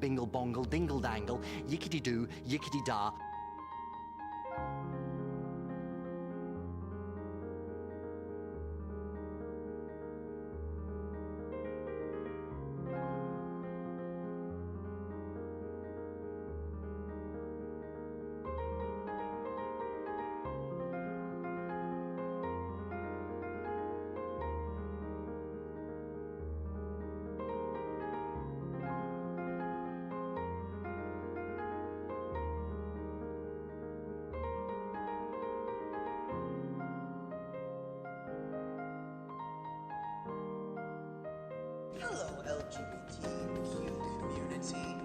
bingle bongle dingle dangle, yickety doo, yickety da. Hello, LGBTQ community.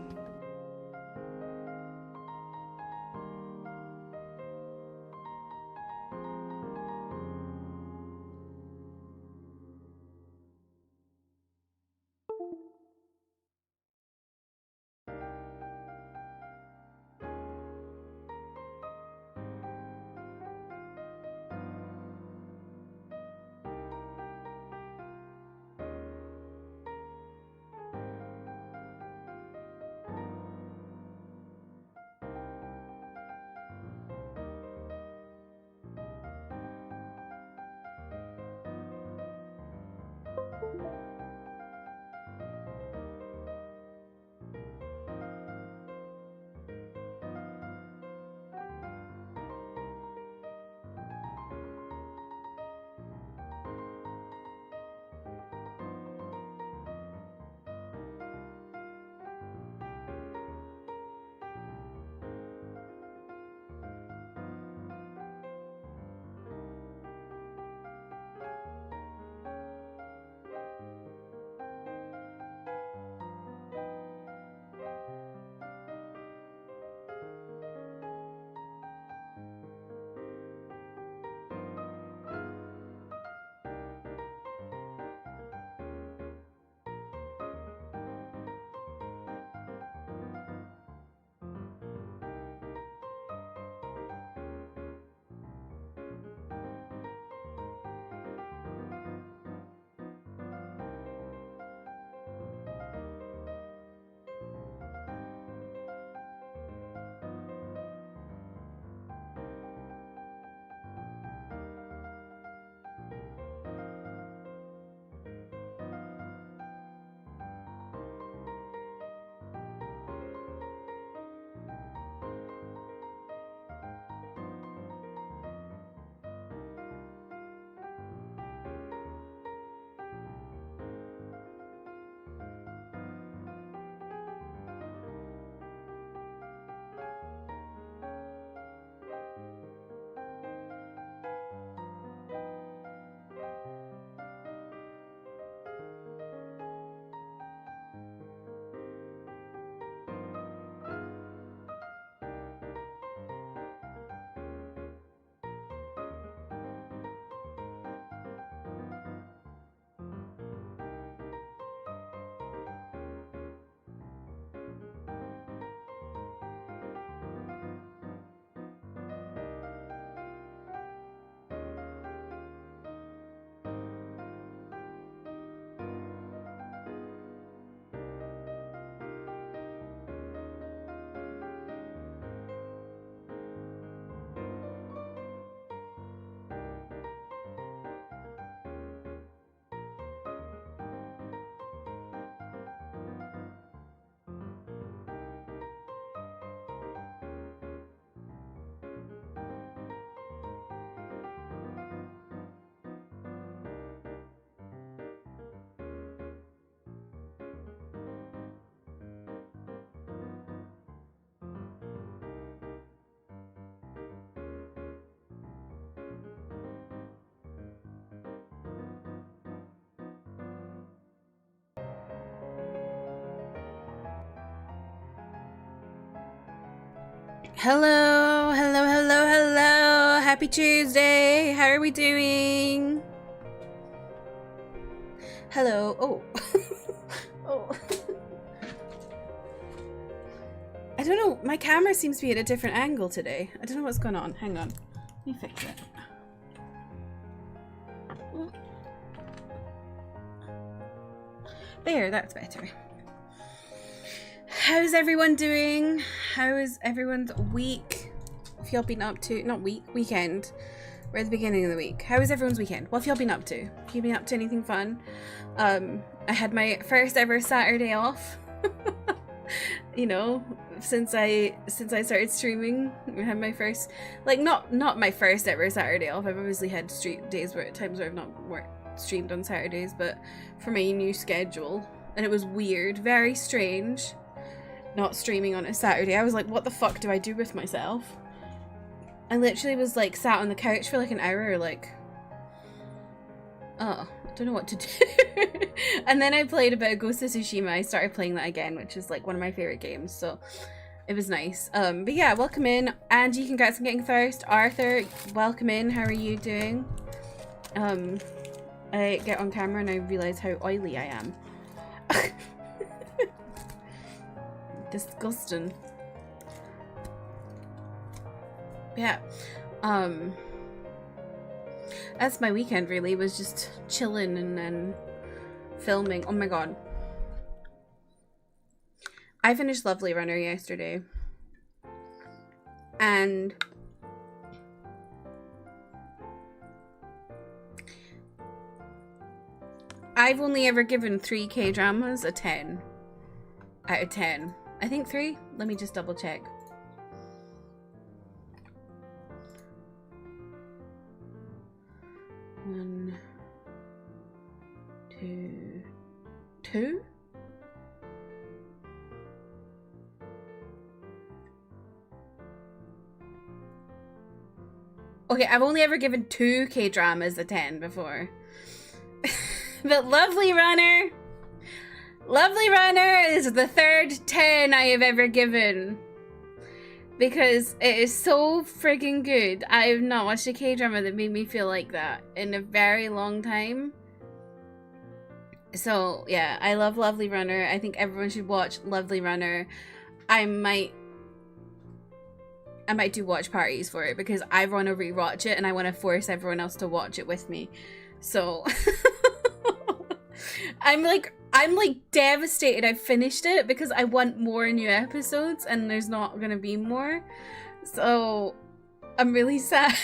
Hello, hello, hello, hello. Happy Tuesday. How are we doing? Hello. Oh. Oh. I don't know. My camera seems to be at a different angle today. I don't know what's going on. Hang on. Let me fix it. There, that's better. How's everyone doing? How is everyone's week? What have y'all been up to? Not week, weekend. We're at the beginning of the week. How is everyone's weekend? What have y'all been up to? Have you been up to anything fun? I had my first ever Saturday off. You know, since I started streaming, I had my first, like, not my first ever Saturday off. I've obviously had times where I've not streamed on Saturdays, but for my new schedule, and it was weird, very strange, not streaming on a Saturday. I was like, what the fuck do I do with myself? I literally was like sat on the couch for like an hour, like, oh, I don't know what to do. And then I played a bit of Ghost of Tsushima. I started playing that again, which is like one of my favorite games, so it was nice. But yeah, welcome in. Angie, congrats on getting first. Arthur, welcome in. How are you doing? I get on camera and I realize how oily I am. Disgusting. Yeah. That's my weekend really, was just chilling and then filming. Oh my god. I finished Lovely Runner yesterday. And I've only ever given 3 K-dramas a 10 out of 10. I think 3? Let me just double check. One, two? Okay, I've only ever given 2 K-dramas a 10 before. But Lovely Runner is the 3rd 10 I have ever given. Because it is so friggin' good. I have not watched a K-drama that made me feel like that in a very long time. So, yeah, I love Lovely Runner. I think everyone should watch Lovely Runner. I might do watch parties for it because I want to rewatch it and I want to force everyone else to watch it with me. So, I'm like devastated I've finished it because I want more new episodes and there's not gonna be more. So I'm really sad.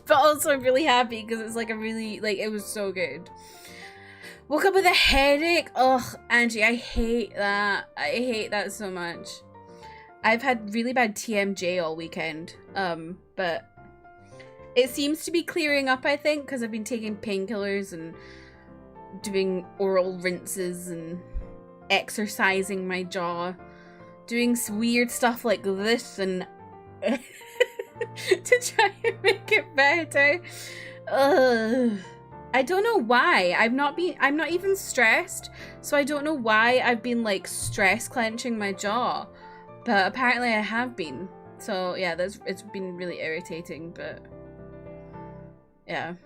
But also I'm really happy because it's like a really, like, it was so good. Woke up with a headache. Ugh, Angie, I hate that. I hate that so much. I've had really bad TMJ all weekend. But it seems to be clearing up, I think, because I've been taking painkillers and doing oral rinses and exercising my jaw, doing weird stuff like this and to try and make it better. I don't know why. I'm not even stressed, so I don't know why I've been like stress clenching my jaw, but apparently I have been. So yeah, it's been really irritating, but yeah.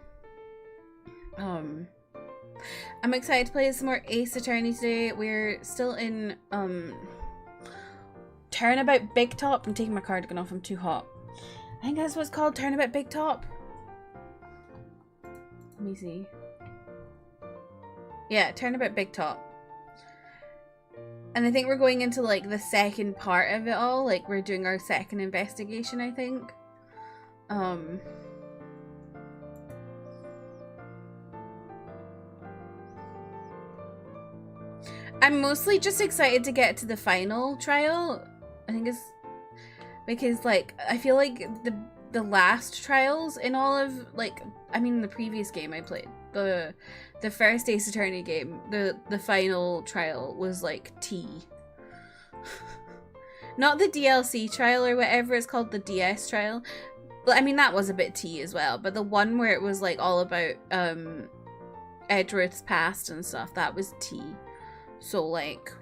I'm excited to play some more Ace Attorney today. We're still in Turnabout Big Top. I'm taking my cardigan off, I'm too hot. I think that's what it's called, Turnabout Big Top. Let me see. Yeah, Turnabout Big Top. And I think we're going into like the second part of it all. Like we're doing our second investigation, I think. I'm mostly just excited to get to the final trial. I think it's because like I feel like the last trials in all of, like, I mean the previous game I played, the first Ace Attorney game, the final trial was like T. Not the DLC trial or whatever it's called, the DS trial. But I mean that was a bit T as well, but the one where it was like all about Edward's past and stuff, that was T. So, like,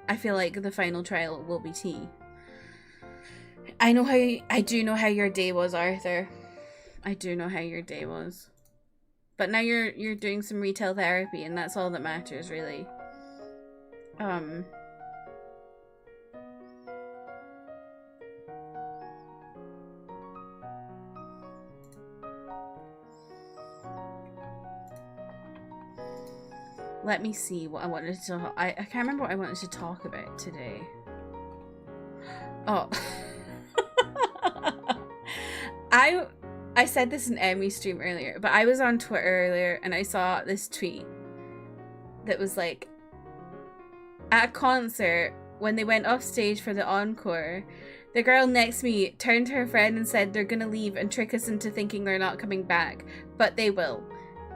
I feel like the final trial will be T. I do know how your day was, Arthur. I do know how your day was. But now you're doing some retail therapy, and that's all that matters, really. Let me see what I wanted to talk. I can't remember what I wanted to talk about today. Oh. I said this in Emmy's stream earlier, but I was on Twitter earlier and I saw this tweet that was like, at a concert, when they went off stage for the encore, the girl next to me turned to her friend and said they're gonna leave and trick us into thinking they're not coming back, but they will.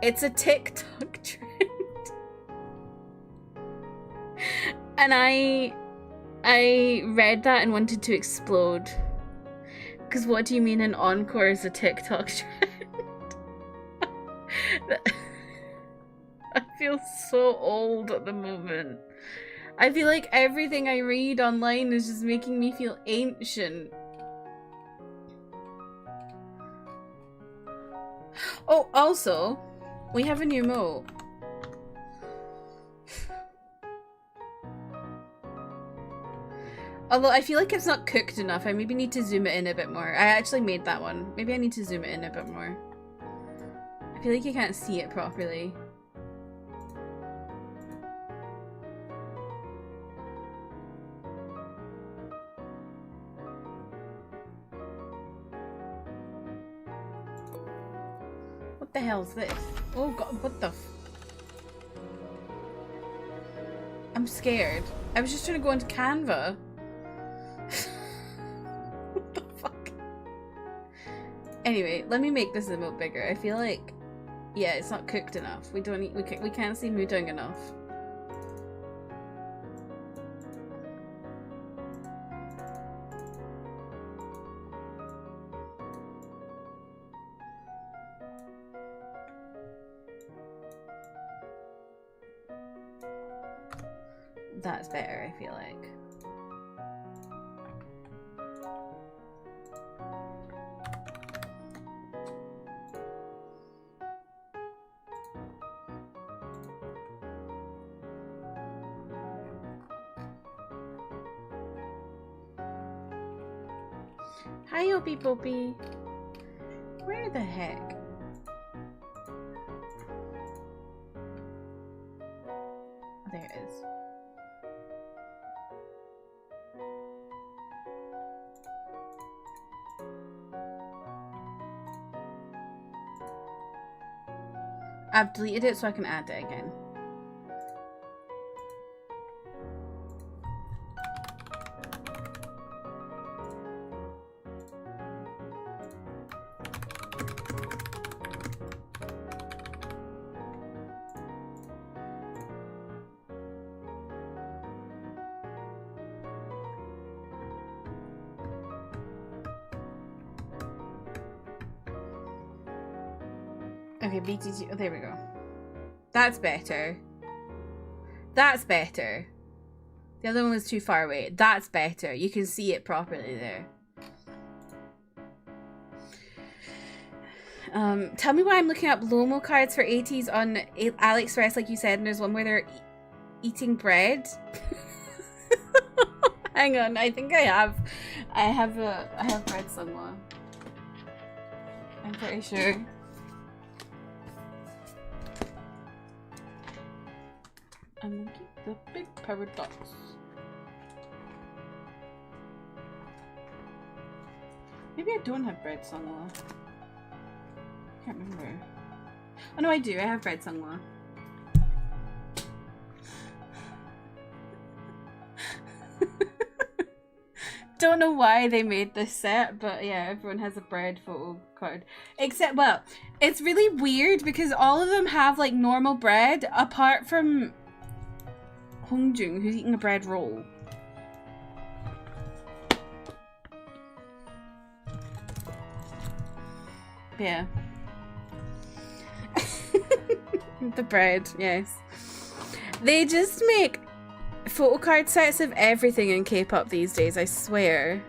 It's a TikTok trend. And I read that and wanted to explode. Because what do you mean an encore is a TikTok trend? I feel so old at the moment. I feel like everything I read online is just making me feel ancient. Oh, also, we have a new moat. Although I feel like it's not cooked enough. I maybe need to zoom it in a bit more. I actually made that one. Maybe I need to zoom it in a bit more. I feel like you can't see it properly. What the hell is this? Oh god, what the f- I'm scared. I was just trying to go into Canva. What the fuck? Anyway, let me make this a bit bigger. I feel like, yeah, it's not cooked enough. We don't need, we can't see me doing enough. That's better, I feel like. Hi, Opie Popey. Where the heck? There it is. I've deleted it so I can add it again. Okay, BTG. Oh, there we go. That's better. That's better. The other one was too far away. That's better. You can see it properly there. Tell me why I'm looking up Lomo cards for 80s on AliExpress, like you said, and there's one where they're eating bread. Hang on, I think I have bread somewhere. I'm pretty sure. I'm looking at the big paradox. Maybe I don't have bread somewhere. I can't remember. Oh no, I do. I have bread somewhere. Don't know why they made this set, but yeah, everyone has a bread photo card. Except, well, it's really weird because all of them have like normal bread apart from Hongjung, who's eating a bread roll. Yeah. The bread, yes. They just make photo card sets of everything in K-pop these days, I swear.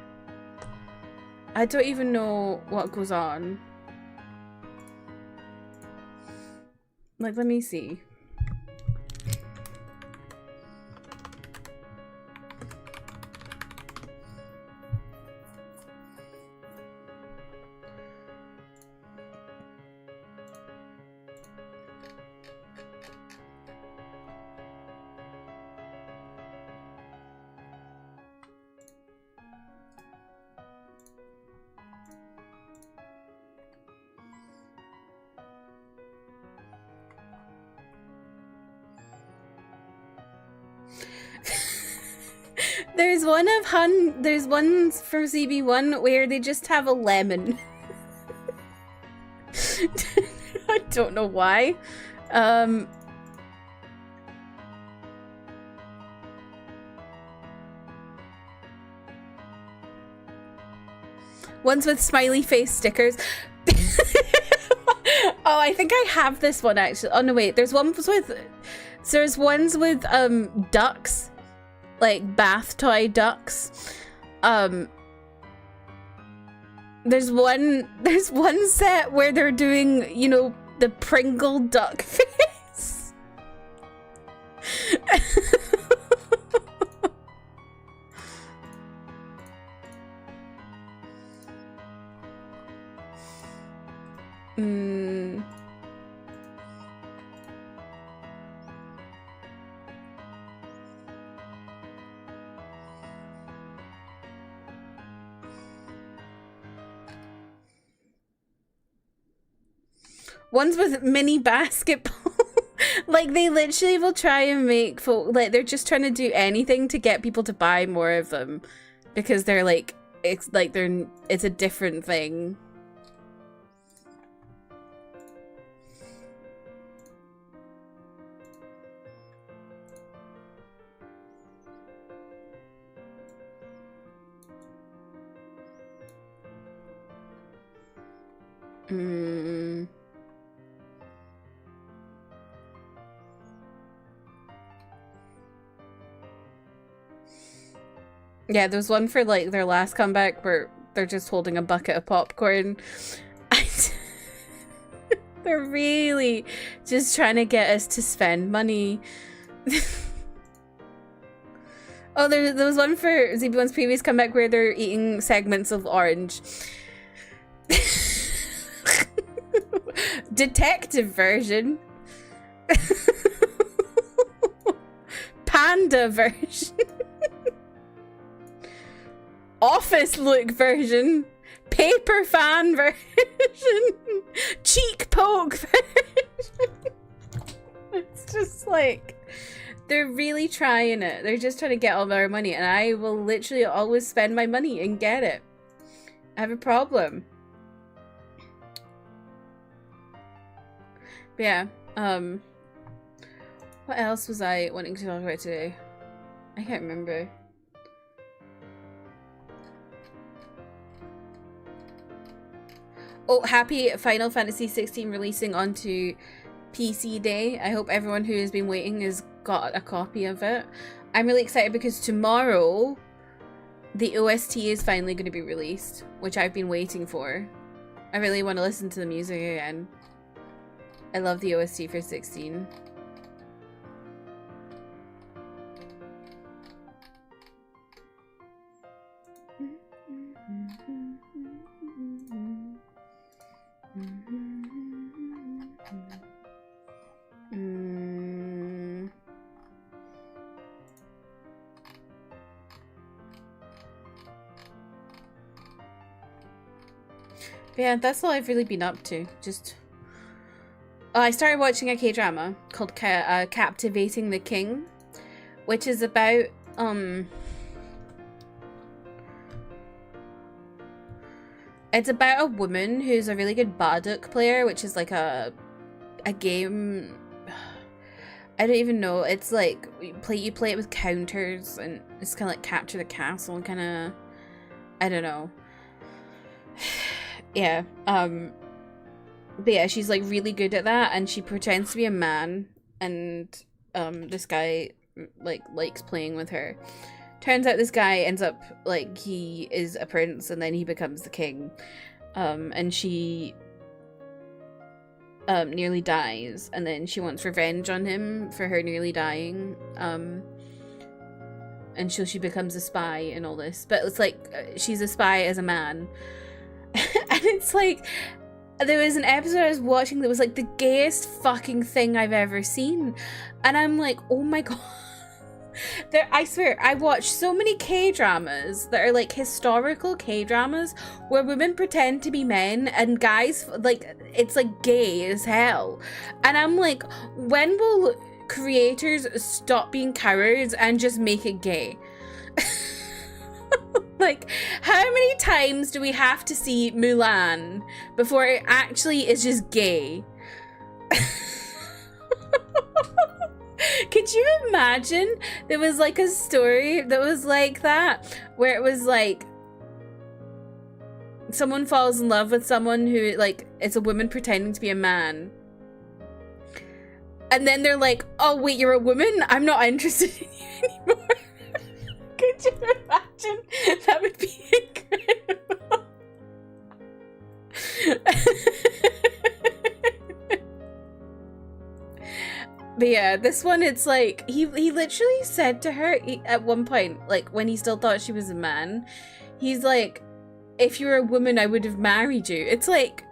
I don't even know what goes on. Like, let me see. There's one of Hun. There's ones for CB1 where they just have a lemon. I don't know why. Ones with smiley face stickers. Oh, I think I have this one actually. Oh no, wait. There's ones with. So there's ones with ducks, like bath toy ducks. There's one set where they're doing, you know, the Pringle duck face. Ones with mini basketball. Like, they literally will try and make folk, like, they're just trying to do anything to get people to buy more of them. Because they're like, it's like it's a different thing. Yeah, there's one for like their last comeback where they're just holding a bucket of popcorn. They're really just trying to get us to spend money. Oh, there was one for ZB1's previous comeback where they're eating segments of orange. Detective version. Panda version. Office look version. Paper fan version. Cheek poke version. It's just like, they're really trying it. They're just trying to get all our money, and I will literally always spend my money and get it. I have a problem. But yeah, what else was I wanting to talk about today? I can't remember. Oh, happy Final Fantasy 16 releasing onto PC Day. I hope everyone who has been waiting has got a copy of it. I'm really excited because tomorrow the OST is finally going to be released, which I've been waiting for. I really want to listen to the music again. I love the OST for 16. Yeah, that's all I've really been up to. Just... I started watching a K-drama called Captivating the King, which is about, it's about a woman who's a really good Baduk player, which is like a game... I don't even know. It's like, you play it with counters, and it's kind of like Capture the Castle, kind of... I don't know. Yeah, but yeah, she's like really good at that, and she pretends to be a man, and this guy like likes playing with her. Turns out this guy ends up like he is a prince, and then he becomes the king, and she nearly dies, and then she wants revenge on him for her nearly dying, and so she becomes a spy and all this, but it's like she's a spy as a man. And it's like, there was an episode I was watching that was like the gayest fucking thing I've ever seen, and I'm like, oh my god. I swear, I watched so many K-dramas that are like historical K-dramas where women pretend to be men and guys, like, it's like gay as hell. And I'm like, when will creators stop being cowards and just make it gay? Like, how many times do we have to see Mulan before it actually is just gay? Could you imagine there was like a story that was like that, where it was like someone falls in love with someone who, like, it's a woman pretending to be a man, and then they're like, oh wait, you're a woman? I'm not interested in you anymore. Could you imagine? That would be incredible. But yeah, this one, it's like, he literally said to her at one point, like, when he still thought she was a man, he's like, if you were a woman, I would have married you. It's like,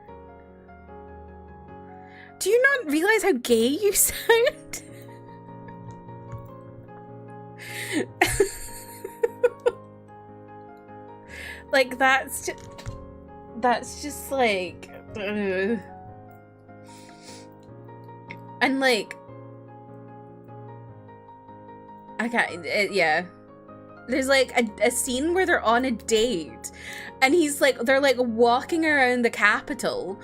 do you not realize how gay you sound? Like, that's just like, ugh. And like, I can't, yeah. There's like a scene where they're on a date, and they're like walking around the Capitol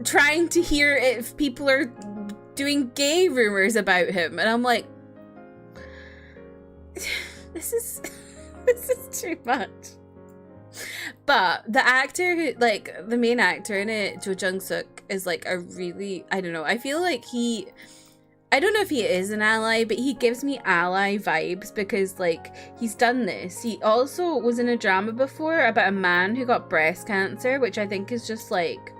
trying to hear if people are doing gay rumors about him, and I'm like, this is too much. But the actor who, like, the main actor in it, Jo Jung-suk, is like a really, I don't know, I feel like I don't know if he is an ally, but he gives me ally vibes because, like, he's done this. He also was in a drama before about a man who got breast cancer, which I think is just like,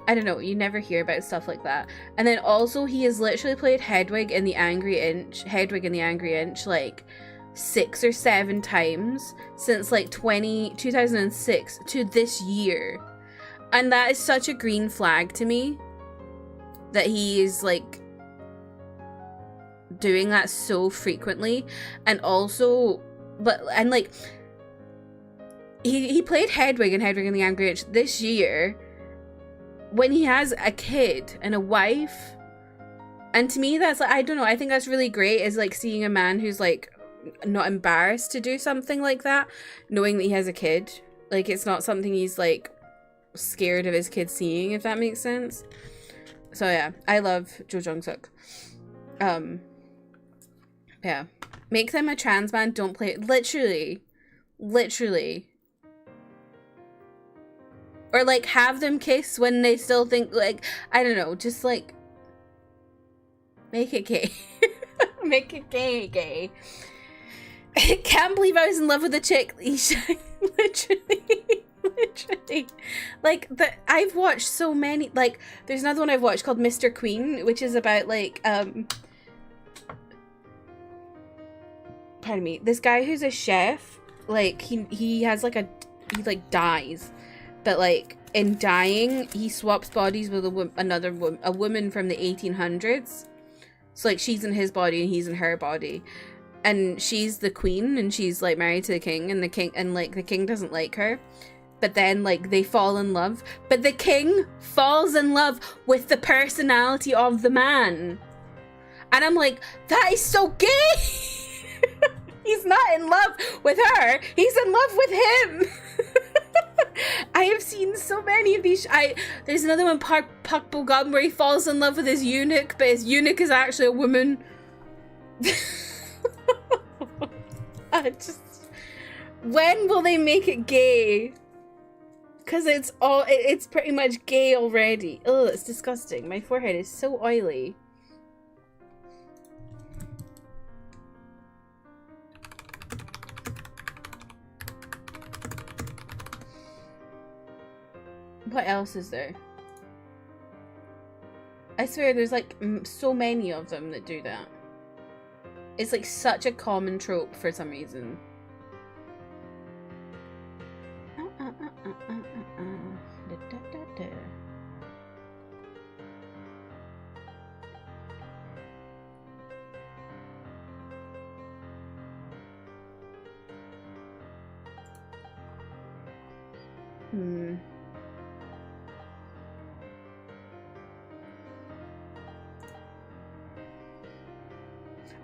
I don't know, you never hear about stuff like that. And then also he has literally played Hedwig in The Angry Inch, like 6 or 7 times since like 2006 to this year. And that is such a green flag to me, that he is like doing that so frequently. And also, and like, he played Hedwig in The Angry Inch this year when he has a kid and a wife. And to me, that's like, I don't know, I think that's really great, is like seeing a man who's like not embarrassed to do something like that, knowing that he has a kid. Like, it's not something he's like scared of his kid seeing, if that makes sense. So yeah, I love Jo Jung-suk. Yeah, make them a trans man, don't play it. Literally, or like have them kiss when they still think, like, I don't know, just like make it gay. Make it gay. I can't believe I was in love with a chick, Leisha. Literally. Like, I've watched so many, like, there's another one I've watched called Mr. Queen, which is about, like, pardon me, this guy who's a chef, like, he has, like, he, like, dies, but, like, in dying, he swaps bodies with a woman from the 1800s. So, like, she's in his body and he's in her body. And she's the queen, and she's, like, married to the king, and the king doesn't like her. But then, like, they fall in love. But the king falls in love with the personality of the man. And I'm like, that is so gay! He's not in love with her, he's in love with him! I have seen so many of these. There's another one, Park Bo-gum, where he falls in love with his eunuch, but his eunuch is actually a woman. When will they make it gay? Because it's pretty much gay already. Oh, it's disgusting. My forehead is so oily. What else is there? I swear there's like so many of them that do that. It's like such a common trope for some reason.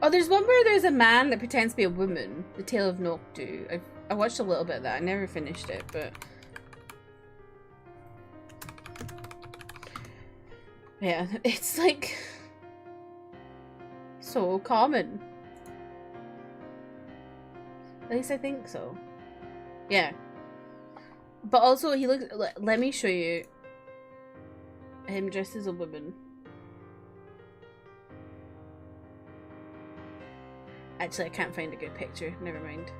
Oh, there's one where there's a man that pretends to be a woman. The Tale of Noctu. I watched a little bit of that. I never finished it, but... yeah, it's like... so common. At least I think so. Yeah. But also, he looks... let me show you him dressed as a woman. Actually, I can't find a good picture. Never mind.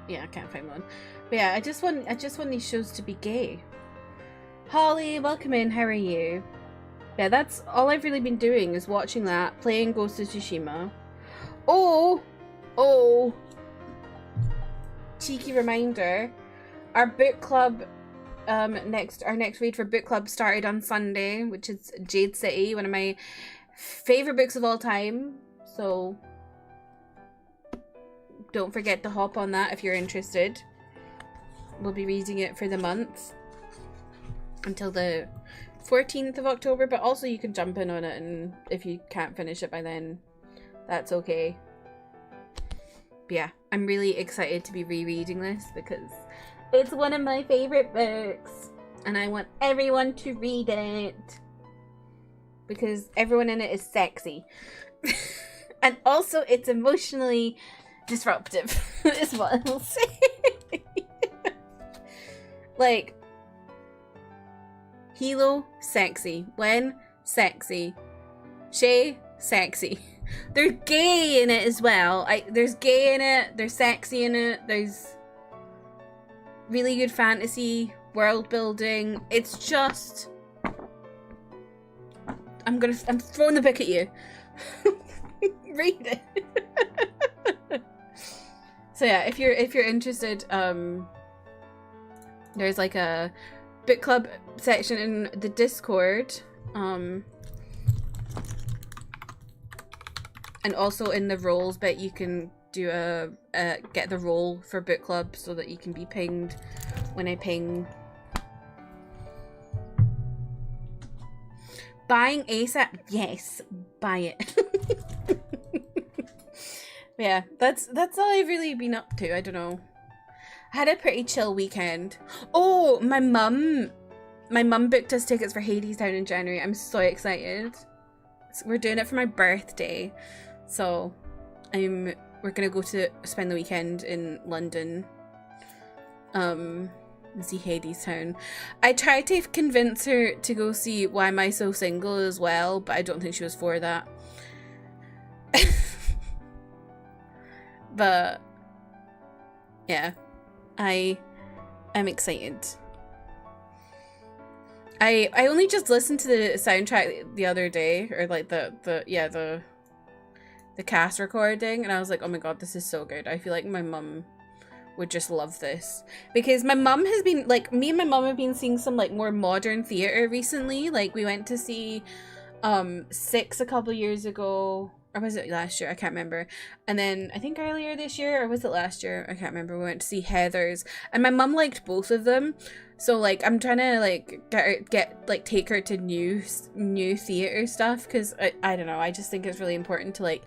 Yeah, I can't find one. But yeah, I just want these shows to be gay. Holly, welcome in. How are you? Yeah, that's all I've really been doing is watching that, playing Ghost of Tsushima. Oh, cheeky reminder. Our book club, our next read for book club started on Sunday, which is Jade City, one of my favorite books of all time. So don't forget to hop on that if you're interested. We'll be reading it for the month until the 14th of October, but also you can jump in on it, and if you can't finish it by then, that's okay. But yeah, I'm really excited to be rereading this because it's one of my favorite books and I want everyone to read it because everyone in it is sexy. And also it's emotionally disruptive is what I will say. Like, Hilo, sexy. Wen, sexy. Shay, sexy. They're gay in it as well. There's gay in it, there's sexy in it, there's really good fantasy, world building. It's just... I'm throwing the book at you. Read it. So yeah, if you're interested, there's like a book club section in the Discord, and also in the roles bit you can do get the role for book club so that you can be pinged when I ping. Buying ASAP? Yes, buy it. Yeah, that's all I've really been up to. I don't know. I had a pretty chill weekend. Oh, my mum booked us tickets for Hadestown in January. I'm so excited. We're doing it for my birthday. So we're gonna go to spend the weekend in London. And see Hadestown. I tried to convince her to go see Why Am I So Single as well, but I don't think she was for that. But yeah, I am excited. I only just listened to the soundtrack the other day, or like the cast recording, and I was like, oh my god, this is so good. I feel like my mum would just love this, because my mum has been like, me and my mum have been seeing some like more modern theater recently. Like we went to see Six a couple years ago, or was it last year? I can't remember. And then I think earlier this year, or was it last year? I can't remember. We went to see Heathers, and my mum liked both of them. So like I'm trying to like take her to new theater stuff, because I don't know, I just think it's really important to like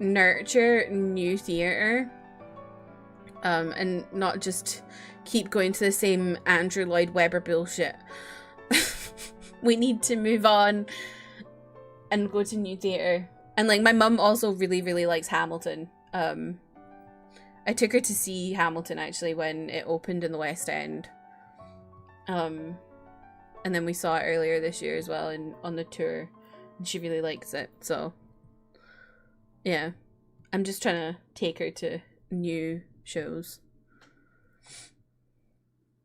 nurture new theater, and not just keep going to the same Andrew Lloyd Webber bullshit. We need to move on and go to new theater. And like my mum also really, really likes Hamilton. I took her to see Hamilton actually when it opened in the West End. And then we saw it earlier this year as well on the tour, and she really likes it. So yeah, I'm just trying to take her to new shows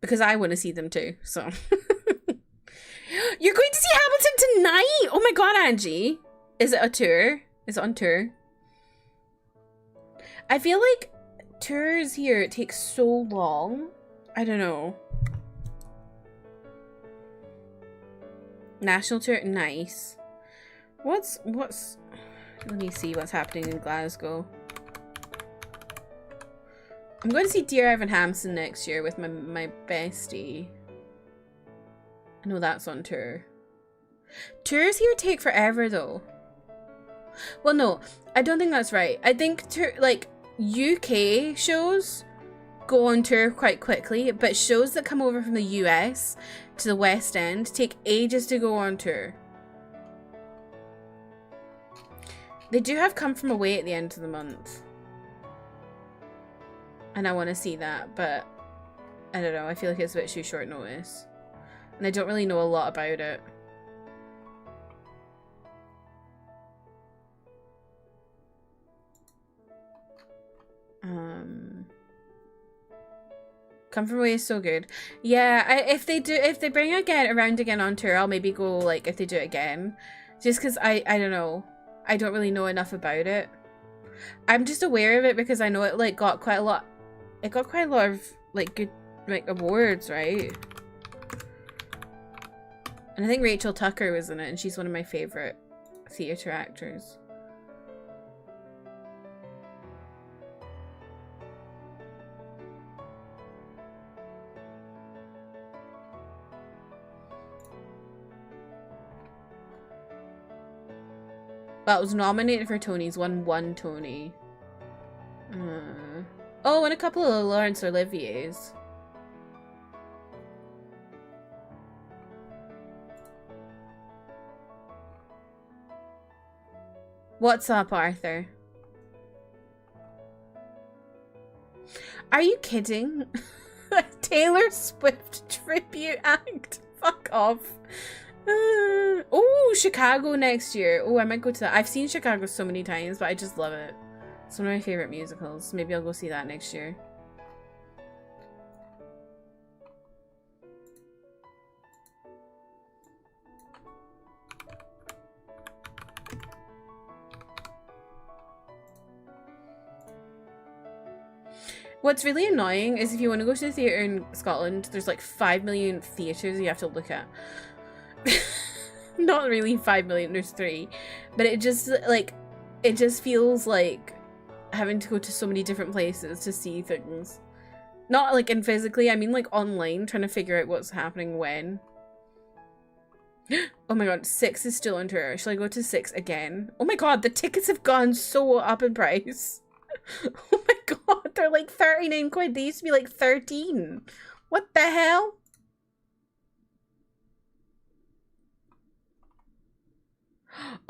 because I want to see them too. So you're going to see Hamilton tonight? Oh my god, Angie. Is it a tour? Is it on tour? I feel like tours here take so long. I don't know. National tour, nice. What's let me see what's happening in Glasgow. I'm going to see Dear Evan Hansen next year with my bestie. I know that's on tour. Tours here take forever though. Well, no, I don't think that's right. I think like UK shows go on tour quite quickly, but shows that come over from the US to the West End take ages to go on tour. They do have Come From Away at the end of the month. And I want to see that, but I don't know. I feel like it's a bit too short notice. And I don't really know a lot about it. Come From Away is so good. Yeah, if they bring around again on tour, I'll maybe go, like, if they do it again. Just because I don't know. I don't really know enough about it. I'm just aware of it because I know it, like, got quite a lot. It got quite a lot of, like, good, like, awards, right? And I think Rachel Tucker was in it, and she's one of my favorite theater actors. Well, it was nominated for Tonys, won one Tony. Oh, and a couple of Laurence Olivier's. What's up, Arthur? Are you kidding? Taylor Swift tribute act? Fuck off. Oh, Chicago next year. Oh, I might go to that. I've seen Chicago so many times, but I just love it. It's one of my favorite musicals. Maybe I'll go see that next year. What's really annoying is if you want to go to the theatre in Scotland, there's like 5 million theatres you have to look at. Not really 5 million, there's 3. But it just, like, it just feels like having to go to so many different places to see things. Not like in physically, I mean like online, trying to figure out what's happening when. Oh my god, 6 is still on tour. Shall I go to 6 again? Oh my god, the tickets have gone so up in price. Oh my god, they're like 39 quid. They used to be like 13. What the hell?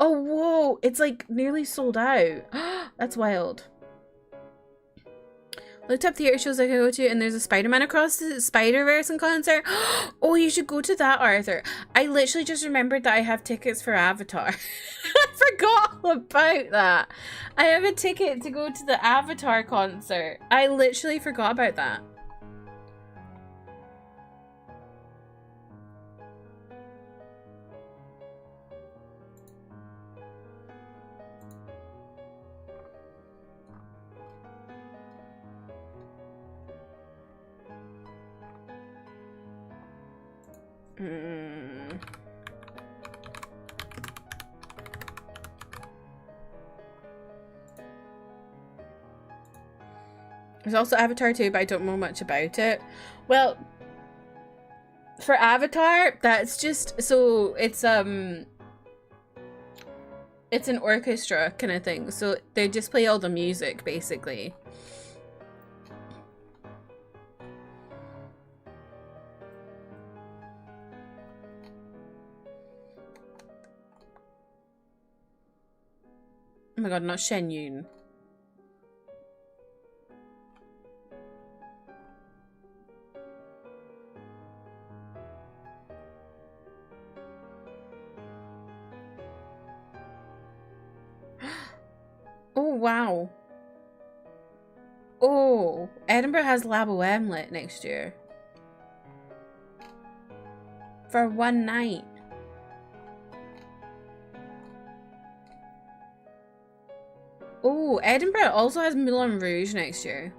Oh, whoa. It's like nearly sold out. That's wild. Looked up theater shows I could go to, and there's a Spider-Man Across the Spider-Verse in concert. Oh, you should go to that, Arthur. I literally just remembered that I have tickets for Avatar. I forgot all about that. I have a ticket to go to the Avatar concert. I literally forgot about that. There's also Avatar 2, but I don't know much about it. Well, for Avatar, that's just, so it's an orchestra kind of thing. So they just play all the music, basically. Oh my god, not Shen Yun. Oh, wow. Oh, Edinburgh has La Boheme lit next year. For one night. Oh, Edinburgh also has Moulin Rouge next year.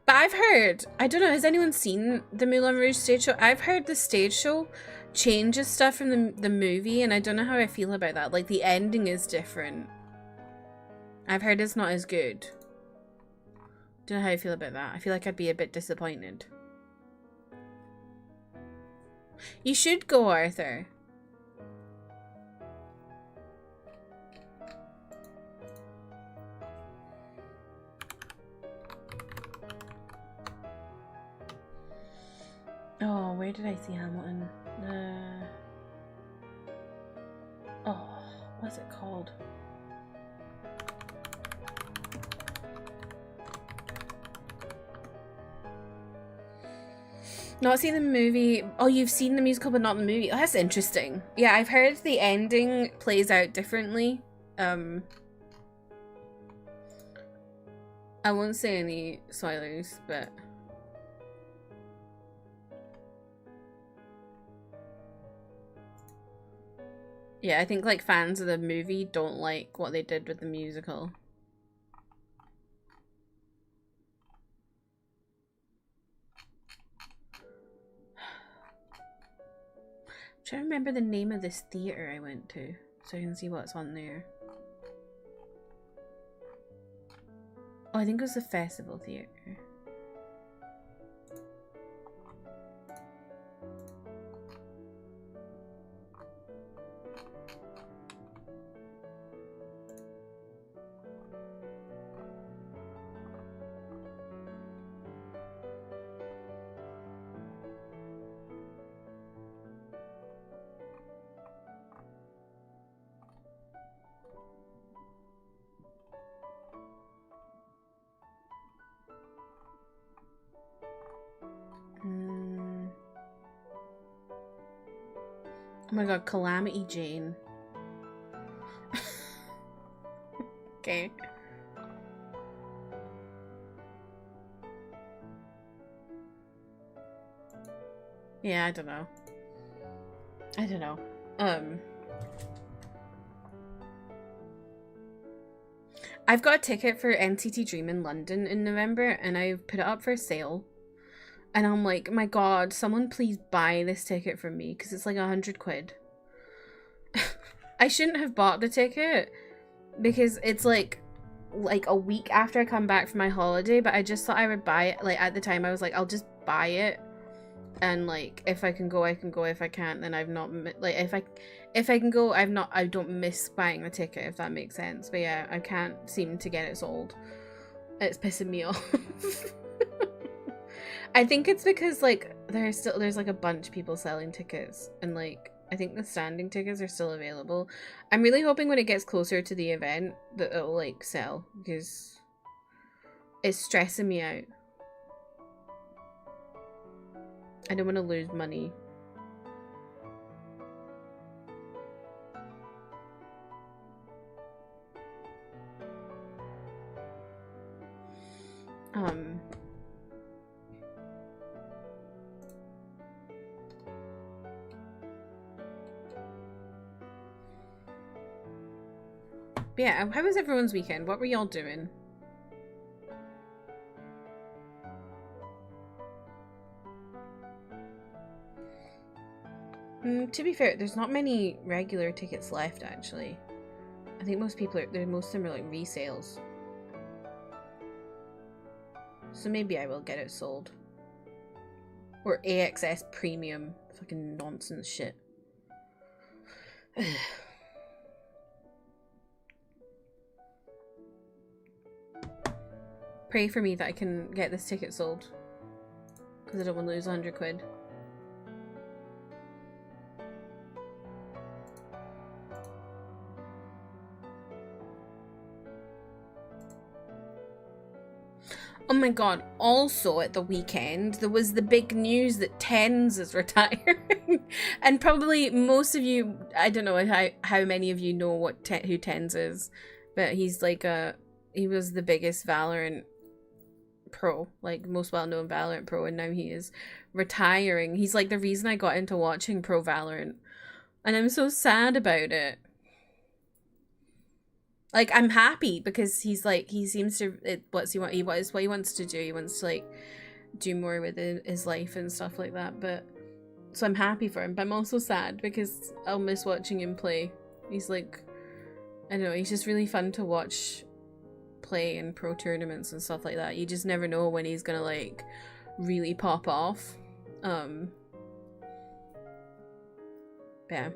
But I've heard, I don't know, has anyone seen the Moulin Rouge stage show? I've heard the stage show changes stuff from the movie, and I don't know how I feel about that. Like, the ending is different. I've heard it's not as good. Don't know how I feel about that. I feel like I'd be a bit disappointed. You should go, Arthur. Oh, where did I see Hamilton? Oh, what's it called? Not seen the movie. Oh, you've seen the musical but not the movie. Oh, that's interesting. Yeah, I've heard the ending plays out differently. I won't say any spoilers, but yeah, I think like fans of the movie don't like what they did with the musical. I'm trying to remember the name of this theater I went to so I can see what's on there. Oh, I think it was the Festival Theater. Oh my god, Calamity Jane. Okay. Yeah, I don't know. I've got a ticket for NCT Dream in London in November and I've put it up for sale. And I'm like, my god, someone please buy this ticket from me because it's like 100 quid. I shouldn't have bought the ticket because it's like a week after I come back from my holiday, but I just thought I would buy it. Like at the time I was like, I'll just buy it. And like if I can go, I can go. If I can't, then I've not like if I can go, I don't miss buying the ticket, if that makes sense. But yeah, I can't seem to get it sold. It's pissing me off. I think it's because like there's like a bunch of people selling tickets and like I think the standing tickets are still available. I'm really hoping when it gets closer to the event that it'll like sell because it's stressing me out. I don't want to lose money. Yeah, how was everyone's weekend? What were y'all doing? To be fair, there's not many regular tickets left, actually. I think most people most of them are like resales. So maybe I will get it sold. Or AXS Premium. Fucking nonsense shit. Pray for me that I can get this ticket sold. Because I don't want to lose 100 quid. Oh my god, also at the weekend, there was the big news that Tens is retiring. And probably most of you, I don't know how many of you know who Tens is, but he's like he was the biggest Valorant pro, like most well-known Valorant pro, and now he is retiring. He's like the reason I got into watching pro Valorant. And I'm so sad about it. Like, I'm happy because he's like, he seems to, what he wants to do. He wants to like do more with his life and stuff like that. But so I'm happy for him, but I'm also sad because I'll miss watching him play. He's like, I don't know, he's just really fun to watch play in pro tournaments and stuff like that. You just never know when he's gonna like really pop off. Yeah.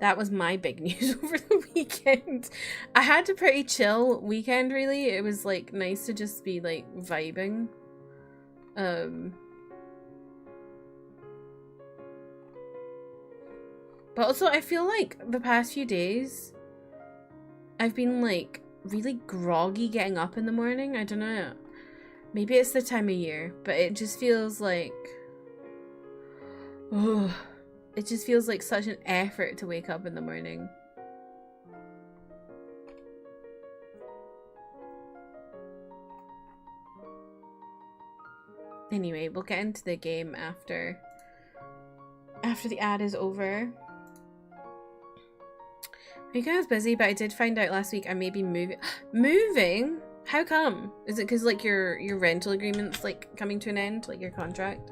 That was my big news over the weekend. I had a pretty chill weekend, really. It was, like, nice to just be, like, vibing. But also, I feel like the past few days, I've been, like, really groggy getting up in the morning. I don't know. Maybe it's the time of year, but it just feels like... Oh, it just feels like such an effort to wake up in the morning. Anyway, we'll get into the game after the ad is over. Weekend was busy, but I did find out last week I may be moving. Moving? How come? Is it because, like, your rental agreement's, like, coming to an end? Like, your contract?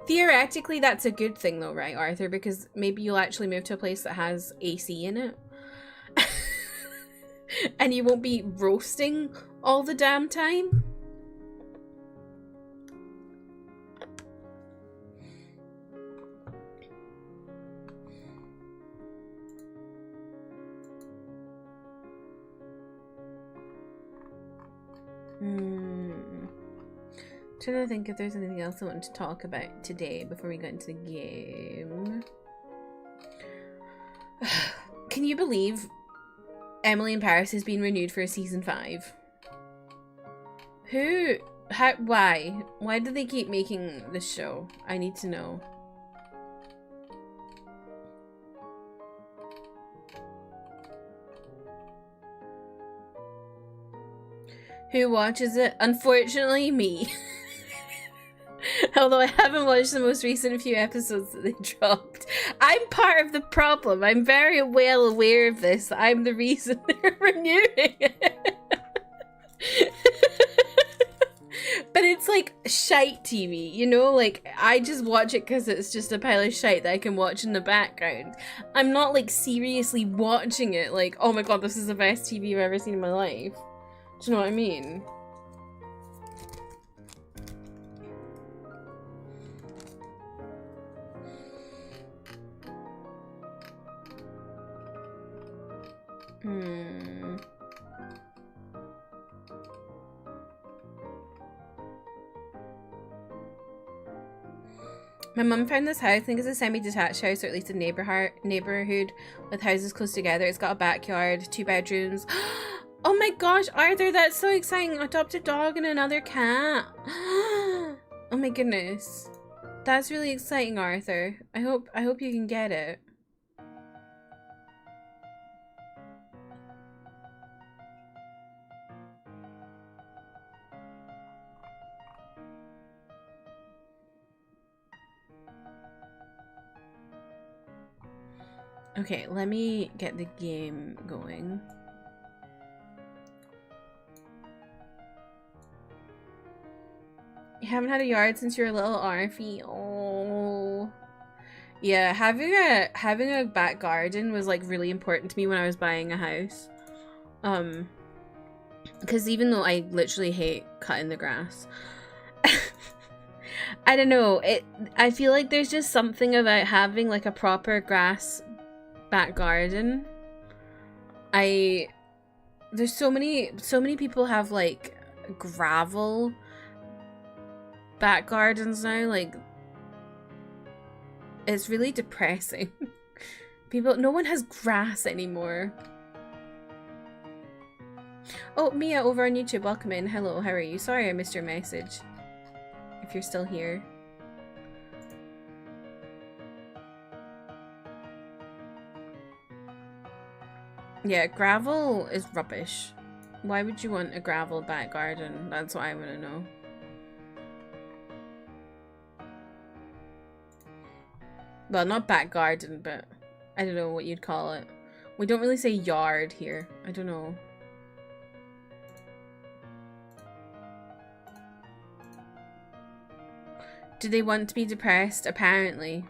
Theoretically, that's a good thing though, right, Arthur? Because maybe you'll actually move to a place that has AC in it. And you won't be roasting all the damn time. Trying to think if there's anything else I want to talk about today before we get into the game. Can you believe Emily in Paris has been renewed for a season 5? Who? How? Why? Why do they keep making this show? I need to know. Who watches it? Unfortunately, me. Although I haven't watched the most recent few episodes that they dropped. I'm part of the problem. I'm very well aware of this. I'm the reason they're renewing it. But it's like shite TV, you know? Like, I just watch it because it's just a pile of shite that I can watch in the background. I'm not, like, seriously watching it like, oh my god, this is the best TV I've ever seen in my life. Do you know what I mean? My mum found this house. I think it's a semi-detached house, or at least a neighborhood with houses close together. It's got a backyard, 2 bedrooms. Oh my gosh, Arthur, that's so exciting. Adopt a dog and another cat. Oh my goodness. That's really exciting, Arthur. I hope you can get it. Okay, let me get the game going. You haven't had a yard since you were a little Arfie. Oh. Yeah, having a back garden was like really important to me when I was buying a house. Because even though I literally hate cutting the grass, I don't know, I feel like there's just something about having like a proper grass back garden. There's so many people have like gravel back gardens now. Like, it's really depressing. No one has grass anymore. Oh, Mia over on YouTube, welcome in. Hello, how are you? Sorry I missed your message. If you're still here. Yeah, gravel is rubbish. Why would you want a gravel back garden? That's what I want to know. Well, not back garden, but I don't know what you'd call it. We don't really say yard here. I don't know. Do they want to be depressed? Apparently.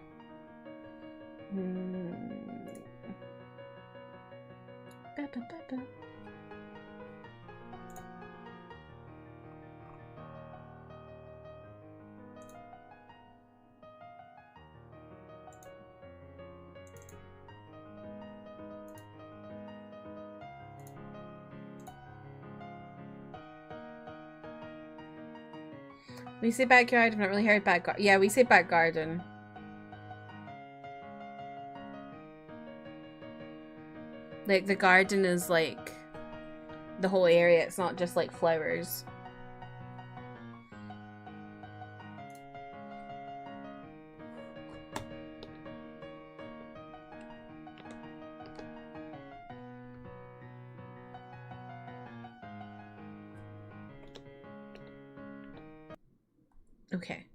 We say backyard, I've not really heard back garden. Yeah, we say back garden. Like, the garden is like the whole area, it's not just like flowers. Okay.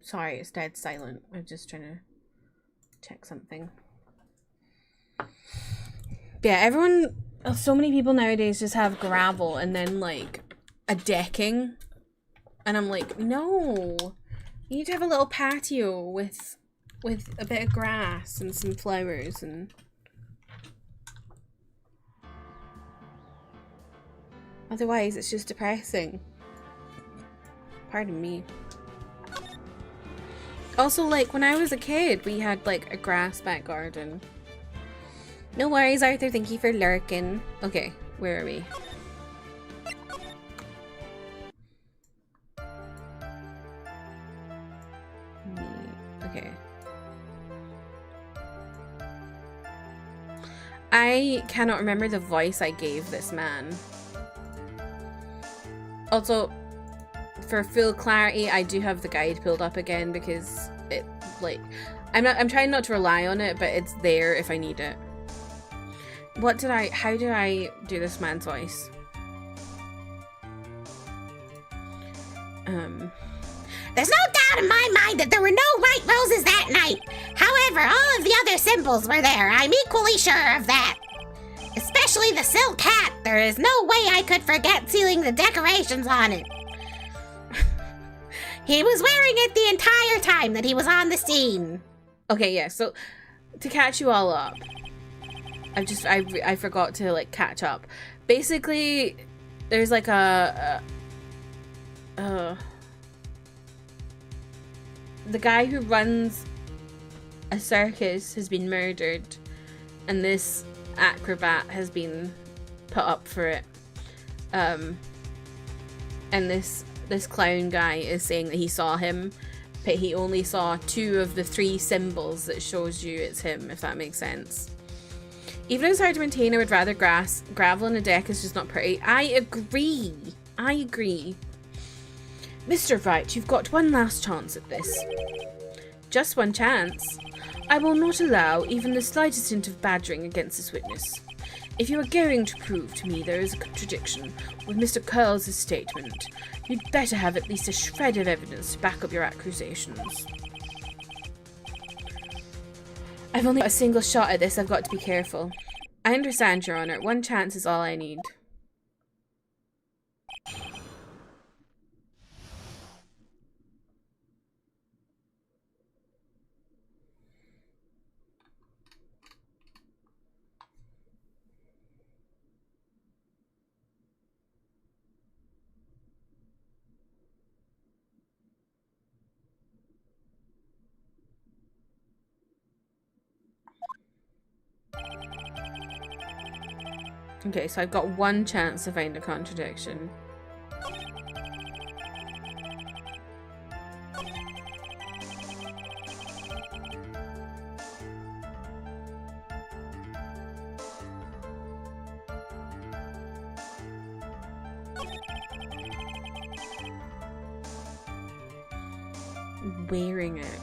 Sorry, it's dead silent. I'm just trying to check something. Yeah, everyone, so many people nowadays just have gravel and then like a decking. And I'm like, no. You need to have a little patio with a bit of grass and some flowers and... Otherwise, it's just depressing. Pardon me. Also, like, when I was a kid, we had, like, a grass back garden. No worries, Arthur. Thank you for lurking. Okay, where are we? Okay. I cannot remember the voice I gave this man. Also, for full clarity, I do have the guide pulled up again because it, like, I'm trying not to rely on it, but it's there if I need it. How did I do this man's voice? There's no doubt in my mind that there were no white roses that night. However, all of the other symbols were there. I'm equally sure of that. Especially the silk hat. There is no way I could forget sealing the decorations on it. He was wearing it the entire time that he was on the scene. Okay, yeah, so to catch you all up, I forgot to like catch up. Basically, there's like the guy who runs a circus has been murdered, and this acrobat has been put up for it. And this clown guy is saying that he saw him, but he only saw 2 of the 3 symbols that shows you it's him, if that makes sense. Even though it's hard to maintain, I would rather gravel on a deck is just not pretty. I agree. Mr. Wright, you've got one last chance at this. Just one chance? I will not allow even the slightest hint of badgering against this witness. If you are going to prove to me there is a contradiction with Mr. Curls' statement, you'd better have at least a shred of evidence to back up your accusations. I've only got a single shot at this, I've got to be careful. I understand, Your Honour. One chance is all I need. Okay, so I've got one chance to find a contradiction. Wearing it.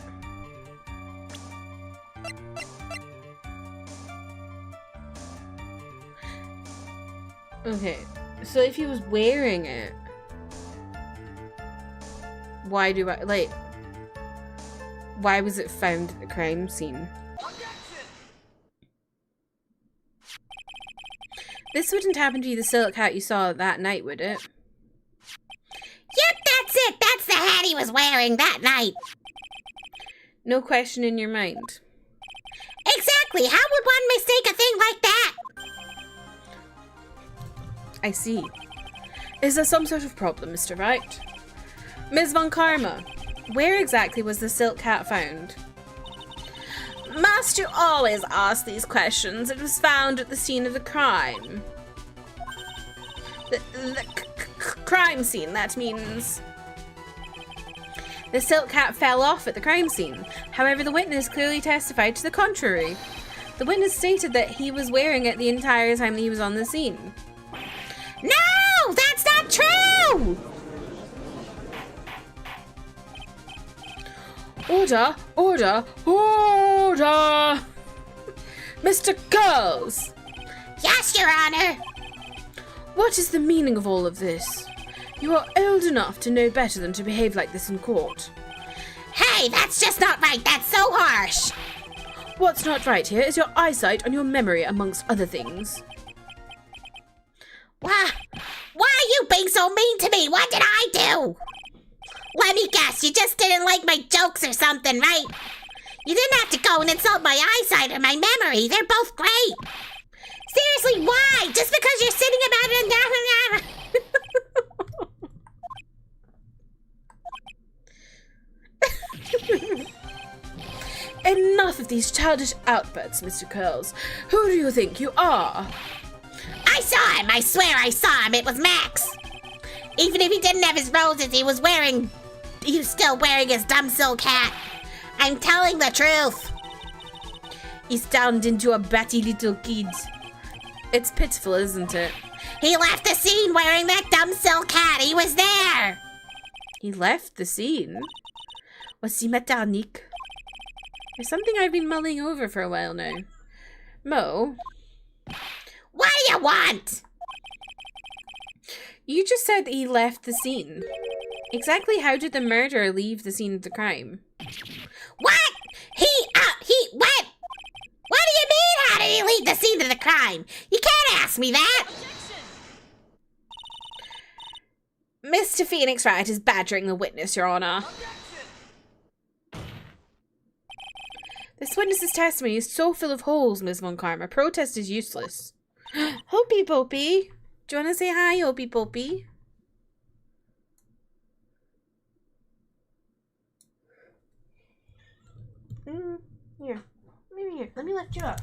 Okay, so if he was wearing it, why was it found at the crime scene? This wouldn't happen to be the silk hat you saw that night, would it? Yep, that's it. That's the hat he was wearing that night. No question in your mind. Exactly. How would one mistake a thing like that? I see. Is there some sort of problem, Mr. Wright? Ms. Von Karma, Where exactly was the silk cat found? Must you always ask these questions? It was found at the scene of the crime. The crime scene, that means. The silk cat fell off at the crime scene. However, the witness clearly testified to the contrary. The witness stated that he was wearing it the entire time that he was on the scene. No, that's not true! Order! Order! Order! Mr. Curls! Yes, Your Honor. What is the meaning of all of this? You are old enough to know better than to behave like this in court. Hey, that's just not right. That's so harsh. What's not right here is your eyesight and your memory, amongst other things. Why are you being so mean to me? What did I do? Let me guess, you just didn't like my jokes or something, right? You didn't have to go and insult my eyesight or my memory. They're both great. Seriously, why? Just because you're sitting about it Enough of these childish outbursts, Mr. Curls. Who do you think you are? I saw him. I swear I saw him. It was Max. Even if he didn't have his roses, he was still wearing his dumb silk hat. I'm telling the truth. He's turned into a batty little kid. It's pitiful, isn't it? He left the scene wearing that dumb silk hat. He was there. He left the scene? Was he mécanique? There's something I've been mulling over for a while now. Mo? What do you want? You just said he left the scene. Exactly how did the murderer leave the scene of the crime? What? What? What do you mean, how did he leave the scene of the crime? You can't ask me that. Mr. Phoenix Wright is badgering the witness, Your Honor. This witness's testimony is so full of holes, Ms. Von Karma. Protest is useless. Hopey Popey. Do you want to say hi, Hopey Popey? Here. Maybe here. Let me lift you up.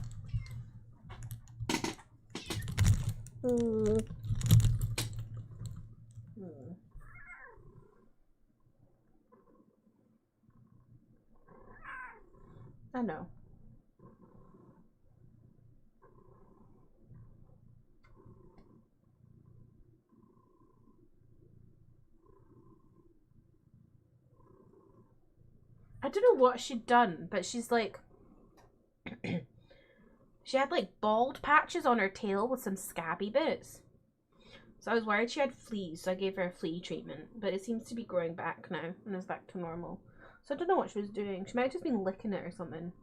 I know. I don't know what she'd done, but she's like... she had like bald patches on her tail with some scabby bits. So I was worried she had fleas, so I gave her a flea treatment. But it seems to be growing back now, and is back to normal. So I don't know what she was doing. She might have just been licking it or something.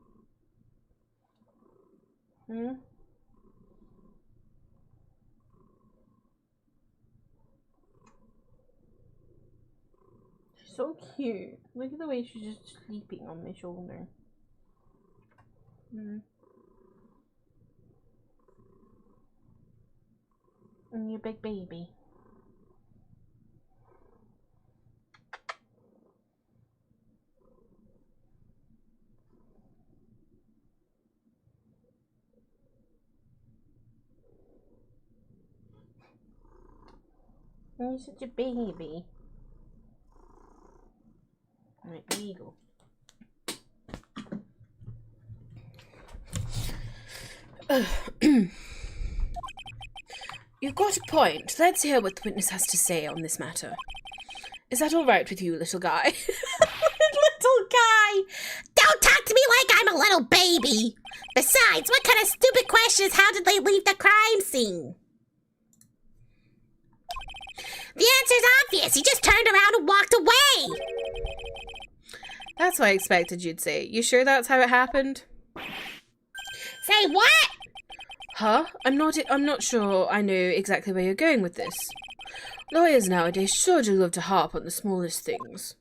She's so cute. Look at the way she's just sleeping on my shoulder. And you big baby. You're such a baby. Alright, there you go. You've got a point. Let's hear what the witness has to say on this matter. Is that all right with you, little guy? Little guy! Don't talk to me like I'm a little baby! Besides, what kind of stupid question is how did they leave the crime scene? The answer's obvious. He just turned around and walked away. That's what I expected you'd say. You sure that's how it happened? Say what? Huh? I'm not sure I know exactly where you're going with this. Lawyers nowadays sure do love to harp on the smallest things.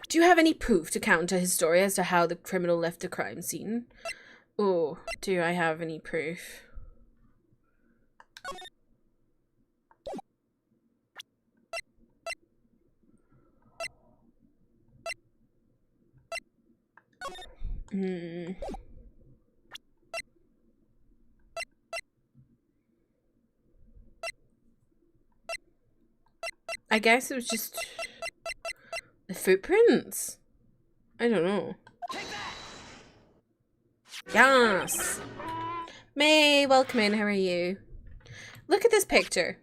Do you have any proof to counter his story as to how the criminal left the crime scene? Oh, do I have any proof? I guess it was just the footprints. I don't know. Yes. May, welcome in. How are you? Look at this picture.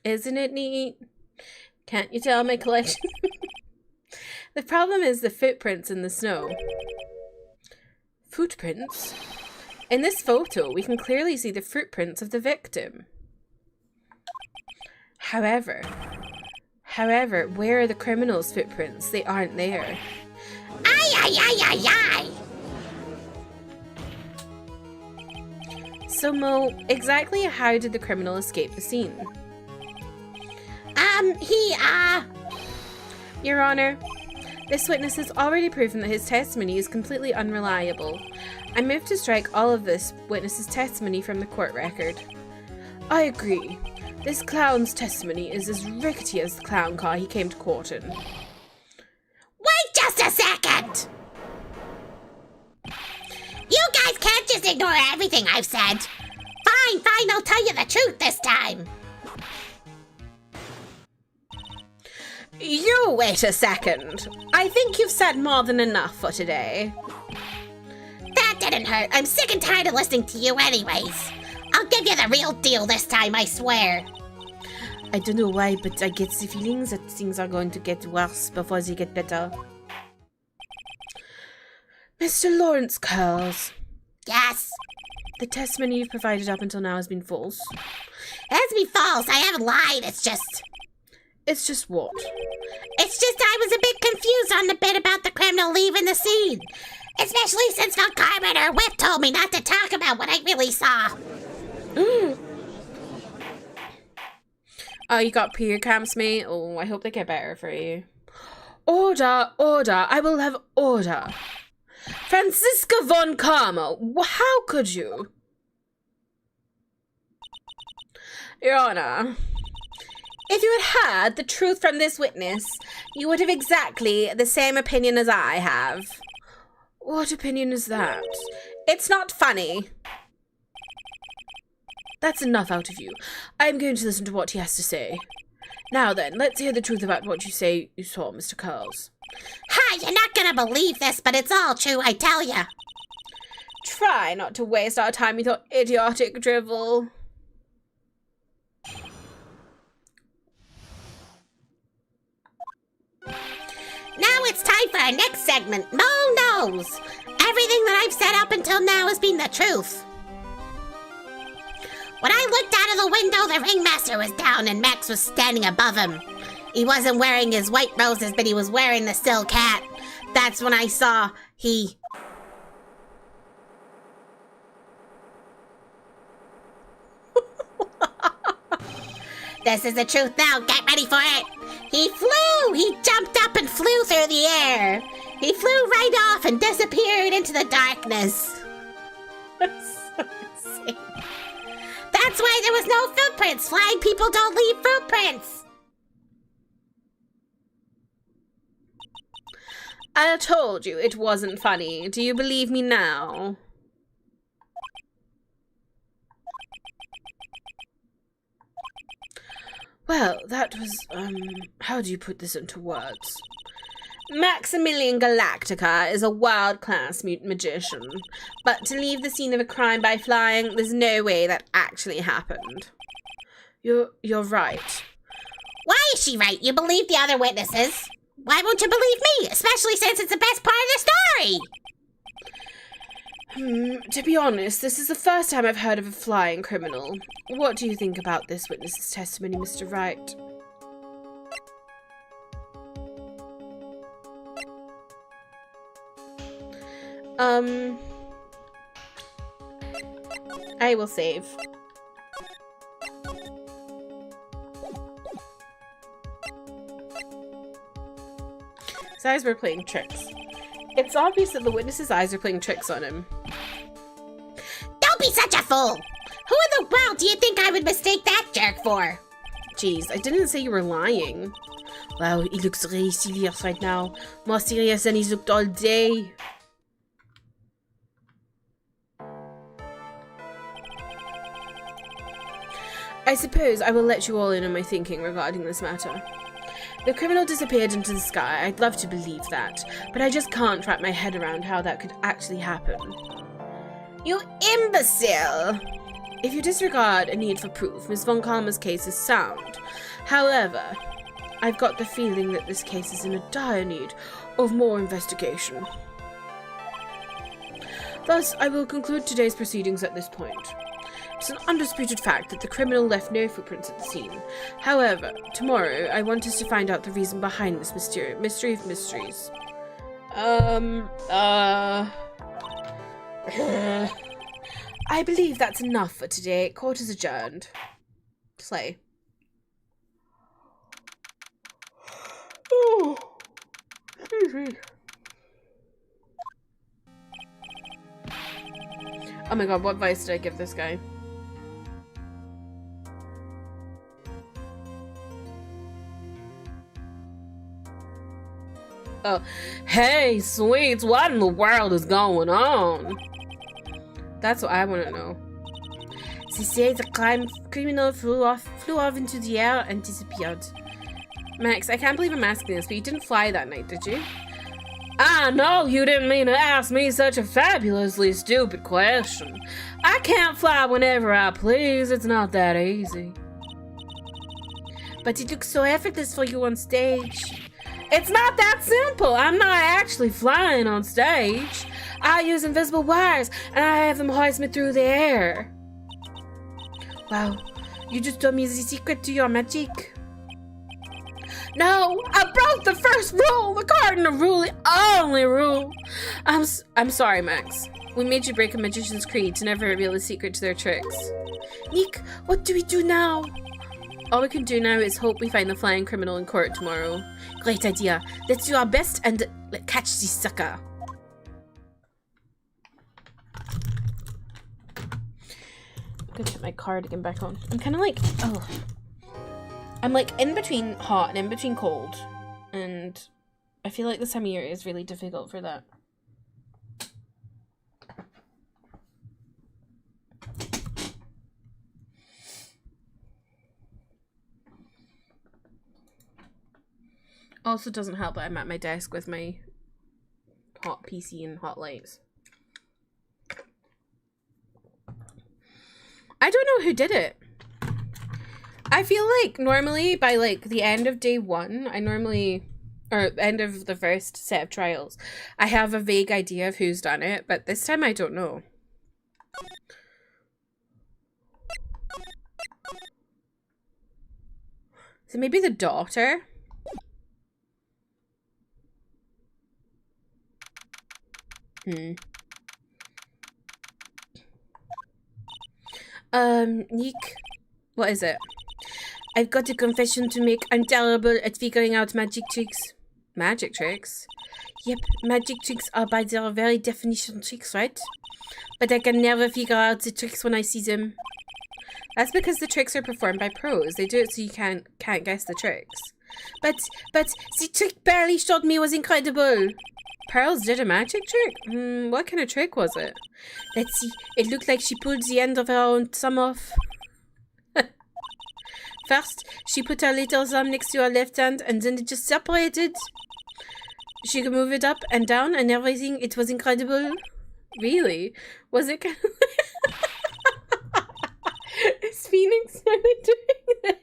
Isn't it neat? Can't you tell my collection? The problem is the footprints in the snow. Footprints? In this photo, we can clearly see the footprints of the victim. However, where are the criminals' footprints? They aren't there. Ay, ay, ay, ay, ay. So Mo, exactly how did the criminal escape the scene? Your Honor, this witness has already proven that his testimony is completely unreliable. I move to strike all of this witness's testimony from the court record. I agree. This clown's testimony is as rickety as the clown car he came to court in. Wait just a second! You guys can't just ignore everything I've said. Fine, I'll tell you the truth this time. You wait a second. I think you've said more than enough for today. That didn't hurt. I'm sick and tired of listening to you anyways. I'll give you the real deal this time, I swear. I don't know why, but I get the feelings that things are going to get worse before they get better. Mr. Lawrence Curls. Yes? The testimony you've provided up until now has been false. It has to be false. I haven't lied. It's just what? It's just I was a bit confused on the bit about the criminal leaving the scene. Especially since the Carmen or Whip told me not to talk about what I really saw. Oh, you got period cramps, mate? Oh, I hope they get better for you. Order! I will have order. Franziska von Karma, how could you? Your Honor, if you had heard the truth from this witness, you would have exactly the same opinion as I have. What opinion is that? It's not funny. That's enough out of you. I'm going to listen to what he has to say. Now then, let's hear the truth about what you say you saw, Mr. Curls. Hi, you're not gonna believe this, but it's all true, I tell ya. Try not to waste our time with your idiotic drivel. Now it's time for our next segment, Mo Knows. Everything that I've said up until now has been the truth. When I looked out of the window, the ringmaster was down and Max was standing above him. He wasn't wearing his white roses, but he was wearing the still cat. That's when I saw he... This is the truth now. Get ready for it. He flew. He jumped up and flew through the air. He flew right off and disappeared into the darkness. That's why there was no footprints. Flying people don't leave footprints. I told you it wasn't funny. Do you believe me now? Well, that was, how do you put this into words? Maximilian Galactica is a world-class mutant magician, but to leave the scene of a crime by flying, there's no way that actually happened. You're right. Why is she right? You believe the other witnesses. Why won't you believe me? Especially since it's the best part of the story. To be honest, this is the first time I've heard of a flying criminal. What do you think about this witness's testimony, Mr. Wright? I will save. His eyes were playing tricks. It's obvious that the witness's eyes are playing tricks on him. Don't be such a fool! Who in the world do you think I would mistake that jerk for? Jeez, I didn't say you were lying. Wow, he looks really serious right now. More serious than he's looked all day. I suppose I will let you all in on my thinking regarding this matter. The criminal disappeared into the sky. I'd love to believe that, but I just can't wrap my head around how that could actually happen. You imbecile! If you disregard a need for proof, Miss Von Kalmer's case is sound. However, I've got the feeling that this case is in a dire need of more investigation. Thus, I will conclude today's proceedings at this point. It's an undisputed fact that the criminal left no footprints at the scene. However, tomorrow, I want us to find out the reason behind this mystery of mysteries. I believe that's enough for today. Court is adjourned. Slay. Oh, excuse me. Oh my god, what advice did I give this guy? Oh, hey, sweets, what in the world is going on? That's what I want to know. They say the criminal flew off into the air and disappeared. Max, I can't believe I'm asking this, but you didn't fly that night, did you? I know you didn't mean to ask me such a fabulously stupid question. I can't fly whenever I please. It's not that easy. But it looks so effortless for you on stage. It's not that simple. I'm not actually flying on stage. I use invisible wires, and I have them hoist me through the air. Wow, you just told me the secret to your magic. No, I broke the first rule, the cardinal rule, the only rule. I'm sorry, Max. We made you break a magician's creed to never reveal the secret to their tricks. Nick, what do we do now? All we can do now is hope we find the flying criminal in court tomorrow. Great idea. Let's do our best and catch this sucker. I'm gonna put my cardigan back on. I'm kind of like, oh. I'm like in between hot and in between cold. And I feel like this time of year is really difficult for that. Also doesn't help that I'm at my desk with my hot PC and hot lights. I don't know who did it. I feel like normally by like the end of day one, or end of the first set of trials, I have a vague idea of who's done it, but this time I don't know. So maybe the daughter? Nick, what is it? I've got a confession to make. I'm terrible at figuring out magic tricks. Magic tricks? Yep, magic tricks are by their very definition tricks, right? But I can never figure out the tricks when I see them. That's because the tricks are performed by pros. They do it so you can't guess the tricks. But the trick Barely showed me was incredible. Pearls did a magic trick? What kind of trick was it? Let's see. It looked like she pulled the end of her own thumb off. First, she put her little thumb next to her left hand and then it just separated. She could move it up and down and everything. It was incredible. Really? Was it kind of... Is Phoenix really doing this?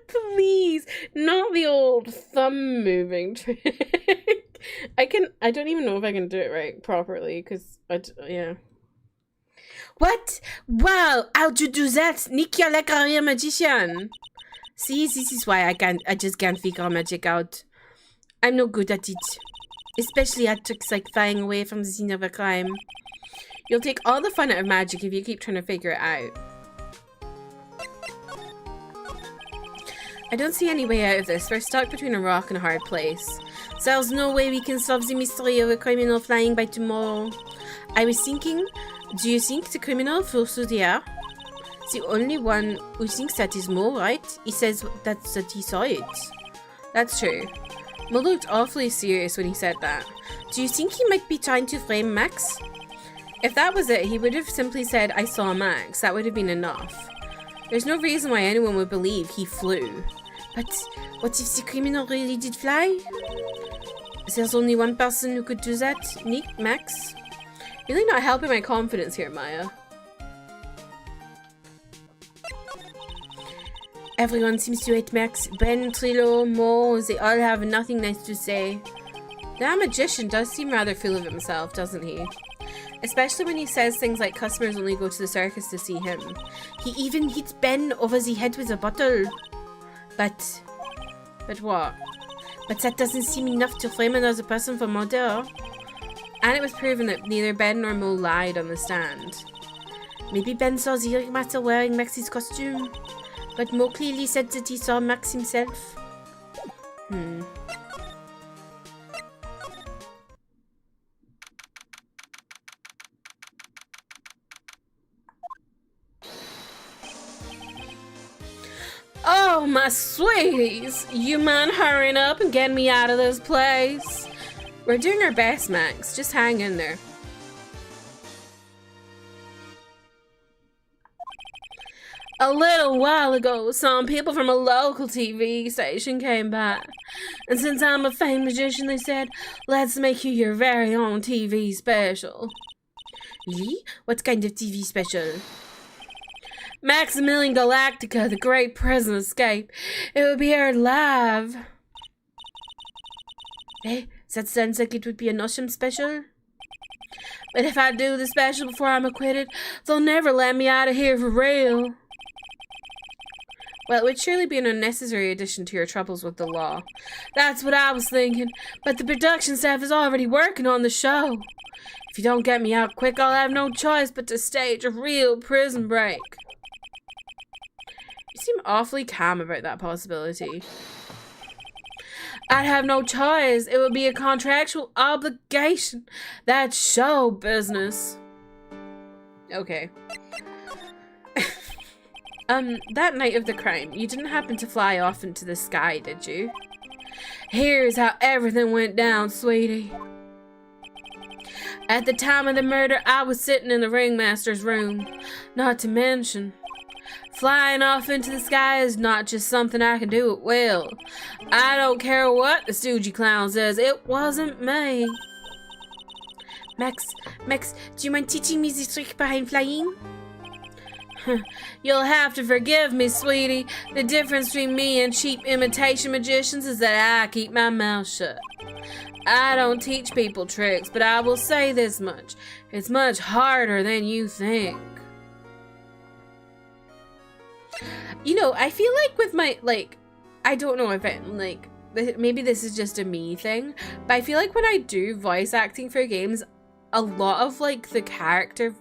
Please, not the old thumb moving trick. I don't even know if I can do it right properly because yeah. What? Wow, how'd you do that? Nick, you're like a real magician. See, this is why I just can't figure magic out. I'm no good at it. Especially at tricks like flying away from the scene of a crime. You'll take all the fun out of magic if you keep trying to figure it out. I don't see any way out of this. We're stuck between a rock and a hard place. So there's no way we can solve the mystery of a criminal flying by tomorrow. I was thinking, do you think the criminal flew through the air? The only one who thinks that is Mo, right? He says that he saw it. That's true. Mo looked awfully serious when he said that. Do you think he might be trying to frame Max? If that was it, he would have simply said, I saw Max. That would have been enough. There's no reason why anyone would believe he flew. But what if the criminal really did fly? There's only one person who could do that. Nick, Max. Really not helping my confidence here, Maya. Everyone seems to hate Max. Ben, Trilo, Mo, they all have nothing nice to say. That magician does seem rather full of himself, doesn't he? Especially when he says things like customers only go to the circus to see him. He even hits Ben over the head with a bottle. But what? But that doesn't seem enough to frame another person for murder. And it was proven that neither Ben nor Mo lied on the stand. Maybe Ben saw the young master wearing Max's costume. But Mo clearly said that he saw Max himself. Oh, my sweeties! You mind hurrying up and getting me out of this place? We're doing our best, Max. Just hang in there. A little while ago, some people from a local TV station came by. And since I'm a famed magician, they said, let's make you your very own TV special. Really? What kind of TV special? Maximilian Galactica, the Great Prison Escape. It would be aired live. Hey, that sounds like it would be an awesome special. But if I do the special before I'm acquitted, they'll never let me out of here for real. Well, it would surely be an unnecessary addition to your troubles with the law. That's what I was thinking, but the production staff is already working on the show. If you don't get me out quick, I'll have no choice but to stage a real prison break. You seem awfully calm about that possibility. I'd have no choice. It would be a contractual obligation. That's show business. Okay. That night of the crime, you didn't happen to fly off into the sky, did you? Here's how everything went down, sweetie. At the time of the murder, I was sitting in the ringmaster's room. Not to mention, flying off into the sky is not just something I can do at will. I don't care what the stoogie clown says, it wasn't me. Max, do you mind teaching me the trick behind flying? You'll have to forgive me, sweetie. The difference between me and cheap imitation magicians is that I keep my mouth shut. I don't teach people tricks, but I will say this much. It's much harder than you think. You know, I feel like with my, I don't know if it, maybe this is just a me thing, but I feel like when I do voice acting for games, a lot of, the character,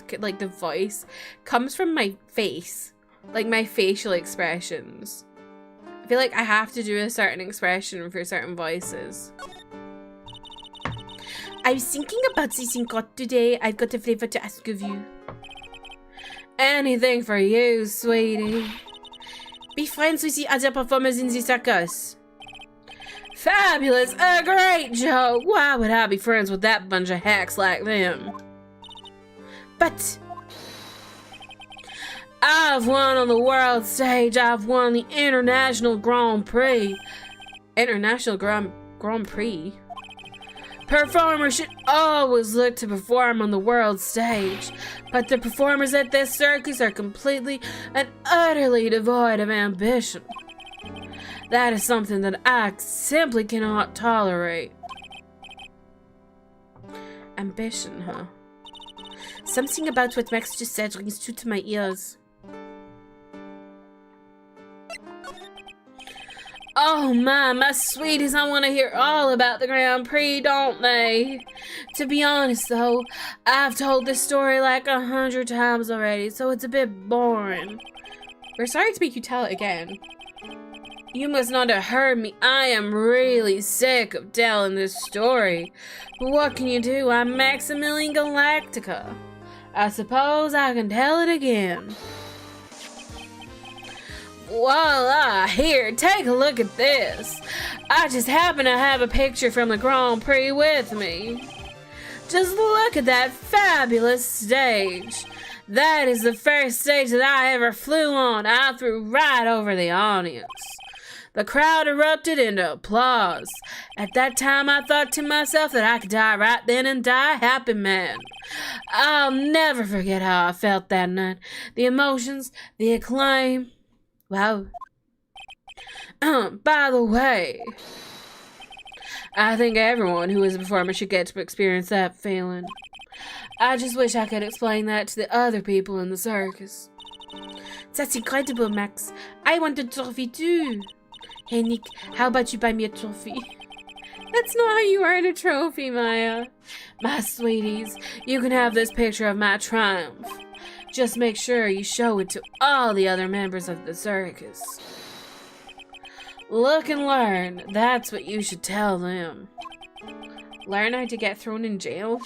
the voice comes from my face, my facial expressions. I feel like I have to do a certain expression for certain voices. I was thinking about this in court today. I've got a favor to ask of you. Anything for you, sweetie. Be friends with the other performers in the circus. Fabulous! A great joke! Why would I be friends with that bunch of hacks like them? But I've won on the world stage. I've won the International Grand Prix. International Grand Prix? Performers should always look to perform on the world stage, but the performers at this circus are completely and utterly devoid of ambition. That is something that I simply cannot tolerate. Ambition, huh? Something about what Max just said rings true to my ears. Oh my sweeties, I want to hear all about the Grand Prix, don't they? To be honest though, I've told this story 100 times already, so it's a bit boring. We're sorry to make you tell it again. You must not have heard me. I am really sick of telling this story. But what can you do? I'm Maximilian Galactica. I suppose I can tell it again. Voila! Here, take a look at this. I just happen to have a picture from the Grand Prix with me. Just look at that fabulous stage. That is the first stage that I ever flew on. I flew right over the audience. The crowd erupted into applause. At that time, I thought to myself that I could die right then and die a happy man. I'll never forget how I felt that night. The emotions, the acclaim. Wow. By the way, I think everyone who is a performer should get to experience that feeling. I just wish I could explain that to the other people in the circus. That's incredible, Max. I want a trophy too. Hey, Nick, how about you buy me a trophy? That's not how you earn a trophy, Maya. My sweeties, you can have this picture of my triumph. Just make sure you show it to all the other members of the circus. Look and learn. That's what you should tell them. Learn how to get thrown in jail?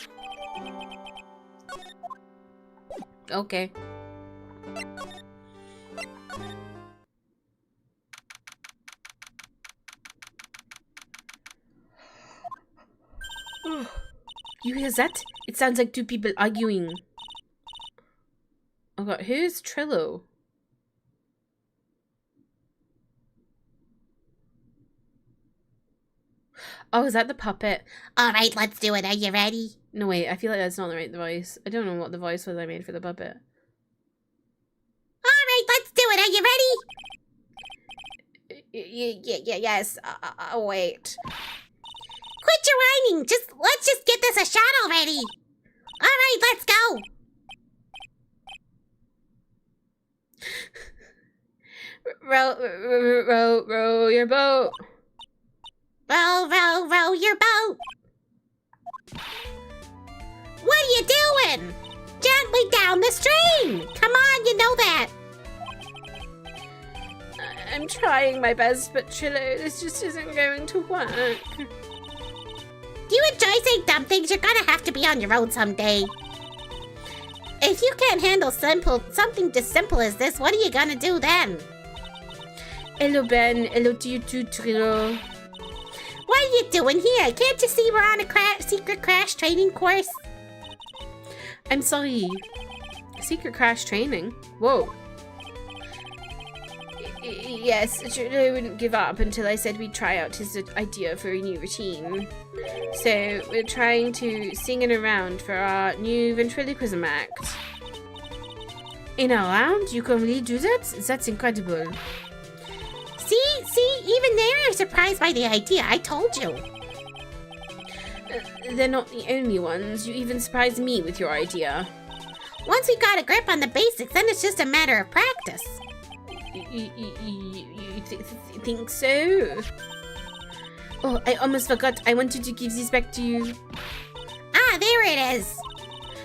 Okay. You hear that? It sounds like two people arguing. Oh god, who's Trillo? Oh, is that the puppet? Alright, let's do it. Are you ready? No, wait, I feel like that's not the right voice. I don't know what the voice was I made for the puppet. Alright, let's do it. Are you ready? Yes. Wait. Quit your whining. Let's just get this a shot already. Alright, let's go. Row your boat. Row your boat. What are you doing? Gently down the stream. Come on, you know that. I'm trying my best, but Trillo, this just isn't going to work. Do you enjoy saying dumb things? You're gonna have to be on your own someday. If you can't handle something as simple as this, what are you gonna do then? Hello, Ben. Hello to you too, Trillo. What are you doing here? Can't you see we're on a secret crash training course? I'm sorry. Secret crash training? Whoa. Yes, Trillo wouldn't give up until I said we'd try out his idea for a new routine. So, we're trying to sing it around for our new ventriloquism act. In a round? You can really do that? That's incredible. See, even they are surprised by the idea. I told you. They're not the only ones. You even surprised me with your idea. Once we got a grip on the basics, then it's just a matter of practice. You think so? Oh, I almost forgot. I wanted to give this back to you. Ah, there it is.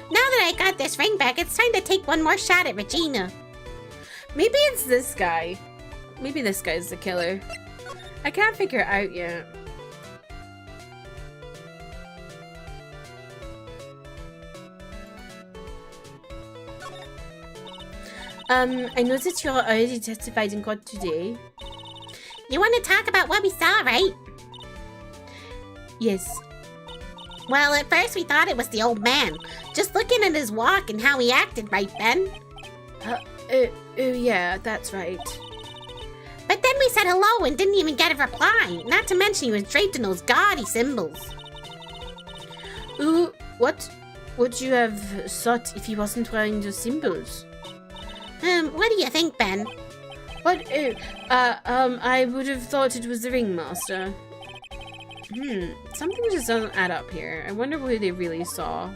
Now that I got this ring back, it's time to take one more shot at Regina. Maybe it's this guy. Maybe this guy's the killer. I can't figure it out yet. I know that you're already testified in court today. You want to talk about what we saw, right? Yes. Well, at first we thought it was the old man. Just looking at his walk and how he acted, right, Ben? Oh yeah, that's right. But then we said hello and didn't even get a reply. Not to mention he was draped in those gaudy symbols. Ooh, what would you have thought if he wasn't wearing the symbols? What do you think, Ben? What? I would have thought it was the ringmaster. Something just doesn't add up here. I wonder who they really saw.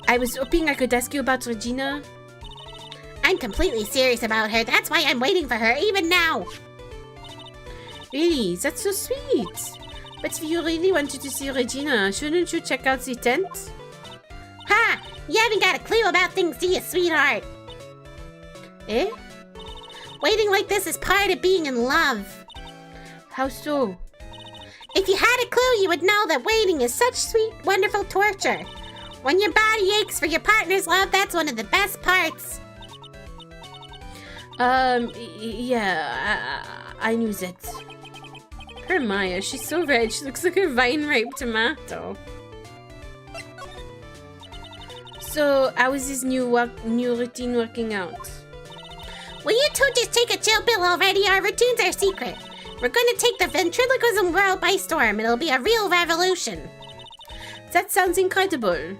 I was hoping I could ask you about Regina. I'm completely serious about her. That's why I'm waiting for her, even now. Really? That's so sweet. But if you really wanted to see Regina, shouldn't you check out the tent? Ha! You haven't got a clue about things, do you, sweetheart? Eh? Waiting like this is part of being in love. How so? If you had a clue, you would know that waiting is such sweet, wonderful torture. When your body aches for your partner's love, that's one of the best parts. Yeah, I knew that. Her Maya, she's so red. She looks like a vine-ripe tomato. So, how is this new routine working out? Will you two just take a chill pill already? Our routines are secret. We're gonna take the ventriloquism world by storm. It'll be a real revolution. That sounds incredible.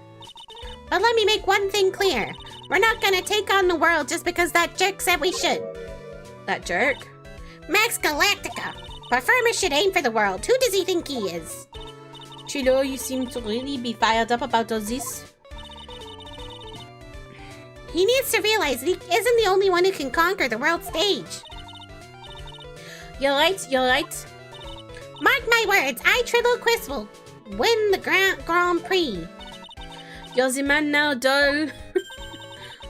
But let me make one thing clear. We're not gonna take on the world just because that jerk said we should. That jerk? Max Galactica. Performers should aim for the world. Who does he think he is? Trilo, you seem to really be fired up about all this. He needs to realize that he isn't the only one who can conquer the world stage. You're right, you're right. Mark my words, I Triloquist will win the Grand Prix. You're the man now, doll.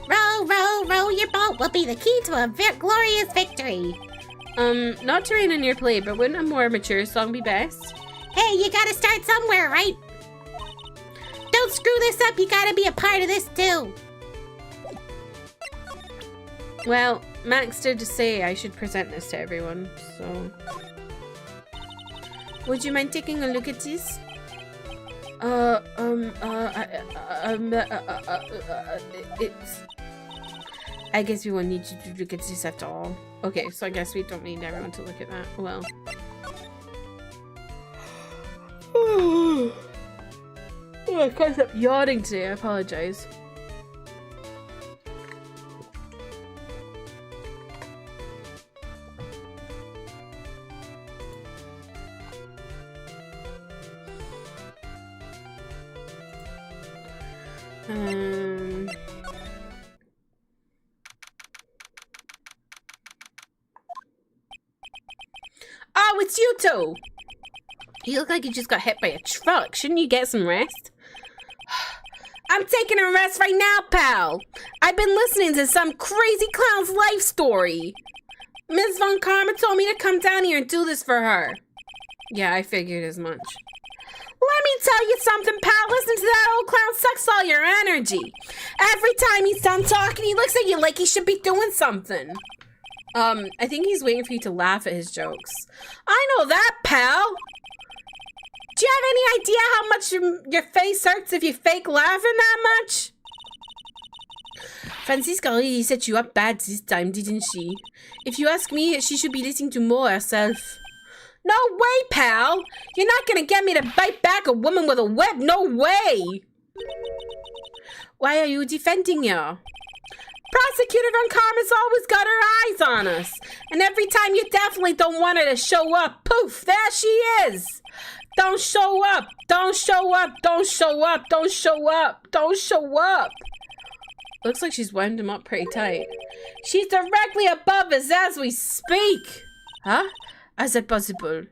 Row, row, row your boat will be the key to a glorious victory. Not to rain on your plate, but wouldn't a more mature song be best? Hey, you gotta start somewhere, right? Don't screw this up, you gotta be a part of this too. Well, Max did say I should present this to everyone, so... Would you mind taking a look at this? It's... I guess we won't need you to look at this at all. Okay, so I guess we don't need everyone to look at that. Well... Oh, I can't stop yawning today, I apologize. Oh, it's you two! You look like you just got hit by a truck. Shouldn't you get some rest? I'm taking a rest right now, pal. I've been listening to some crazy clown's life story. Ms. Von Karma told me to come down here and do this for her. Yeah, I figured as much. Let me tell you something, pal. Listen to that old clown sucks all your energy. Every time he's done talking, he looks at you like he should be doing something. I think he's waiting for you to laugh at his jokes. I know that, pal. Do you have any idea how much your face hurts if you fake laughing that much? Francisca really set you up bad this time, didn't she? If you ask me, she should be listening to more herself. No way, pal! You're not gonna get me to bite back a woman with a whip, no way! Why are you defending her? Prosecutor Von Karma's always got her eyes on us. And every time you definitely don't want her to show up, poof, there she is! Don't show up! Don't show up! Don't show up! Don't show up! Don't show up! Looks like she's wound him up pretty tight. She's directly above us as we speak! Huh? How's that possible?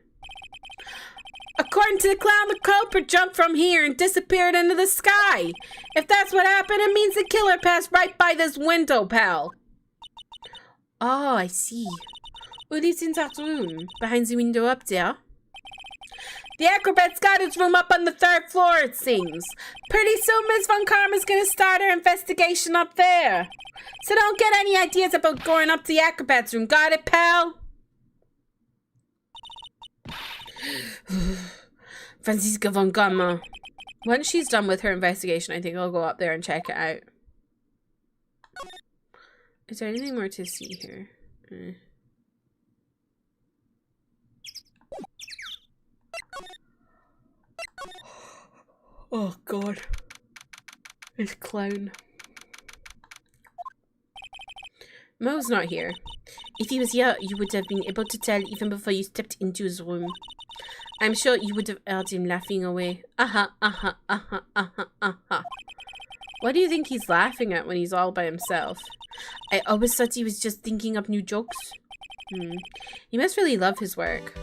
According to the clown, the culprit jumped from here and disappeared into the sky. If that's what happened, it means the killer passed right by this window, pal. Oh, I see. Who lives in that room? Behind the window up there? The acrobat's got his room up on the 3rd floor, it seems. Pretty soon, Ms. Von Karma's gonna start her investigation up there. So don't get any ideas about going up to the acrobat's room. Got it, pal? Francisca Von Karma. Once she's done with her investigation, I think I'll go up there and check it out. Is there anything more to see here? Oh god. This clown. Mo's not here. If he was here, you would have been able to tell even before you stepped into his room. I'm sure you would have heard him laughing away. What do you think he's laughing at when he's all by himself? I always thought he was just thinking up new jokes. He must really love his work.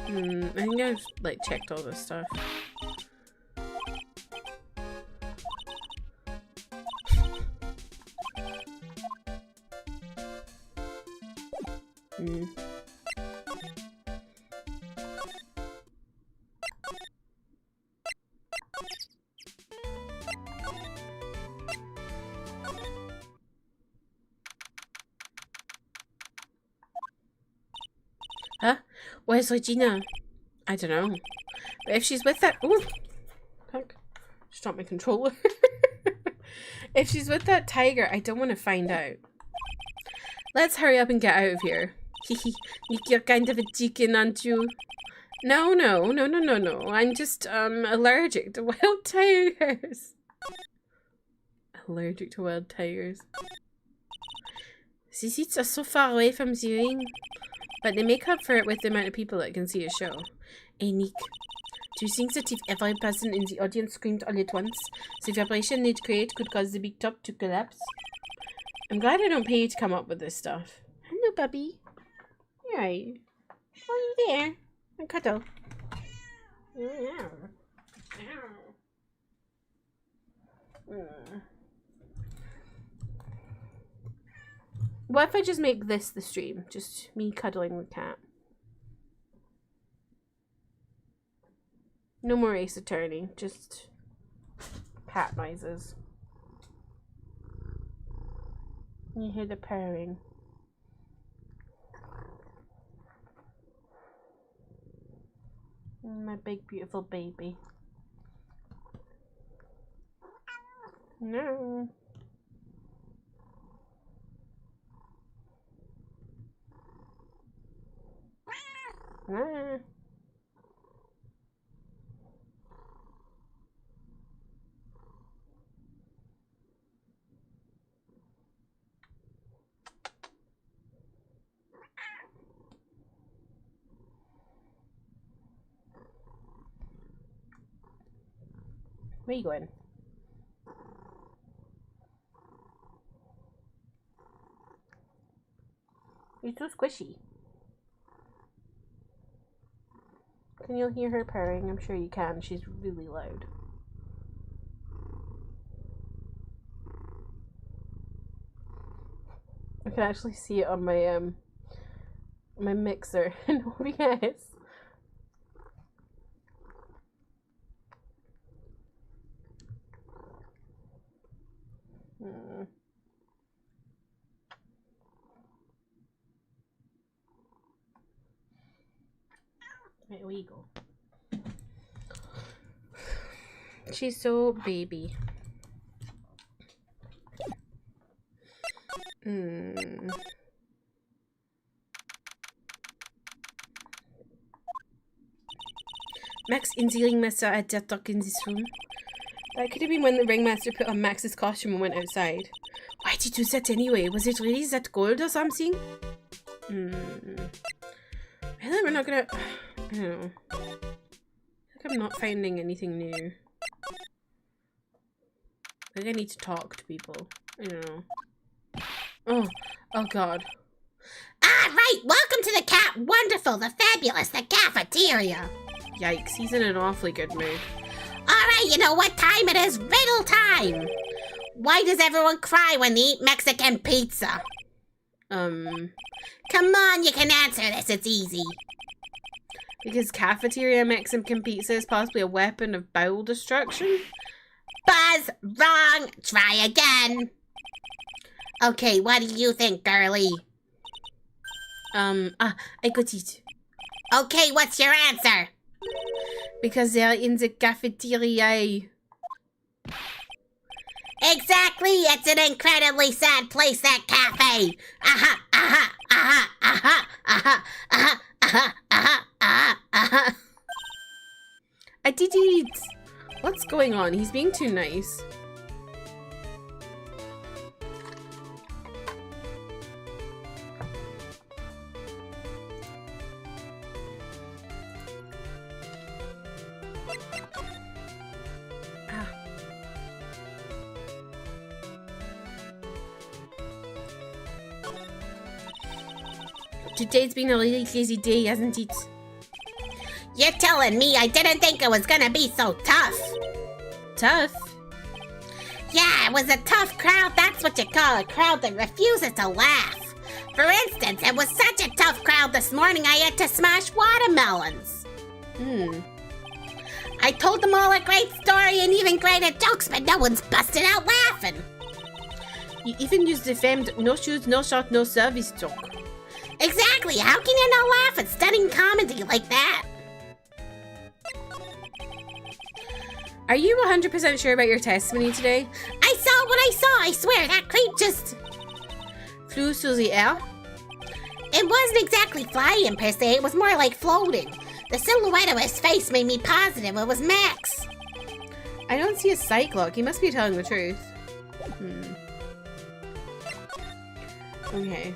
I think I've like checked all this stuff. Where's Regina? I don't know. But if she's with that... Ooh! Fuck. Just dropped my controller. If she's with that tiger, I don't want to find out. Let's hurry up and get out of here. Hehe. You're kind of a chicken, aren't you? No. I'm just, allergic to wild tigers. Allergic to wild tigers. These seats are so far away from the ring. But they make up for it with the amount of people that can see a show. Hey, Nick. Do you think that if every person in the audience screamed all at once, the vibration they'd create could cause the big top to collapse? I'm glad I don't pay you to come up with this stuff. Hello, Bubby. You're right. Oh, you there? And cuddle. What if I just make this the stream? Just me cuddling the cat. No more Ace Attorney, just cat noises. You hear the purring. My big beautiful baby. No. Ah. Where are you going? You're so squishy. Can you hear her purring? I'm sure you can. She's really loud. I can actually see it on my my mixer in OBS. Right, away you go. She's so baby. Max in the ringmaster at that talk in this room. That could have been when the ringmaster put on Max's costume and went outside. Why did you do that anyway? Was it really that cold or something? Really? We're not gonna... I don't know. I think I'm not finding anything new. I think I need to talk to people. I don't know. Oh god. Ah, right! Welcome to the cat wonderful, the fabulous, the cafeteria! Yikes, he's in an awfully good mood. Alright, you know what time it is? Riddle time! Why does everyone cry when they eat Mexican pizza? Come on, you can answer this, it's easy. Because cafeteria Mexican pizza is possibly a weapon of bowel destruction? Buzz! Wrong! Try again! Okay, what do you think, girly? I got it. Okay, what's your answer? Because they're in the cafeteria. Exactly! It's an incredibly sad place, that cafe! Aha! Aha! Aha! Aha! Aha! Aha! Aha! Aha! Aha! Aha! I did it! What's going on? He's being too nice. Today's been a really lazy day, hasn't it? You're telling me I didn't think it was gonna be so tough. Tough? Yeah, it was a tough crowd. That's what you call a crowd that refuses to laugh. For instance, it was such a tough crowd this morning I had to smash watermelons. I told them all a great story and even greater jokes, but no one's busted out laughing. You even used the famed no shoes, no shot, no service joke. Exactly! Exactly. How can you not laugh at stunning comedy like that? Are you 100% sure about your testimony today? I saw what I saw. I swear that creep just Flew sur the air? It wasn't exactly flying per se. It was more like floating. The silhouette of his face made me positive it was Max. I don't see a cyclock. He must be telling the truth. Okay.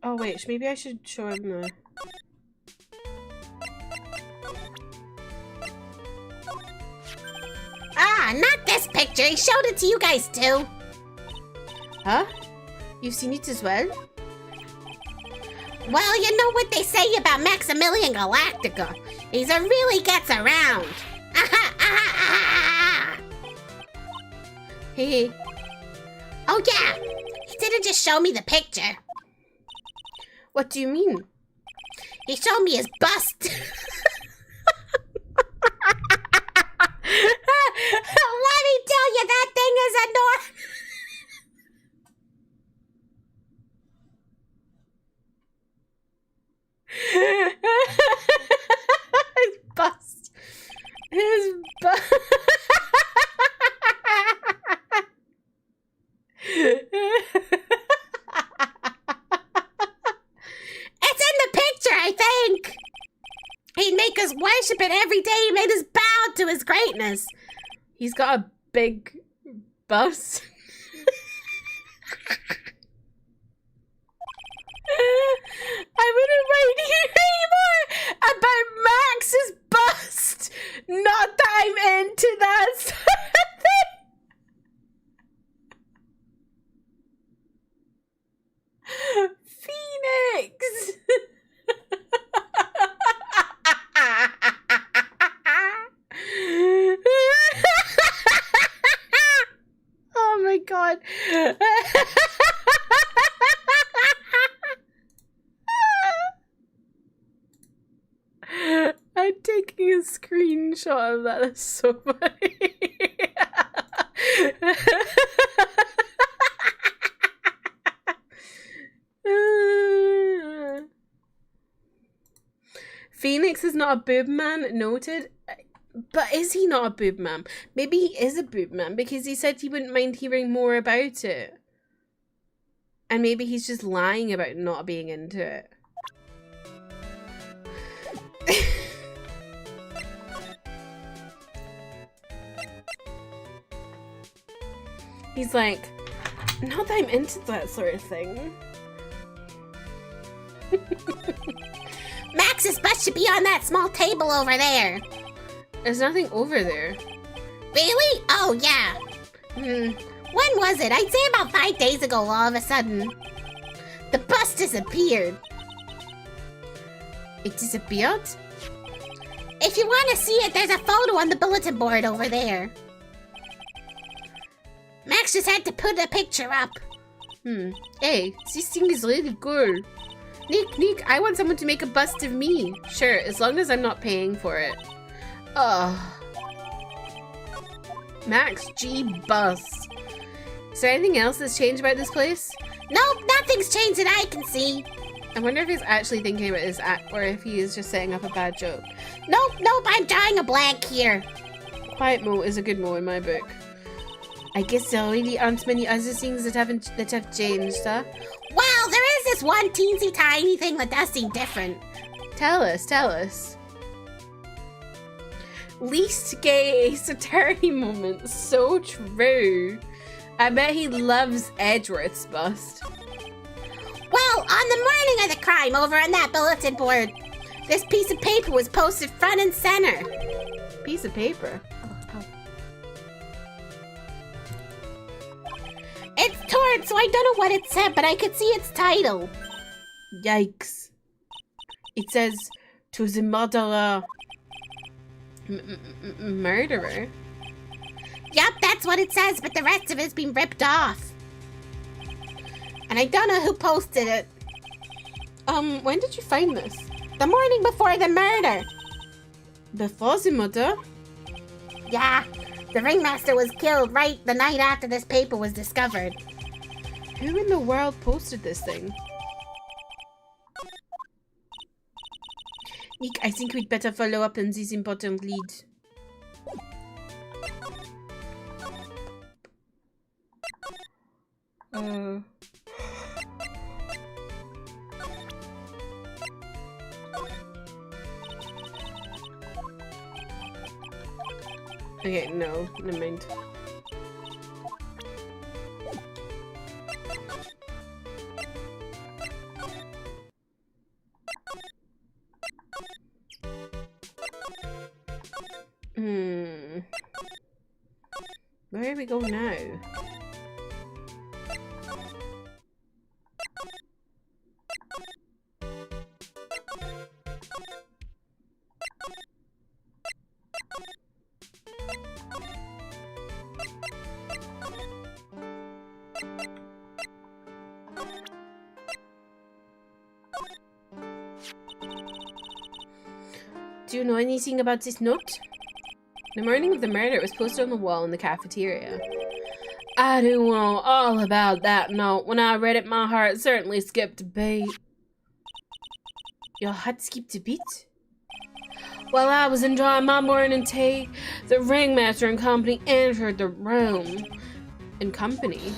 Oh wait, maybe I should show him the... Ah, not this picture. He showed it to you guys too. Huh? You've seen it as well? Well, you know what they say about Maximilian Galactica. He's a really gets around. Hey. Oh yeah, he didn't just show me the picture. What do you mean? He showed me his bust. Let me tell you, that thing is His bust. His bust. It's in the picture, I think. He'd make us worship it every day. He made us bow to his greatness. He's got a big bust. I wouldn't write here anymore about Max's bust. Not that I'm into that sort of thing. Phoenix. Oh my god. I'm taking a screenshot of that. That's so funny. Phoenix is not a boob man, noted. But is he not a boob man? Maybe he is a boob man because he said he wouldn't mind hearing more about it. And maybe he's just lying about not being into it. He's like, not that I'm into that sort of thing. Max's bust should be on that small table over there. There's nothing over there. Really? Oh, yeah. When was it? I'd say about 5 days ago, all of a sudden. The bust disappeared. It disappeared? If you want to see it, there's a photo on the bulletin board over there. Max just had to put a picture up. Hey, this thing is really cool. Nick, I want someone to make a bust of me. Sure, as long as I'm not paying for it. Ugh. Max G bust. Is there anything else that's changed about this place? Nope, nothing's changed that I can see. I wonder if he's actually thinking about this act or if he is just setting up a bad joke. Nope, I'm drawing a blank here. Quiet Mo is a good Mo in my book. I guess there really aren't many other things that have changed, huh? Well, there is this one teensy tiny thing that does seem different. Tell us. Least gay Ace Attorney moment. So true. I bet he loves Edgeworth's bust. Well, on the morning of the crime over on that bulletin board, this piece of paper was posted front and center. Piece of paper? It's torn, so I don't know what it said, but I could see its title. Yikes. It says, to the murderer. Murderer? Yup, that's what it says, but the rest of it's been ripped off. And I don't know who posted it. When did you find this? The morning before the murder. Before the murder? Yeah, the ringmaster was killed right the night after this paper was discovered. Who in the world posted this thing? Nick, I think we'd better follow up on this important lead. Okay, no, never mind. Where do we go now? Do you know anything about this note? The morning of the murder, it was posted on the wall in the cafeteria. I do know all about that note. When I read it, my heart certainly skipped a beat. Your heart skipped a beat? While I was enjoying my morning tea, the ringmaster and company entered the room. In company?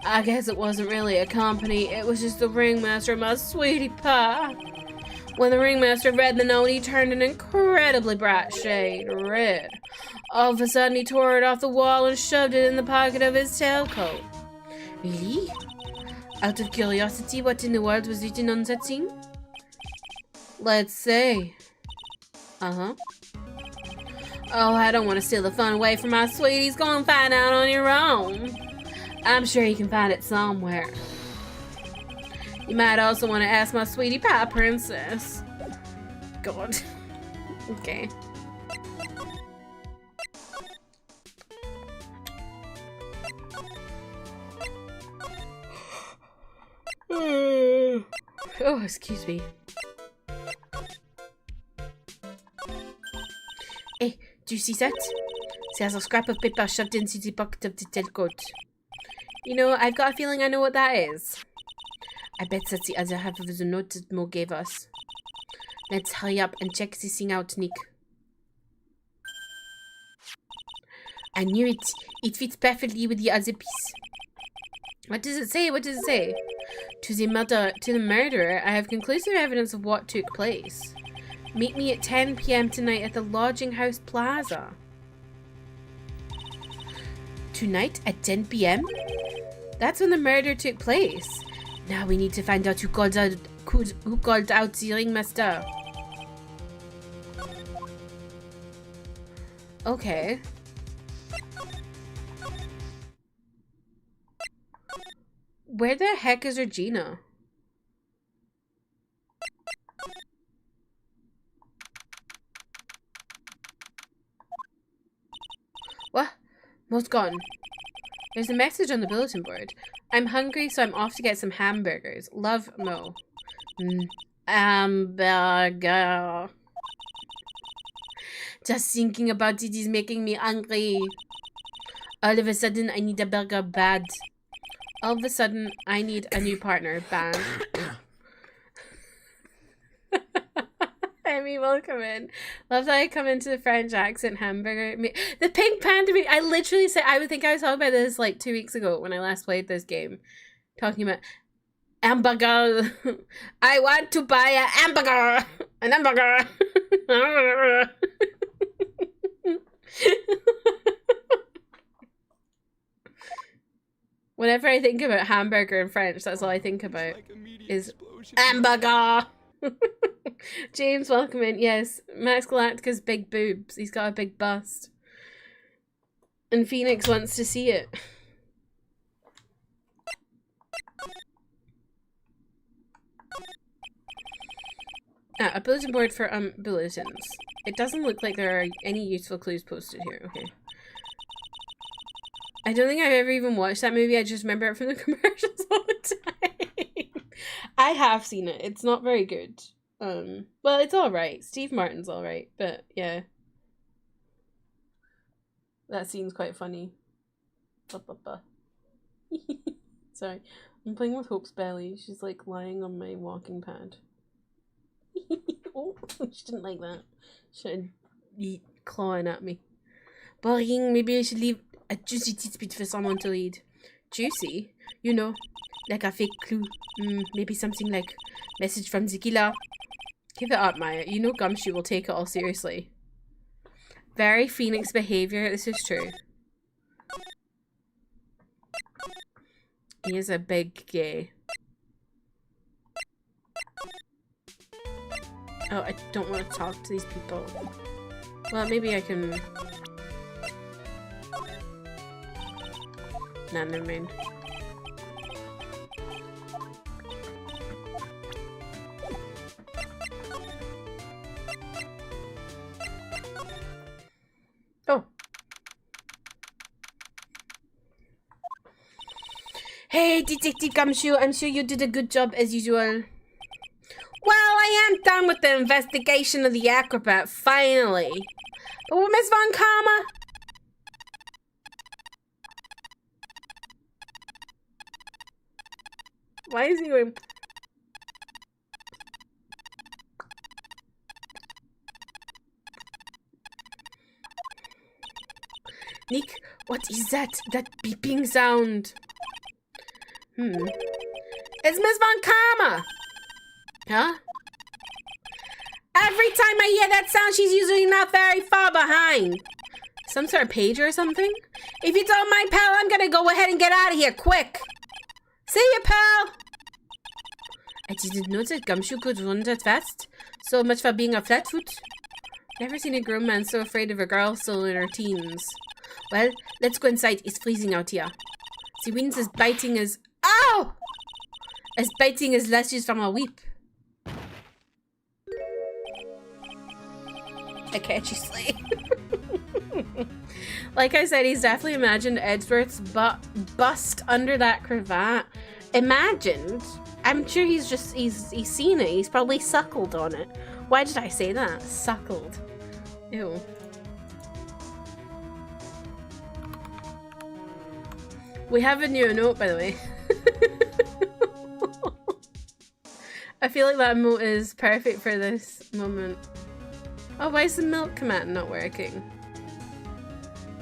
I guess it wasn't really a company, it was just the ringmaster and my sweetie pie. When the ringmaster read the note, he turned an incredibly bright shade red. All of a sudden, he tore it off the wall and shoved it in the pocket of his tailcoat. Really? Out of curiosity, what in the world was written on that thing? Let's see. Uh-huh. Oh, I don't want to steal the fun away from my sweeties. Go and find out on your own. I'm sure you can find it somewhere. You might also want to ask my sweetie pie princess. God. Okay. Oh, excuse me. Hey, do you see that? There's a scrap of paper shoved into the pocket of the tailcoat. You know, I've got a feeling I know what that is. I bet that's the other half of the note that Mo gave us. Let's hurry up and check this thing out, Nick. I knew it. It fits perfectly with the other piece. What does it say? What does it say? To the murderer, I have conclusive evidence of what took place. Meet me at 10 p.m. tonight at the Lodging House Plaza. Tonight at 10 p.m.? That's when the murder took place. Now we need to find out who called out the ringmaster. Okay. Where the heck is Regina? What? Mo's gone. There's a message on the bulletin board. I'm hungry, so I'm off to get some hamburgers. Love, Mo. Hamburger. Just thinking about it is making me hungry. All of a sudden, I need a burger bad. All of a sudden, I need a new partner bad. Amy, welcome in. Love that I come into the French accent hamburger. The pink panda. I literally said, I would think I was talking about this like 2 weeks ago when I last played this game. Talking about hamburger. I want to buy a hamburger. An hamburger. Whenever I think about hamburger in French, that's all I think about is hamburger. James, welcome in. Yes, Max Galactica's big boobs. He's got a big bust. And Phoenix wants to see it. A bulletin board for bulletins. It doesn't look like there are any useful clues posted here. Okay. I don't think I've ever even watched that movie. I just remember it from the commercials all the time. I have seen it. It's not very good. Well, it's alright. Steve Martin's alright, but yeah. That scene's quite funny. Sorry. I'm playing with Hope's belly. She's like lying on my walking pad. Oh, she didn't like that. She started clawing at me. Boring, maybe I should leave a juicy tidbit for someone to read. Juicy? You know, like a fake clue. Maybe something like message from the killer. Give it up, Maya. You know Gumshoe will take it all seriously. Very Phoenix behavior, this is true. He is a big gay. Oh, I don't want to talk to these people. Well, maybe I can... Nah, never mind. Oh. Hey, Detective Gumshoe, I'm sure you did a good job as usual. Well, I am done with the investigation of the acrobat, finally. But with Miss Von Karma? Why is he going... Nick, what is that? That beeping sound? It's Miss Von Karma! Huh? Every time I hear that sound, she's usually not very far behind. Some sort of pager or something? If you don't mind, pal, I'm gonna go ahead and get out of here, quick! See ya, pal! I didn't know that Gumshoe could run that fast. So much for being a flatfoot. Never seen a grown man so afraid of a girl still in her teens. Well, let's go inside. It's freezing out here. The wind is biting as... Ow! As biting as lashes from a whip. A catchy sleigh. Like I said, he's definitely imagined Edgeworth's bust under that cravat. Imagined? I'm sure he's seen it. He's probably suckled on it. Why did I say that? Suckled. Ew. We have a new note, by the way. I feel like that emote is perfect for this moment. Oh, why is the milk command not working?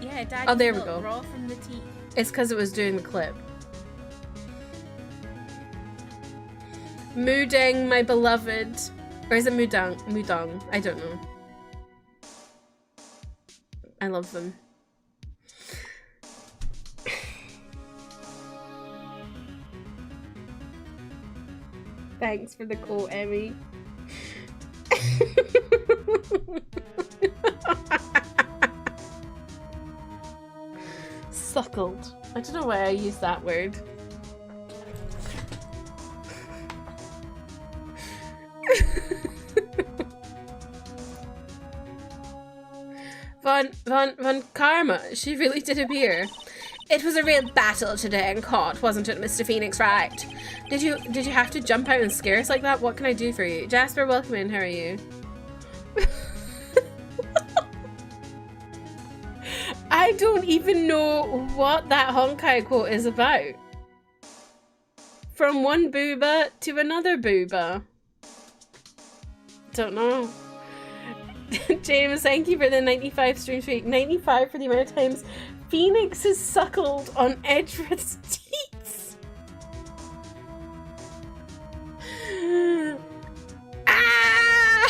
Yeah, Daddy's oh, there we milk, go. Raw from the tea. It's because it was doing the clip. Moodang, my beloved. Or is it Mudang? Mudang. I don't know. I love them. Thanks for the quote, Emmy. Suckled. I don't know why I use that word. Von Karma, she really did appear. It was a real battle today in court, wasn't it, Mr. Phoenix Wright? Did you have to jump out and scare us like that? What can I do for you? Jasper, welcome in. How are you? I don't even know what that Honkai quote is about. From one booba to another booba. Don't know. James, thank you for the 95 stream streak. 95 for the amount of times Phoenix is suckled on Edgeworth's teats. Ah!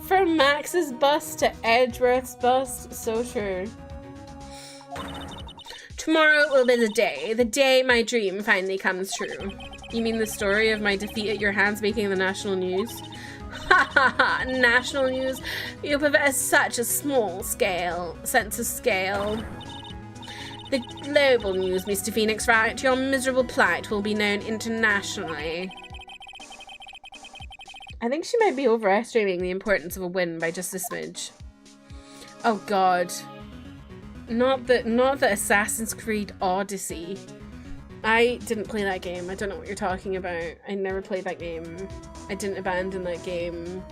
From Max's bust to Edgeworth's bust, so true. Tomorrow will be the day my dream finally comes true. You mean the story of my defeat at your hands making the national news? Ha ha ha, national news. You possess such a small sense of scale. The global news, Mr. Phoenix, right? Your miserable plight will be known internationally. I think she might be overestimating the importance of a win by just a smidge. Oh god. Not the Assassin's Creed Odyssey. I didn't play that game. I don't know what you're talking about. I never played that game. I didn't abandon that game.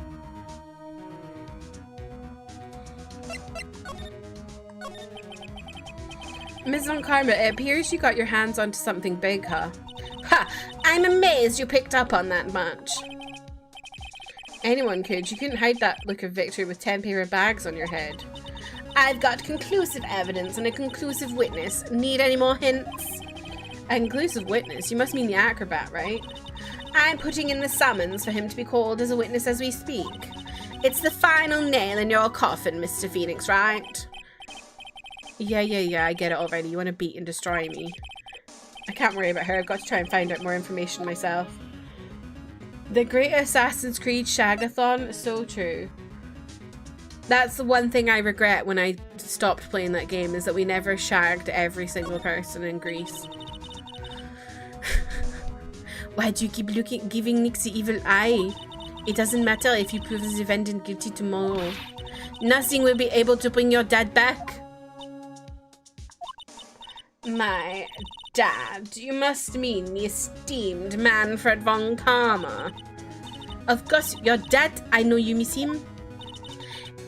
Ms. Von Karma, it appears you got your hands onto something big, huh? Ha! I'm amazed you picked up on that much. Anyone could. You couldn't hide that look of victory with 10 paper bags on your head. I've got conclusive evidence and a conclusive witness. Need any more hints? A conclusive witness? You must mean the acrobat, right? I'm putting in the summons for him to be called as a witness as we speak. It's the final nail in your coffin, Mr. Phoenix, right? Yeah, I get it already. You want to beat and destroy me. I can't worry about her. I've got to try and find out more information myself. The Great Assassin's Creed Shagathon is so true. That's the one thing I regret when I stopped playing that game, is that we never shagged every single person in Greece. Why do you keep giving Nix the evil eye? It doesn't matter if you prove the defendant guilty tomorrow. Nothing will be able to bring your dad back. My dad? You must mean the esteemed Manfred von Karma. Of course, your dad. I know you miss him.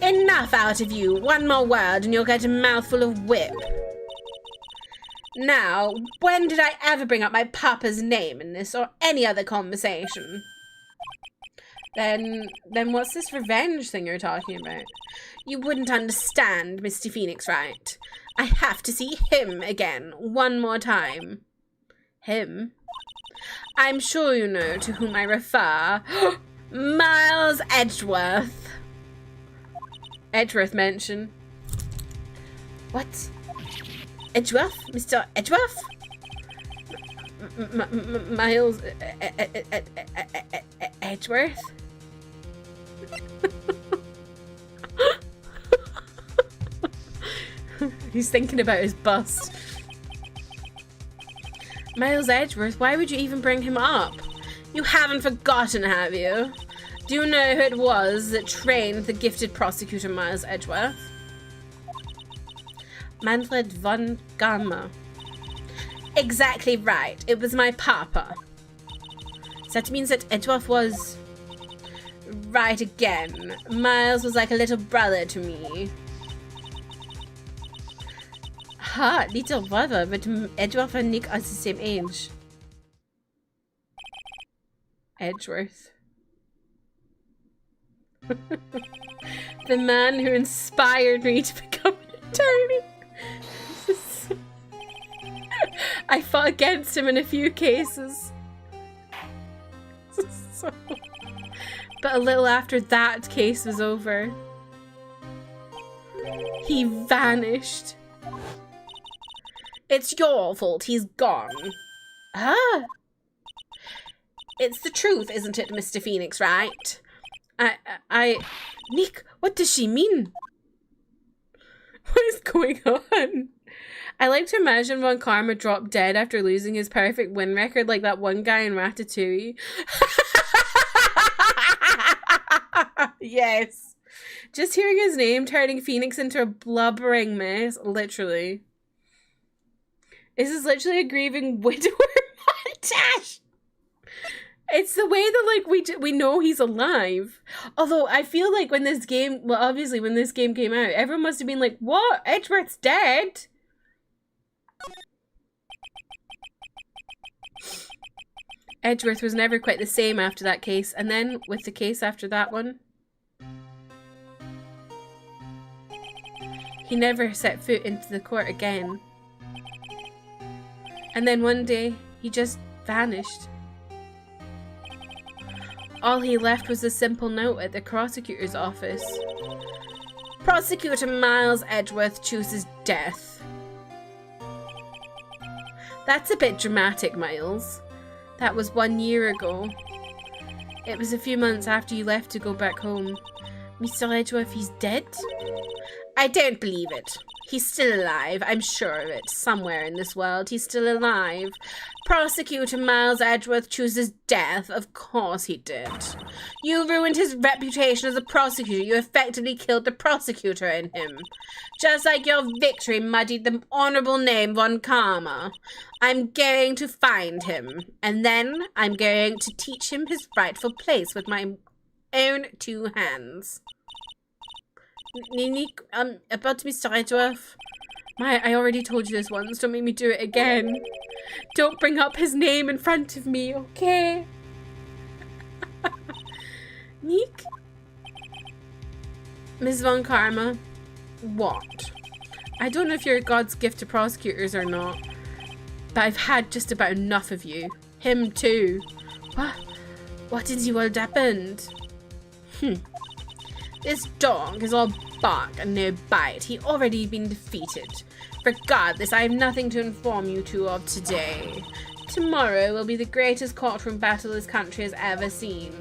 Enough out of you. One more word and you'll get a mouthful of whip. Now, when did I ever bring up my papa's name in this or any other conversation? Then what's this revenge thing you're talking about? You wouldn't understand, Mr. Phoenix, right? I have to see him again, one more time. Him? I'm sure you know to whom I refer. Miles Edgeworth. Edgeworth mention. What? Edgeworth? Mr. Edgeworth? Miles Edgeworth? He's thinking about his bust. Miles Edgeworth, why would you even bring him up? You haven't forgotten, have you? Do you know who it was that trained the gifted prosecutor Miles Edgeworth? Manfred von Karma. Exactly right. It was my papa. So that means that Edgeworth was... Right again. Miles was like a little brother to me. Ha, little brother, but Edgeworth and Nick are the same age. Edgeworth. The man who inspired me to become an attorney. I fought against him in a few cases. But a little after that case was over, he vanished. It's your fault he's gone. Ah! It's the truth, isn't it, Mr. Phoenix, right? Nick, what does she mean? What is going on? I like to imagine Von Karma dropped dead after losing his perfect win record like that one guy in Ratatouille. Yes. Just hearing his name turning Phoenix into a blubbering mess, literally. This is literally a grieving widower montage. It's the way that, like, we know he's alive. Although, I feel like when this game... Well, obviously, when this game came out, everyone must have been like, what? Edgeworth's dead? Edgeworth was never quite the same after that case. And then, with the case after that one... He never set foot into the court again. And then one day, he just vanished. All he left was a simple note at the prosecutor's office. Prosecutor Miles Edgeworth chooses death. That's a bit dramatic, Miles. That was 1 year ago. It was a few months after you left to go back home. Mr. Edgeworth, he's dead? I don't believe it. He's still alive. I'm sure of it. Somewhere in this world, he's still alive. Prosecutor Miles Edgeworth chooses death. Of course he did. You ruined his reputation as a prosecutor. You effectively killed the prosecutor in him. Just like your victory muddied the honorable name von Karma. I'm going to find him. And then I'm going to teach him his rightful place with my own two hands. Nick, about Mr. Edgeworth. I already told you this once. Don't make me do it again. Don't bring up his name in front of me, okay? Nick? Ms. Von Karma? What? I don't know if you're God's gift to prosecutors or not, but I've had just about enough of you. Him too. What in the world happened? This dog is all bark and no bite. He already been defeated. Regardless, I have nothing to inform you two of today. Tomorrow will be the greatest courtroom battle this country has ever seen.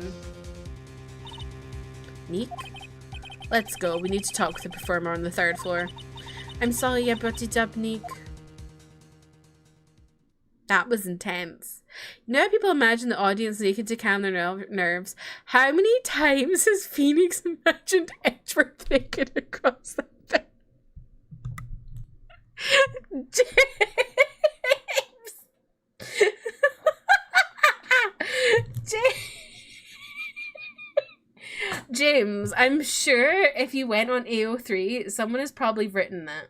Neek? Let's go. We need to talk with the performer on the 3rd floor. I'm sorry I brought it up, Neek. That was intense. You know how people imagine the audience naked to calm their nerves? How many times has Phoenix imagined Edgeworth naked across the bed? James, I'm sure if you went on AO3, someone has probably written that.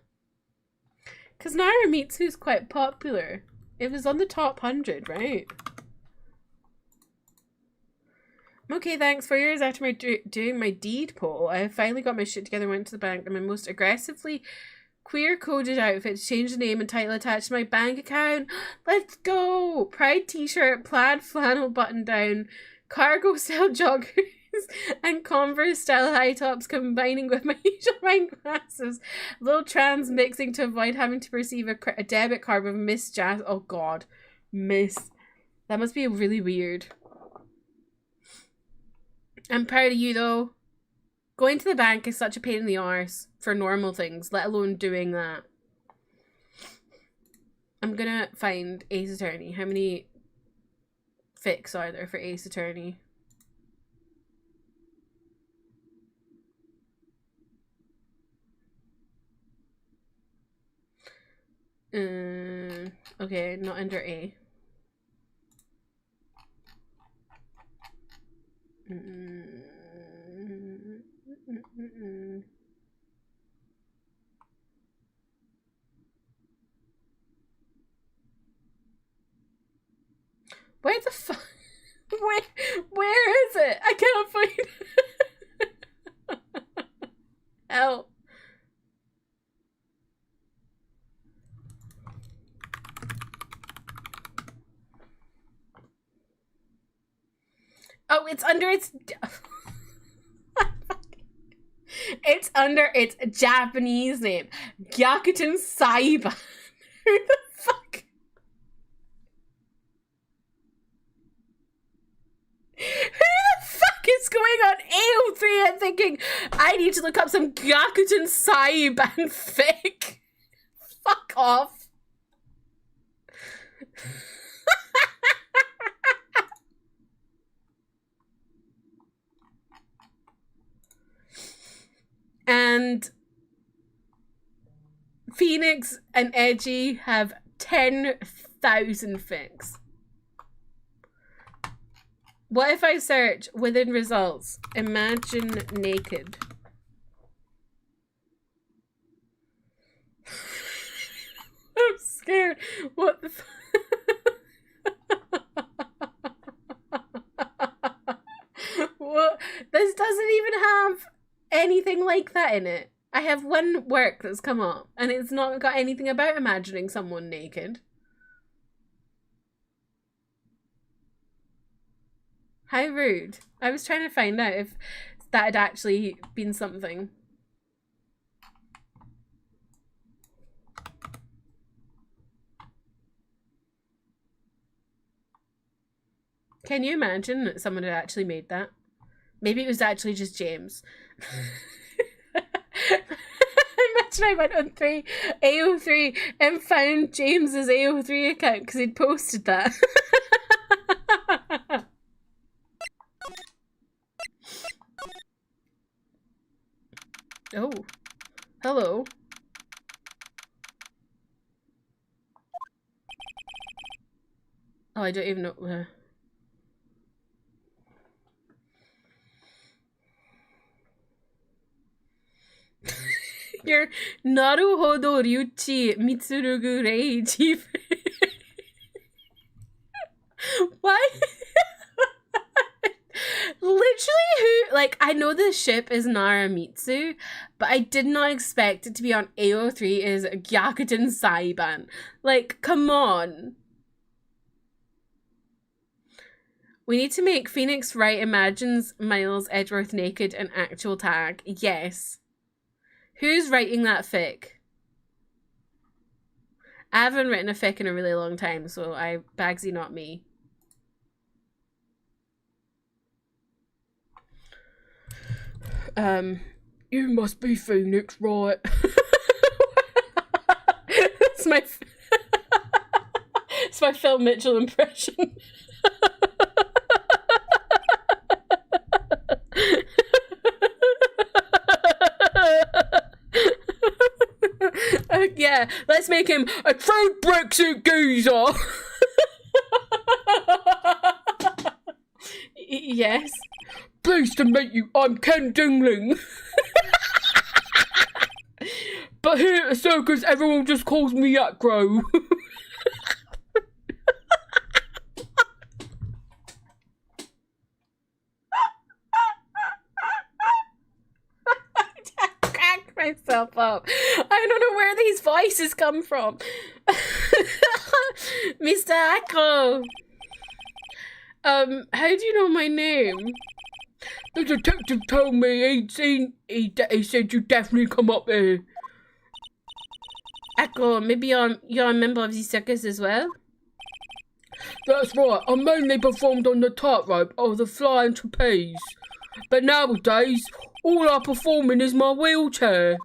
Because Naramitsu's quite popular. It was on the top 100, right? Okay, thanks. 4 years after doing my deed poll, I finally got my shit together, went to the bank, and my most aggressively queer-coded outfit to change the name and title attached to my bank account. Let's go! Pride t-shirt, plaid flannel button-down, cargo-style joggers, and Converse-style high tops combining with my usual wine glasses. Little trans mixing to avoid having to perceive a debit card with Miss Jazz. Oh god. Miss. That must be really weird. I'm proud of you though. Going to the bank is such a pain in the arse for normal things, let alone doing that. I'm gonna find Ace Attorney. How many fics are there for Ace Attorney? Okay, not under A. Where the fuck? Where is it? I can't find it. Help. Oh, it's under its... It's under its Japanese name. Gyakuten Saiban. Who the fuck? Who the fuck is going on AO3 and thinking, I need to look up some Gyakuten Saiban fic? Fuck off. And Phoenix and Edgy have 10,000 fics. What if I search within results, imagine naked? I'm scared. What the What? This doesn't even have anything like that in it. I have one work that's come up and it's not got anything about imagining someone naked. How rude. I was trying to find out if that had actually been something. Can you imagine that someone had actually made that? Maybe it was actually just James. Imagine I went on AO3 and found James's AO3 account because he'd posted that. Oh, hello. Oh, I don't even know. You're Naruhodo Ryuchi Mitsurugu Rei Chief. Why? Literally, who? Like, I know the ship is Naramitsu, but I did not expect it to be on AO3 as Gyakuten Saiban. Like, come on. We need to make Phoenix Wright imagines Miles Edgeworth naked an actual tag. Yes. Who's writing that fic? I haven't written a fic in a really long time, so Bagsy, not me. You must be Phoenix Wright. It's my it's my Phil Mitchell impression. Yeah, let's make him a true Brexit geezer. Yes. Pleased to meet you, I'm Ken Dingling. But here at the circus, everyone just calls me Acro. Myself up. I don't know where these voices come from. Mr. Echo. How do you know my name? The detective told me he said you definitely come up here. Echo, maybe you're a member of the circus as well? That's right, I mainly performed on the tightrope or the flying trapeze. But nowadays, all I'm performing is my wheelchair.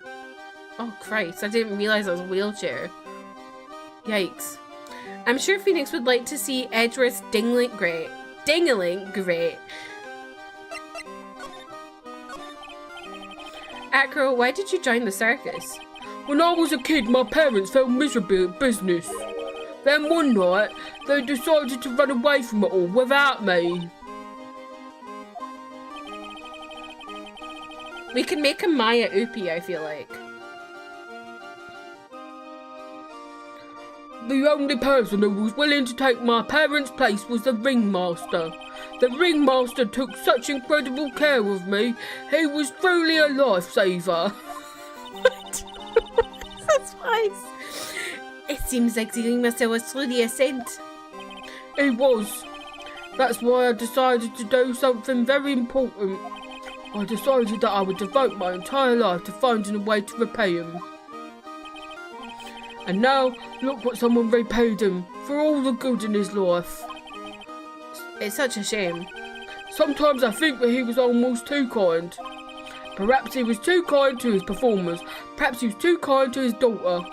Oh Christ, I didn't realise I was a wheelchair. Yikes. I'm sure Phoenix would like to see Edgeworth's Dingling great. Acro, why did you join the circus? When I was a kid, my parents fell miserably at business. Then one night, they decided to run away from it all without me. We can make a Maya Upi, I feel like. The only person who was willing to take my parents' place was the ringmaster. The ringmaster took such incredible care of me, he was truly a lifesaver. What? That's wise. It seems like the ringmaster was truly a saint. He was. That's why I decided to do something very important. I decided that I would devote my entire life to finding a way to repay him. And now, look what someone repaid him for all the good in his life. It's such a shame. Sometimes I think that he was almost too kind. Perhaps he was too kind to his performers. Perhaps he was too kind to his daughter.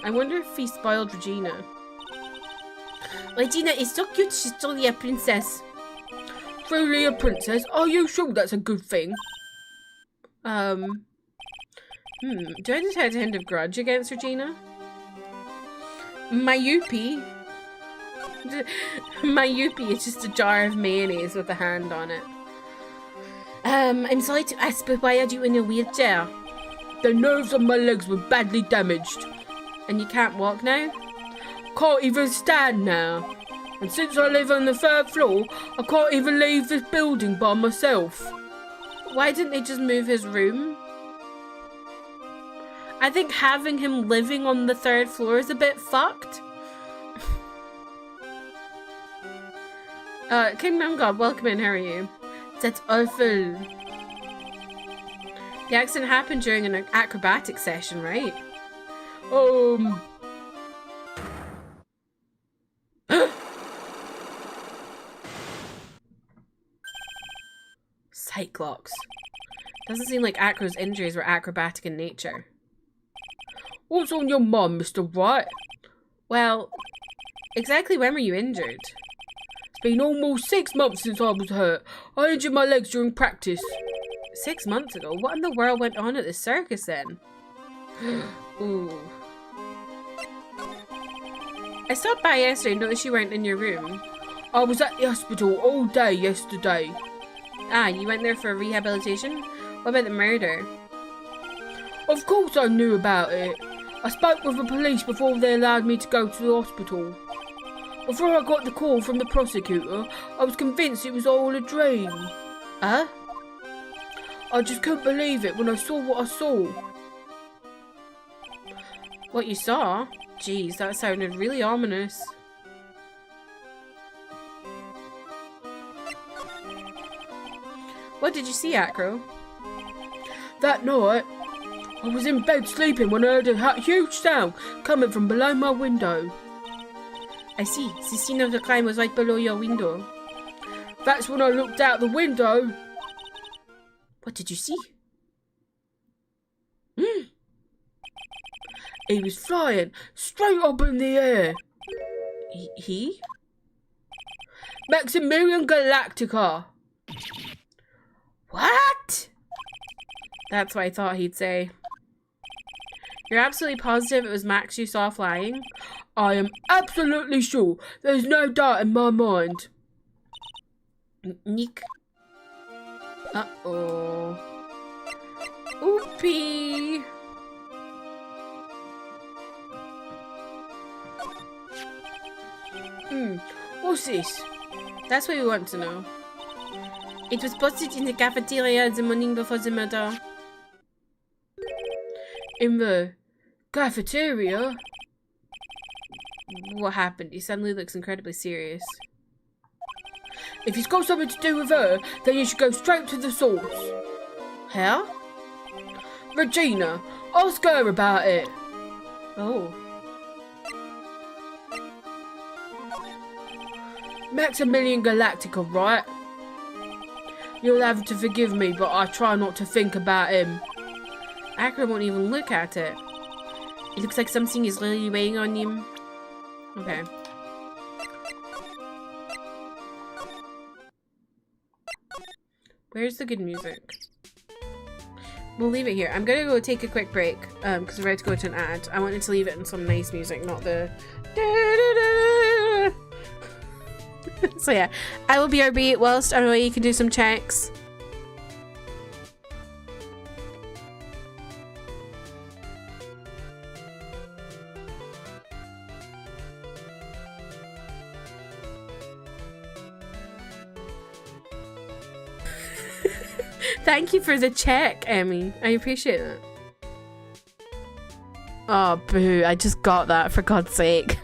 I wonder if he spoiled Regina. Regina is so cute, she's truly a princess. Truly a princess? Are you sure that's a good thing? Do I detect a hint of grudge against Regina? My Yuppie. My Yuppie is just a jar of mayonnaise with a hand on it. I'm sorry to ask, but why are you in a wheelchair? The nerves of my legs were badly damaged. And you can't walk now? Can't even stand now. And since I live on the 3rd floor, I can't even leave this building by myself. Why didn't they just move his room? I think having him living on the 3rd floor is a bit fucked. Kingdom God, welcome in, how are you? That's awful. The accident happened during an acrobatic session, right? body clocks. Doesn't seem like Acro's injuries were acrobatic in nature. What's on your mind, Mr. Wright? Well, exactly when were you injured? It's been almost 6 months since I was hurt. I injured my legs during practice. 6 months ago? What in the world went on at the circus then? Ooh. I stopped by yesterday and noticed you weren't in your room. I was at the hospital all day yesterday. Ah, you went there for rehabilitation? What about the murder? Of course I knew about it. I spoke with the police before they allowed me to go to the hospital. Before I got the call from the prosecutor, I was convinced it was all a dream. Huh? I just couldn't believe it when I saw what I saw. What you saw? Jeez, that sounded really ominous. What did you see, Acro? That night, I was in bed sleeping when I heard a huge sound coming from below my window. I see. The scene of the crime was right below your window. That's when I looked out the window. What did you see? He was flying straight up in the air. He? Maximilian Galactica. What? That's what I thought he'd say. You're absolutely positive it was Max you saw flying? I am absolutely sure. There's no doubt in my mind. Nick. Uh-oh. Oopie. What's this? That's what we want to know. It was posted in the cafeteria the morning before the murder. In the cafeteria? What happened? He suddenly looks incredibly serious. If it's got something to do with her, then you should go straight to the source. Her? Regina, ask her about it. Oh. Maximilian Galactica, right? You'll have to forgive me, but I try not to think about him. Acro won't even look at it. It looks like something is really weighing on him. Okay. Where's the good music? We'll leave it here. I'm gonna go take a quick break, because we're about to go to an ad. I wanted to leave it in some nice music, not the so yeah, I will BRB whilst on the way you can do some checks. Thank you for the check, Emmy. I appreciate that. Oh, boo. I just got that, for God's sake.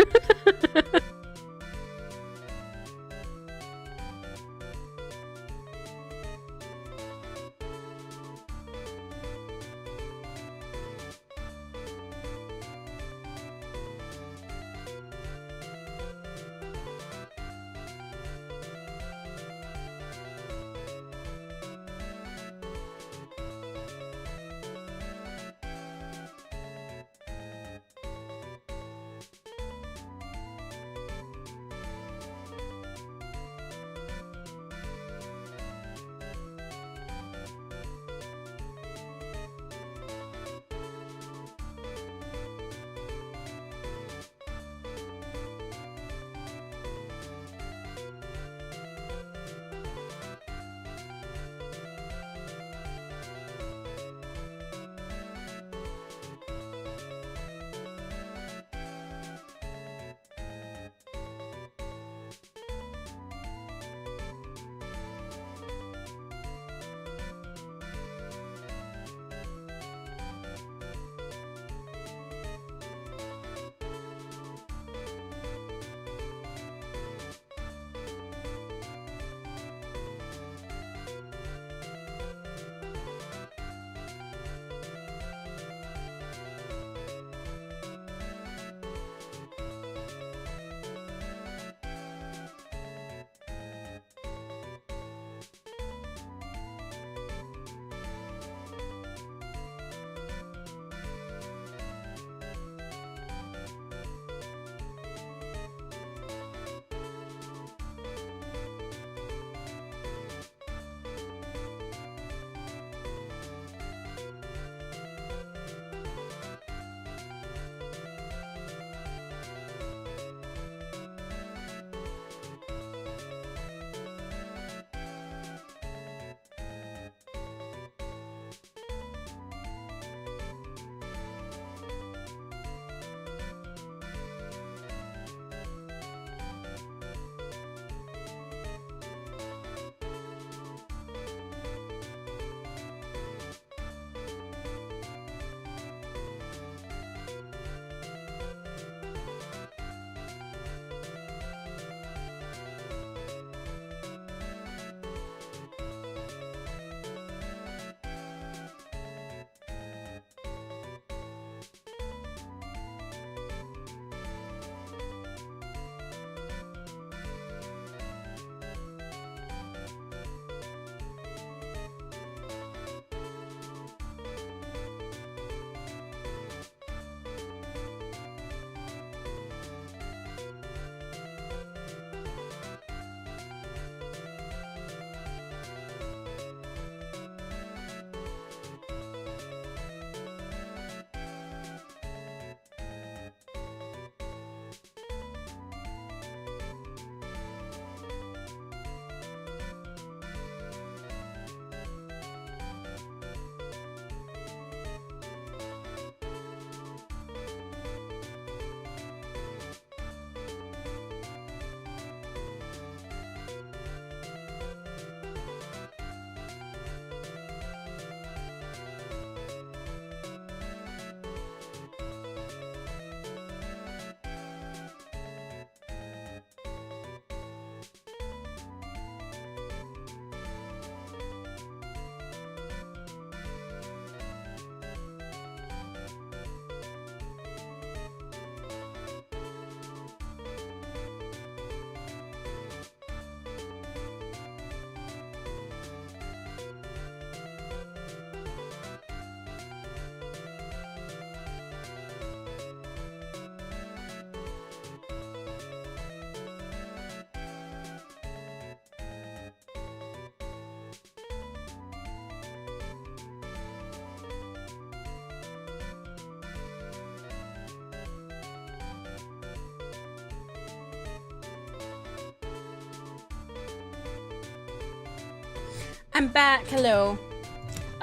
I'm back. Hello.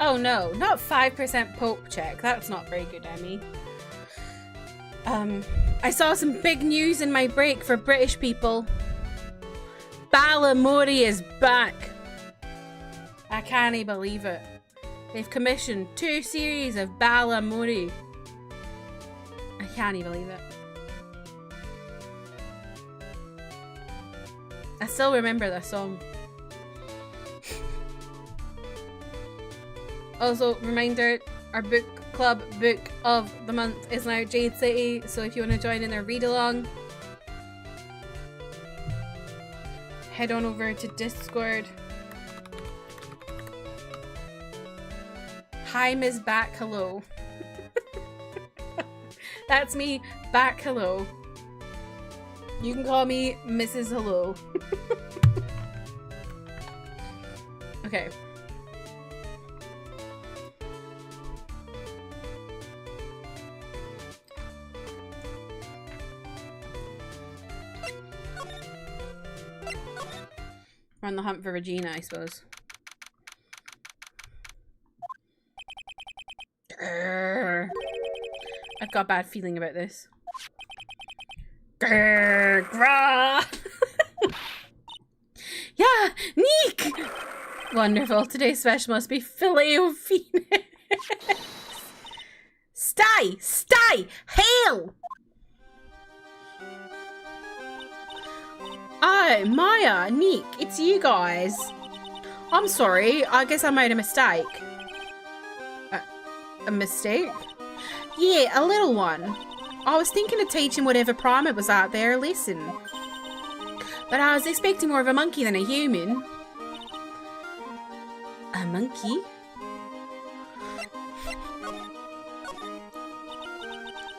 Oh no, not 5% Pope check. That's not very good, Emmy. I saw some big news in my break for British people. Balamori is back. I can't believe it. They've commissioned 2 series of Balamori. I can't believe it. I still remember that song. Also, reminder, our book club book of the month is now Jade City, so if you want to join in their read along, head on over to Discord. Hi, Ms. Back Hello. That's me, Back Hello. You can call me Mrs. Hello. Okay. We're on the hunt for Regina, I suppose. Grrr. I've got a bad feeling about this. Grrr, grah. Yeah, Neek! Wonderful. Today's special must be filet o phoenix. Stay! Stay! Hail! Oh, Maya, Neek, it's you guys. I'm sorry, I guess I made a mistake. A mistake? Yeah, a little one. I was thinking of teaching whatever primate was out there a lesson. But I was expecting more of a monkey than a human. A monkey?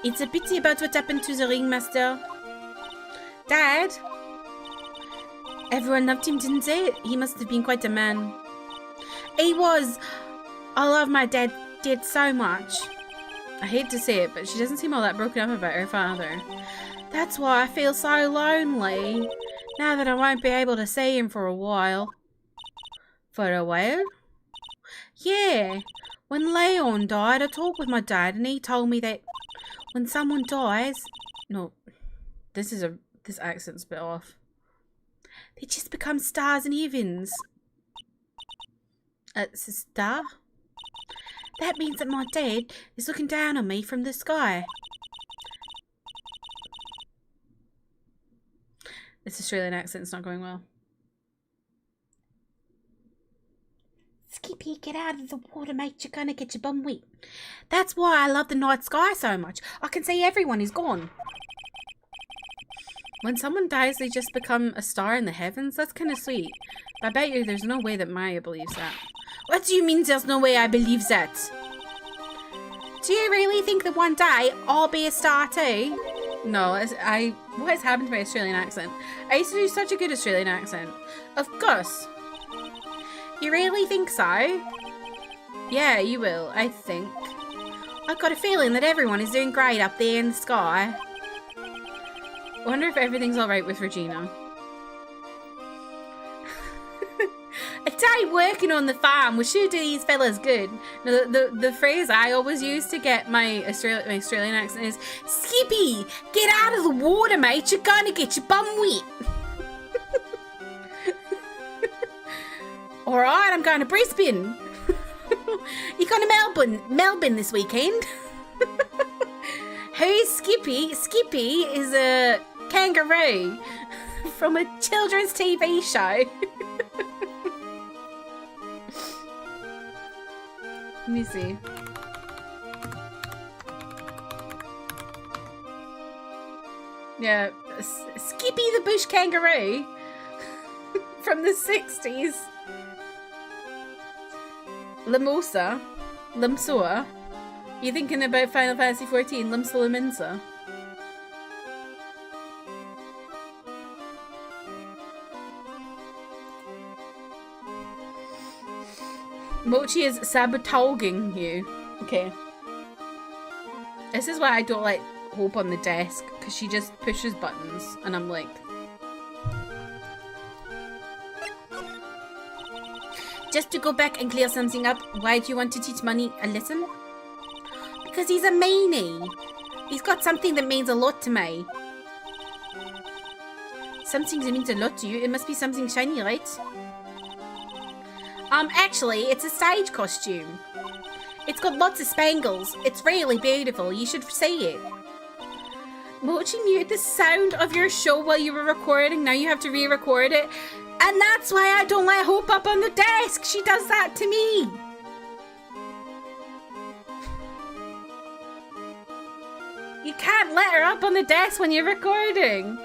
It's a pity about what happened to the ringmaster. Dad? Everyone loved him, didn't they? He must have been quite a man. He was. I love my dad so much. I hate to say it, but she doesn't seem all that broken up about her father. That's why I feel so lonely, now that I won't be able to see him for a while. For a while? Yeah. When Leon died, I talked with my dad and he told me that when someone dies... No, this accent's a bit off. They just become stars in heavens. It's a star? That means that my dad is looking down on me from the sky. This Australian accent's not going well. Skippy, get out of the water, mate. You're gonna get your bum wet. That's why I love the night sky so much. I can see everyone is gone. When someone dies, they just become a star in the heavens? That's kind of sweet. But I bet you there's no way that Maya believes that. What do you mean there's no way I believe that? Do you really think that one day I'll be a star too? No, what has happened to my Australian accent? I used to do such a good Australian accent. Of course. You really think so? Yeah, you will, I think. I've got a feeling that everyone is doing great up there in the sky. I wonder if everything's alright with Regina. A day working on the farm will sure do these fellas good. Now, the phrase I always use to get my Australian accent is, Skippy, get out of the water, mate. You're gonna get your bum wet. Alright, I'm going to Brisbane. You're going to Melbourne this weekend. Who's Skippy? Skippy is a kangaroo from a children's TV show. Let me see. Yeah, Skippy the bush kangaroo from the 60s. Limsoa. You thinking about Final Fantasy XIV? Limsa. Mochi is sabotaging you. Okay. This is why I don't like Hope on the desk, because she just pushes buttons, and I'm like... Just to go back and clear something up, why do you want to teach Money a lesson? Because he's a meanie. He's got something that means a lot to me. Something that means a lot to you? It must be something shiny, right? Actually, it's a stage costume. It's got lots of spangles. It's really beautiful. You should see it. Mochi muted the sound of your show while you were recording. Now you have to re-record it. And that's why I don't let Hope up on the desk. She does that to me. You can't let her up on the desk when you're recording.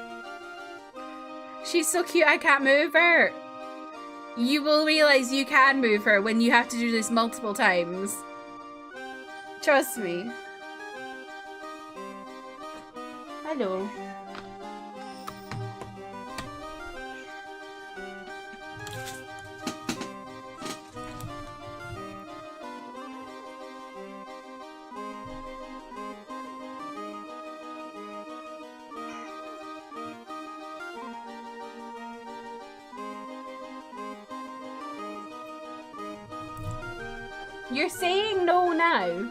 She's so cute, I can't move her. You will realize you can move her when you have to do this multiple times. Trust me. Hello. You're saying no now.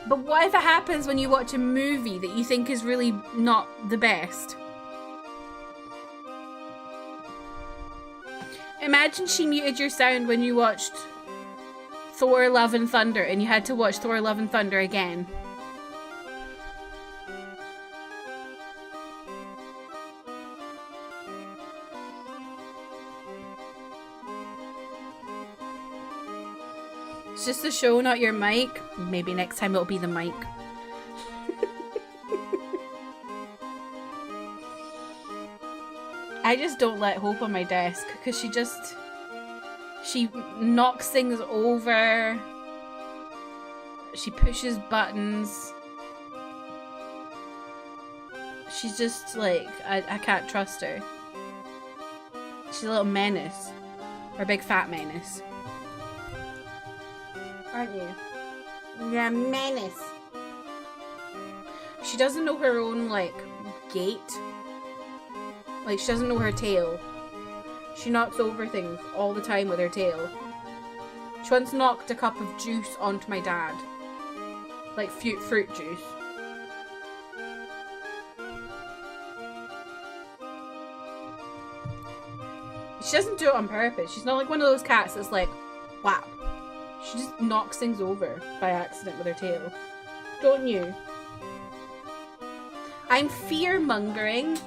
But what if it happens when you watch a movie that you think is really not the best? Imagine she muted your sound when you watched Thor Love and Thunder and you had to watch Thor Love and Thunder again. It's just the show, not your mic. Maybe next time it'll be the mic. I just don't let Hope on my desk because she knocks things over. She pushes buttons. She's just like, I can't trust her. She's a little menace. Or a big fat menace. Aren't you? You're a menace. She doesn't know her own, like, gait. Like, she doesn't know her tail. She knocks over things all the time with her tail. She once knocked a cup of juice onto my dad. Like, fruit juice. She doesn't do it on purpose. She's not like one of those cats that's like, whap. She just knocks things over by accident with her tail. Don't you? I'm fear-mongering.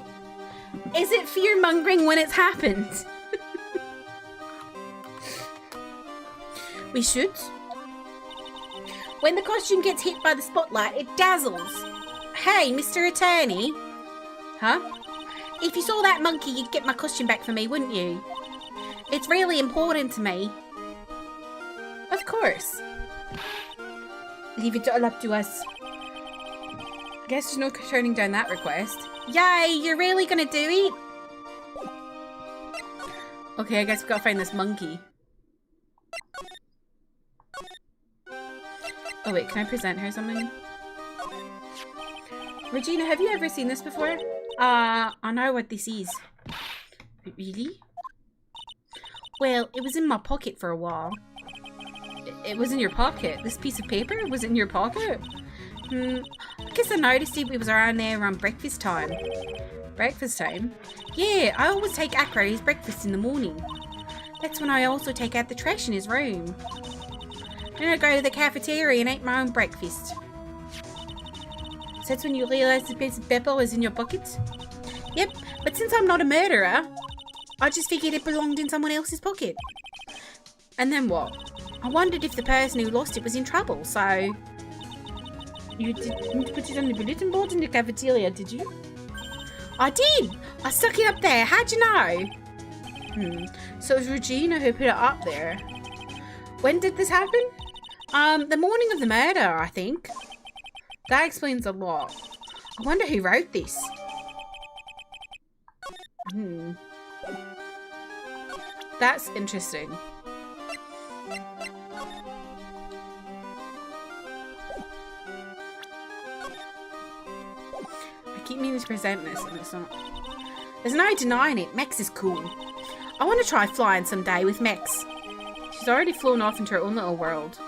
Is it fear-mongering when it's happened? We should. When the costume gets hit by the spotlight, it dazzles. Hey, Mr. Attorney. Huh? If you saw that monkey, you'd get my costume back for me, wouldn't you? It's really important to me. Of course. Leave it all up to us. I guess there's no turning down that request. Yay, you're really gonna do it? Okay, I guess we've got to find this monkey. Oh wait, can I present her something? Regina, have you ever seen this before? I know what this is. Really? Well, it was in my pocket for a while. It was in your pocket? This piece of paper was in your pocket? I guess I noticed it was around there around breakfast time. Breakfast time? Yeah, I always take Akra his breakfast in the morning. That's when I also take out the trash in his room. Then I go to the cafeteria and eat my own breakfast. So that's when you realise the piece of pepper was in your pocket? Yep, but since I'm not a murderer, I just figured it belonged in someone else's pocket. And then what? I wondered if the person who lost it was in trouble, so... You didn't put it on the bulletin board in the cafeteria, did you? I did! I stuck it up there, how'd you know? So it was Regina who put it up there. When did this happen? The morning of the murder, I think. That explains a lot. I wonder who wrote this. That's interesting. I keep meaning to present this and it's not. There's no denying it. Mex is cool. I want to try flying someday with Mex. already flown off into her own little world.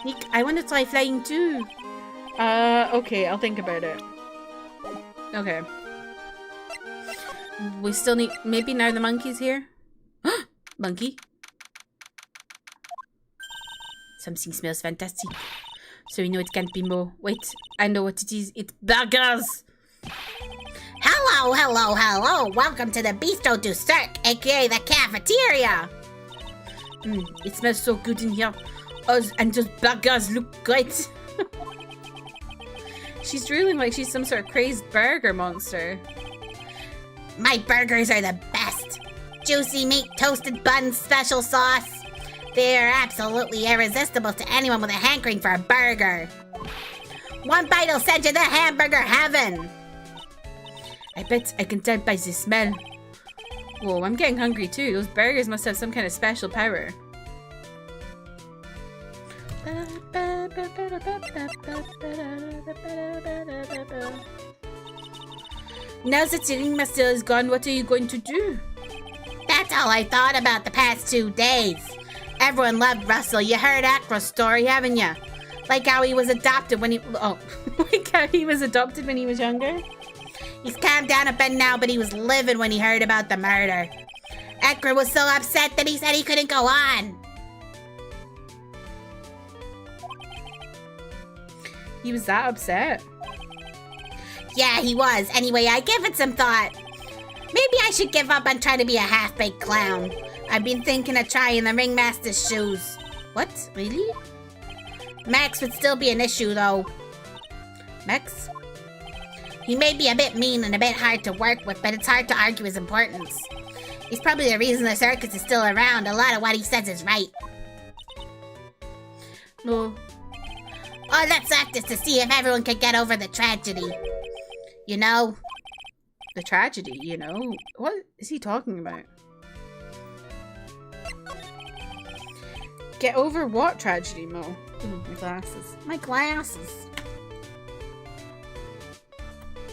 Nick, I want to try flying too. Okay, I'll think about it. Okay. We still need... Maybe now the monkey's here? Monkey? Something smells fantastic. So we know it can't be Mo. Wait, I know what it is. It's burgers! Hello, hello, hello! Welcome to the Bistro du Cirque, aka the cafeteria! It smells so good in here. And those burgers look great. She's drooling like she's some sort of crazed burger monster. My burgers are the best. Juicy meat, toasted buns, special sauce. They are absolutely irresistible to anyone with a hankering for a burger. One bite will send you to hamburger heaven. I bet I can tell by the smell. Whoa, I'm getting hungry too. Those burgers must have some kind of special power. Now that the ringmaster is gone, what are you going to do? That's all I thought about the past 2 days. Everyone loved Russell. You heard Acro's story, haven't you? Like how he was adopted when he... Oh, like how he was adopted when he was younger? He's calmed down a bit now, but he was livid when he heard about the murder. Acro was so upset that he said he couldn't go on. He was that upset? Yeah, he was. Anyway, I give it some thought. Maybe I should give up on trying to be a half-baked clown. I've been thinking of trying the ringmaster's shoes. What? Really? Max would still be an issue, though. Max? He may be a bit mean and a bit hard to work with, but it's hard to argue his importance. He's probably the reason the circus is still around. A lot of what he says is right. No. All that's left is to see if everyone can get over the tragedy. You know? The tragedy, you know? What is he talking about? Get over what tragedy, Mo? Ooh, my glasses. My glasses.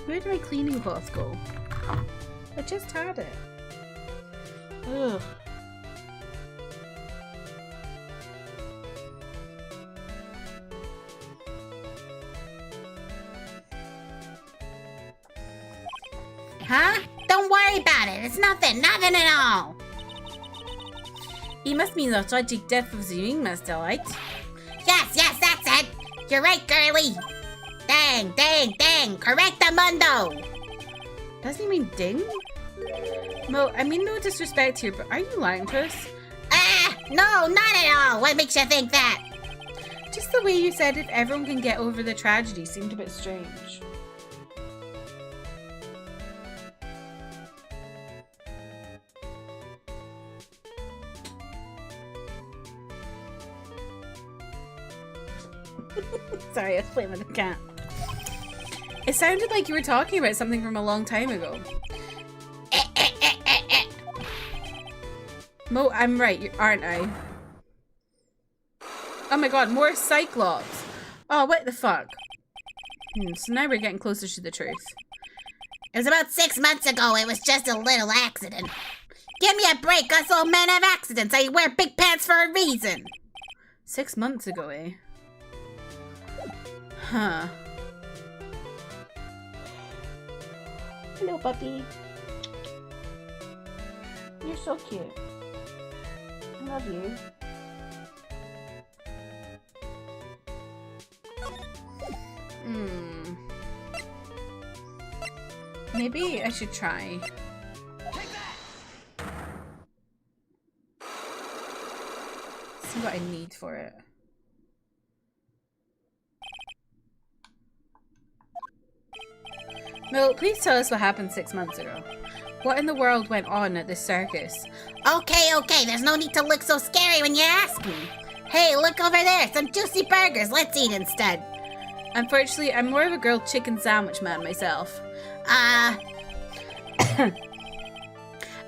Where did my cleaning cloth go? I just had it. Ugh. Huh? Don't worry about it. It's nothing at all. He must mean the tragic death of the ringmaster, right? Yes, that's it. You're right, girly. Dang, correctamundo. Does he mean ding? Mo, I mean no disrespect here, but are you lying to us? No, not at all. What makes you think that? Just the way you said if everyone can get over the tragedy seemed a bit strange. Sorry, I was playing with the cat. It sounded like you were talking about something from a long time ago. Mo, I'm right, aren't I? Oh my god, more Cyclops! Oh, what the fuck? So now we're getting closer to the truth. It was about 6 months ago. It was just a little accident. Give me a break. Us old men have accidents. I wear big pants for a reason. 6 months ago, eh? Huh. Hello, puppy. You're so cute. I love you. Maybe I should try. See what I need for it. Well, please tell us what happened 6 months ago. What in the world went on at this circus? Okay, there's no need to look so scary when you ask me. Hey, look over there, some juicy burgers. Let's eat instead. Unfortunately, I'm more of a grilled chicken sandwich man myself.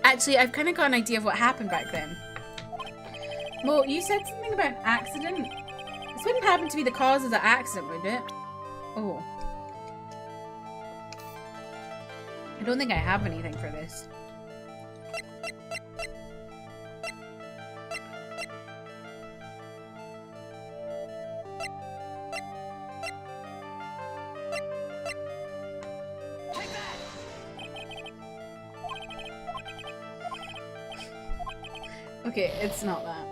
Actually, I've kind of got an idea of what happened back then. Mo, you said something about an accident? This wouldn't happen to be the cause of the accident, would it? Oh. I don't think I have anything for this. Okay, it's not that.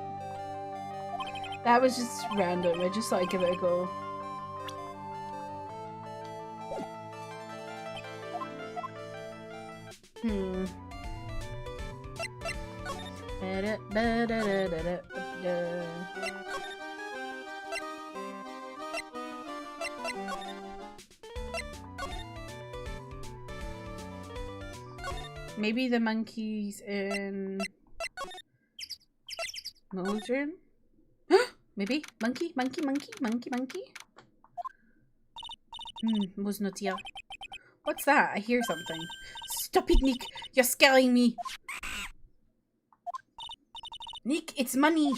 That was just random. I just thought I'd give it a go. Maybe the monkey's in Mo's room? Maybe? Monkey? Mo's not here. What's that? I hear something. Stop it, Nick! You're scaring me! Nick, it's money!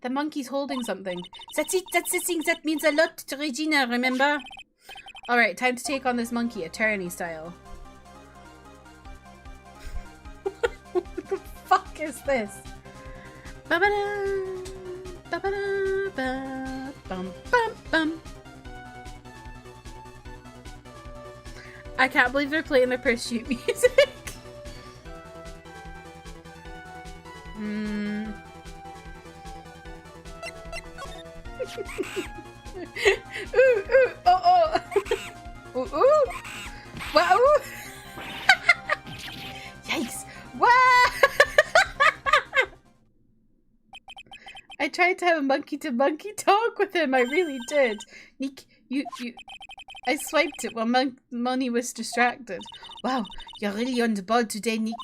The monkey's holding something. That's it! That's the thing that means a lot to Regina, remember? Alright, time to take on this monkey, attorney style. What the fuck is this? Ba-ba-da, ba-ba-da, ba, bum, bum, bum. I can't believe they're playing their pursuit music. Ooh, ooh, oh, oh. Ooh, ooh. Wow. Yikes. Wow. I tried to have a monkey-to-monkey talk with him. I really did. Nick, you... I swiped it while Money was distracted. Wow, you're really on the ball today, Nick.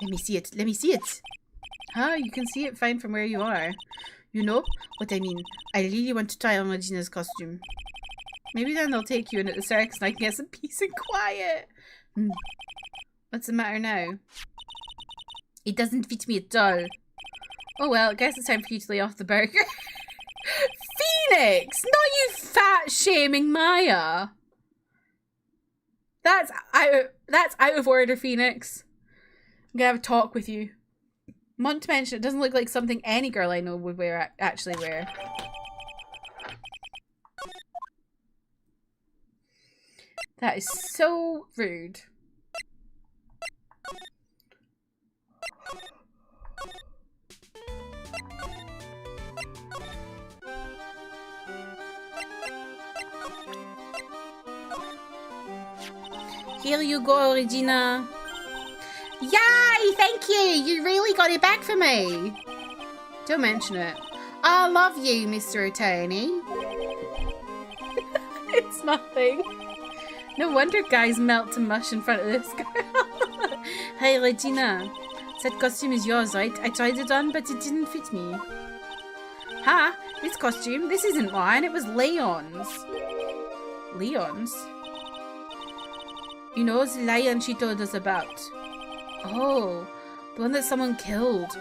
Let me see it. Let me see it. Huh? You can see it fine from where you are. You know what I mean. I really want to try on Regina's costume. Maybe then they'll take you in at the circus and I can get some peace and quiet. What's the matter now? It doesn't fit me at all. Oh well, I guess it's time for you to lay off the burger. Phoenix! Not you fat shaming Maya. That's out of order, Phoenix. I'm gonna have a talk with you. Want to mention it doesn't look like something any girl I know would wear actually wear. That is so rude. Here you go, Regina. Yay! Thank you! You really got it back for me. Don't mention it. I love you, Mr. Attorney. It's nothing. No wonder guys melt to mush in front of this girl. Hey, Regina. That costume is yours, right? I tried it on, but it didn't fit me. Huh? This costume? This isn't mine. It was Leon's. Leon's? You know, the lion she told us about. Oh, the one that someone killed.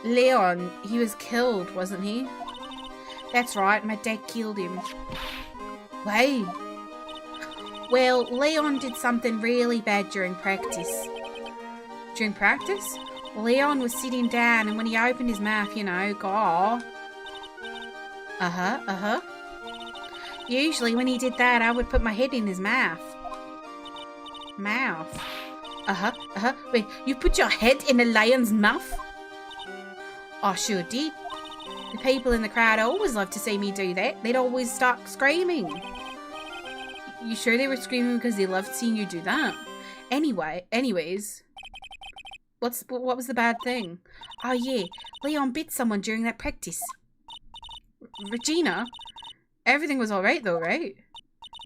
Leon, he was killed, wasn't he? That's right, my dad killed him. Why? Well, Leon did something really bad during practice. During practice? Leon was sitting down and when he opened his mouth, you know, go. Usually when he did that, I would put my head in his mouth. Mouth. Wait, you put your head in a lion's mouth? I sure did. The people in the crowd always loved to see me do that. They'd always start screaming. You sure they were screaming because they loved seeing you do that? Anyways. What was the bad thing? Oh yeah, Leon bit someone during that practice. Regina? Everything was alright though, right?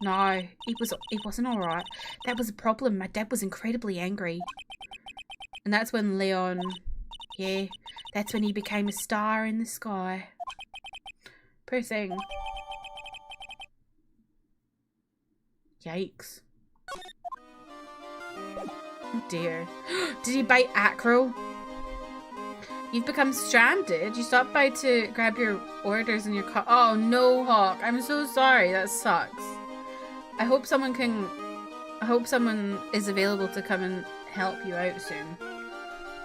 No, it wasn't alright. That was a problem. My dad was incredibly angry. And that's when Leon... Yeah, that's when he became a star in the sky. Poor thing. Yikes. Oh dear. Did he bite Acro? You've become stranded. You stopped by to grab your orders in your car. Oh no, Hawk. I'm so sorry. That sucks. I hope someone is available to come and help you out soon.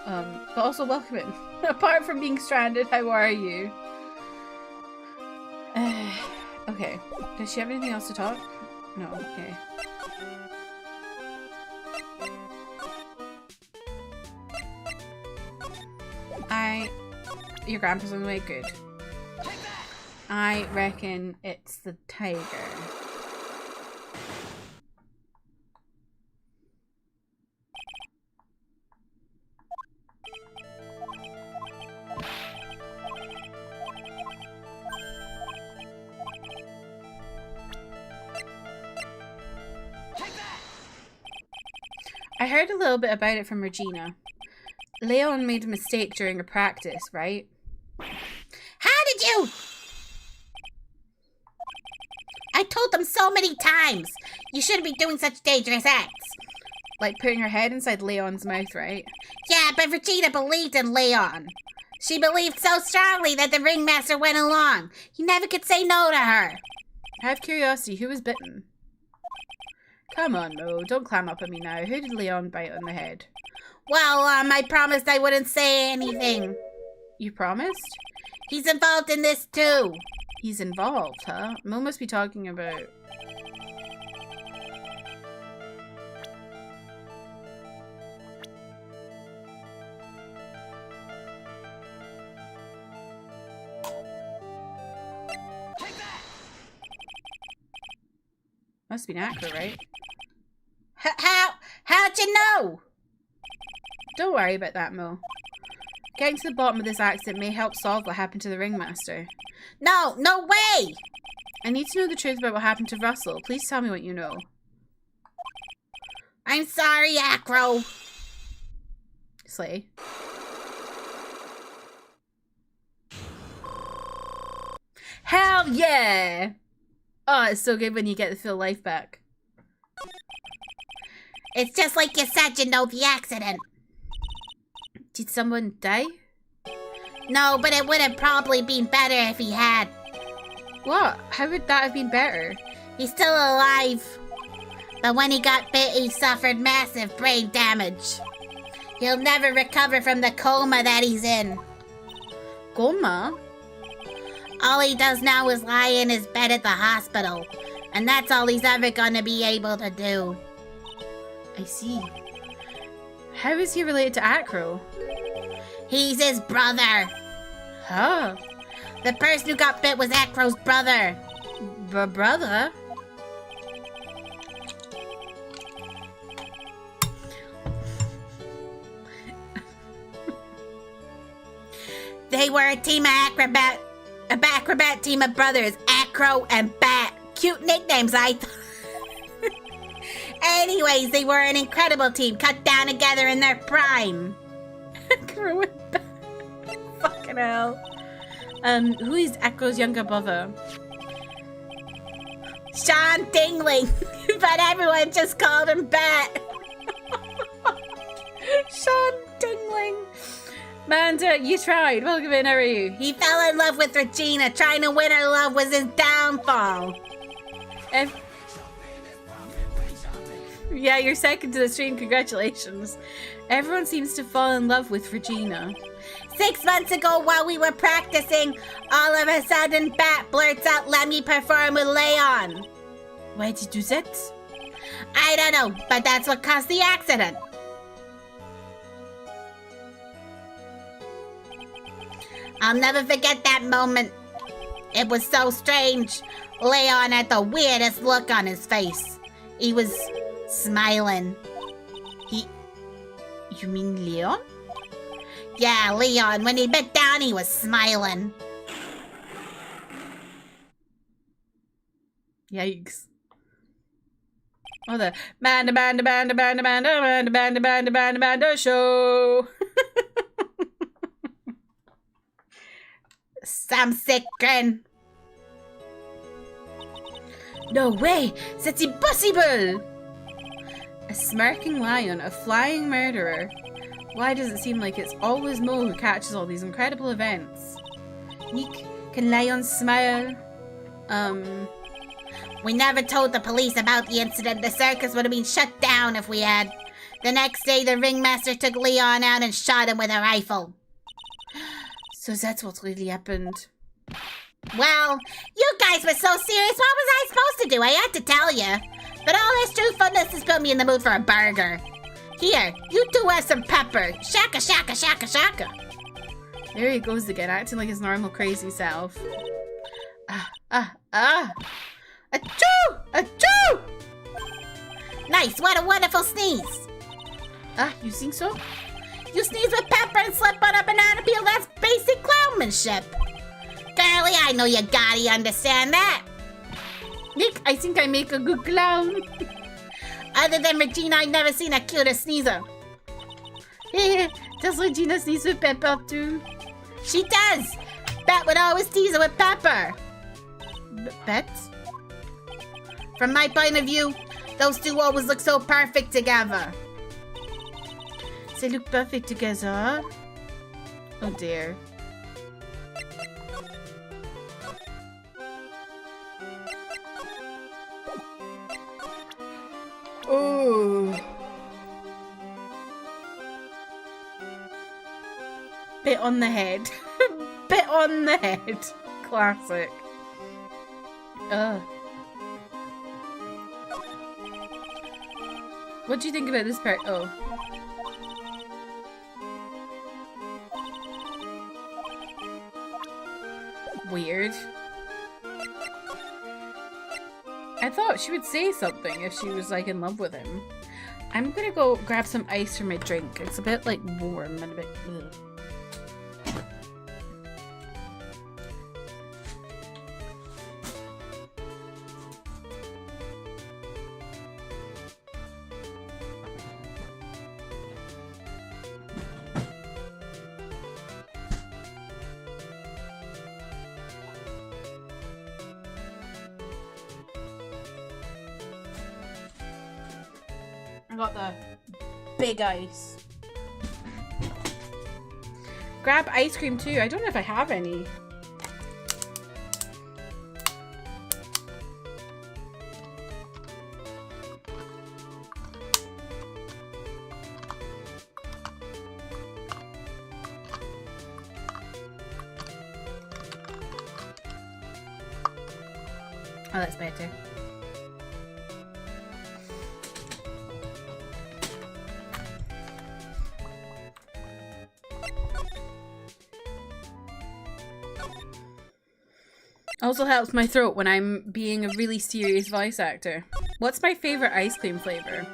But also welcome in. Apart from being stranded, how are you? Okay. Does she have anything else to talk? No, okay. Your grandpa's on the way, good. I reckon it's the tiger. I heard a little bit about it from Regina. Leon made a mistake during a practice, right? How did you? I told them so many times. You shouldn't be doing such dangerous acts. Like putting her head inside Leon's mouth, right? Yeah, but Regina believed in Leon. She believed so strongly that the ringmaster went along. He never could say no to her. I have curiosity, who was bitten? Come on, Mo, don't clam up at me now. Who did Leon bite on the head? Well, I promised I wouldn't say anything. You promised? He's involved in this too. He's involved, huh? Mo must be talking about... Must be Nacra, right? How'd you know? Don't worry about that, Mo. Getting to the bottom of this accident may help solve what happened to the ringmaster. No way! I need to know the truth about what happened to Russell. Please tell me what you know. I'm sorry, Acro. Slay. Hell yeah! Oh, it's so good when you get the full life back. It's just like you said, you know, the accident. Did someone die? No, but it would have probably been better if he had. What? How would that have been better? He's still alive. But when he got bit, he suffered massive brain damage. He'll never recover from the coma that he's in. Coma? All he does now is lie in his bed at the hospital. And that's all he's ever gonna be able to do. I see. How is he related to Acro? He's his brother. Huh? The person who got bit was Acro's brother. Brother? They were a team of acrobat team of brothers, Acro and Bat. Cute nicknames, I thought. Anyways, they were an incredible team, cut down together in their prime. Acro and Bat. Fucking hell. Who is Acro's younger brother? Sean Dingling, but everyone just called him Bat. Sean Dingling. Manda, you tried. Welcome in, how are you? He fell in love with Regina. Trying to win her love was his downfall. Yeah, you're second to the stream. Congratulations. Everyone seems to fall in love with Regina. 6 months ago, while we were practicing, all of a sudden, Bat blurts out, "Let me perform with Leon." Why did you do that? I don't know, but that's what caused the accident. I'll never forget that moment. It was so strange. Leon had the weirdest look on his face. He was smiling. You mean Leon? Yeah, Leon. When he bit down, he was smiling. Yikes. Oh, the Manda show. Some sick grin. No way! C'est impossible! A smirking lion, a flying murderer. Why does it seem like it's always Mo who catches all these incredible events? Nick, can lions smile? We never told the police about the incident. The circus would have been shut down if we had. The next day, the ringmaster took Leon out and shot him with a rifle. So that's what really happened. Well, you guys were so serious. What was I supposed to do? I had to tell you. But all this truthfulness has put me in the mood for a burger. Here, you two have some pepper. Shaka, shaka, shaka, shaka. There he goes again, acting like his normal crazy self. Achoo! Achoo! Nice, what a wonderful sneeze. You think so? You sneeze with pepper and slip on a banana peel. That's basic clownmanship. Girlie, I know you gotta understand that. Nick, I think I make a good clown. Other than Regina, I've never seen a cuter sneezer. Does Regina sneeze with pepper too? She does. Bet would always tease her with pepper. Bet? From my point of view, those two always look so perfect together. They look perfect together. Oh dear. Oh. Bit on the head. Bit on the head. Classic. Ugh. What do you think about this part? Oh. Weird. I thought she would say something if she was like in love with him. I'm gonna go grab some ice for my drink. It's a bit like warm and a bit ugh. I got the big ice. Grab ice cream too. I don't know if I have any. Oh, that's better. Also helps my throat when I'm being a really serious voice actor. What's my favorite ice cream flavor?